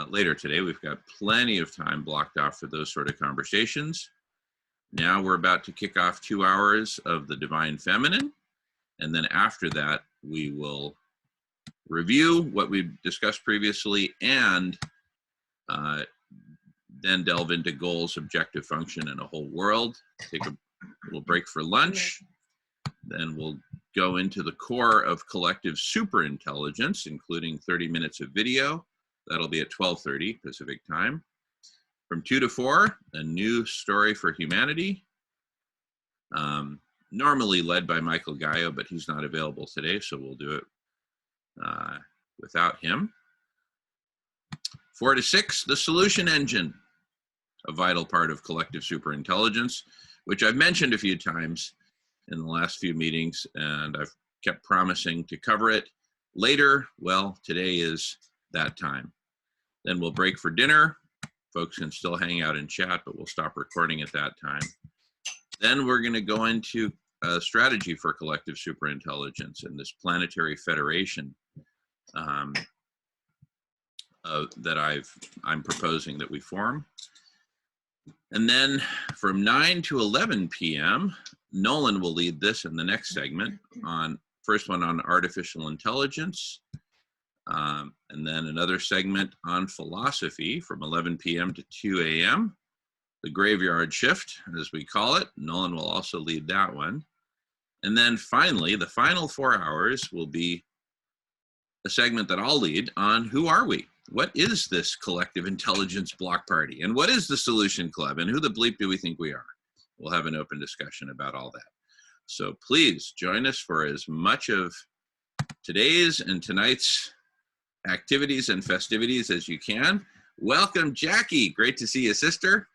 Later today, we've got plenty of time blocked off for those sort of conversations. Now we're about to kick off 2 hours of the Divine Feminine. And then after that, we will review what we've discussed previously and then delve into goals, objective function, and a whole world. Take a little break for lunch. Then we'll go into the core of collective superintelligence, including 30 minutes of video. That'll be at 12:30 Pacific time. From 2 to 4, a new story for humanity. Normally led by Michael Gaio, but he's not available today, so we'll do it without him. 4 to 6, the solution engine, a vital part of collective superintelligence, which I've mentioned a few times in the last few meetings, and I've kept promising to cover it later. Well, today is that time. Then we'll break for dinner. Folks can still hang out and chat, but we'll stop recording at that time. Then we're going to go into a strategy for collective superintelligence and this planetary federation that I'm proposing that we form. And then from 9 to 11 p.m., Nolan will lead this in the next segment first one on artificial intelligence, and then another segment on philosophy from 11 p.m. to 2 a.m., the graveyard shift, as we call it. Nolan will also lead that one. And then finally, the final 4 hours will be a segment that I'll lead on who are we? What is this collective intelligence block party? And what is the Solution Club? And who the bleep do we think we are? We'll have an open discussion about all that. So please join us for as much of today's and tonight's activities and festivities as you can. Welcome, Jackie. Great to see you, sister.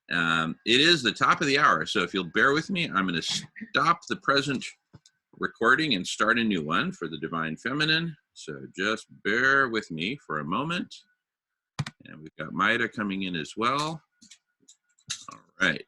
It is the top of the hour, so if you'll bear with me, I'm going to stop the present recording and start a new one for the Divine Feminine. So just bear with me for a moment. And we've got Maida coming in as well. All right.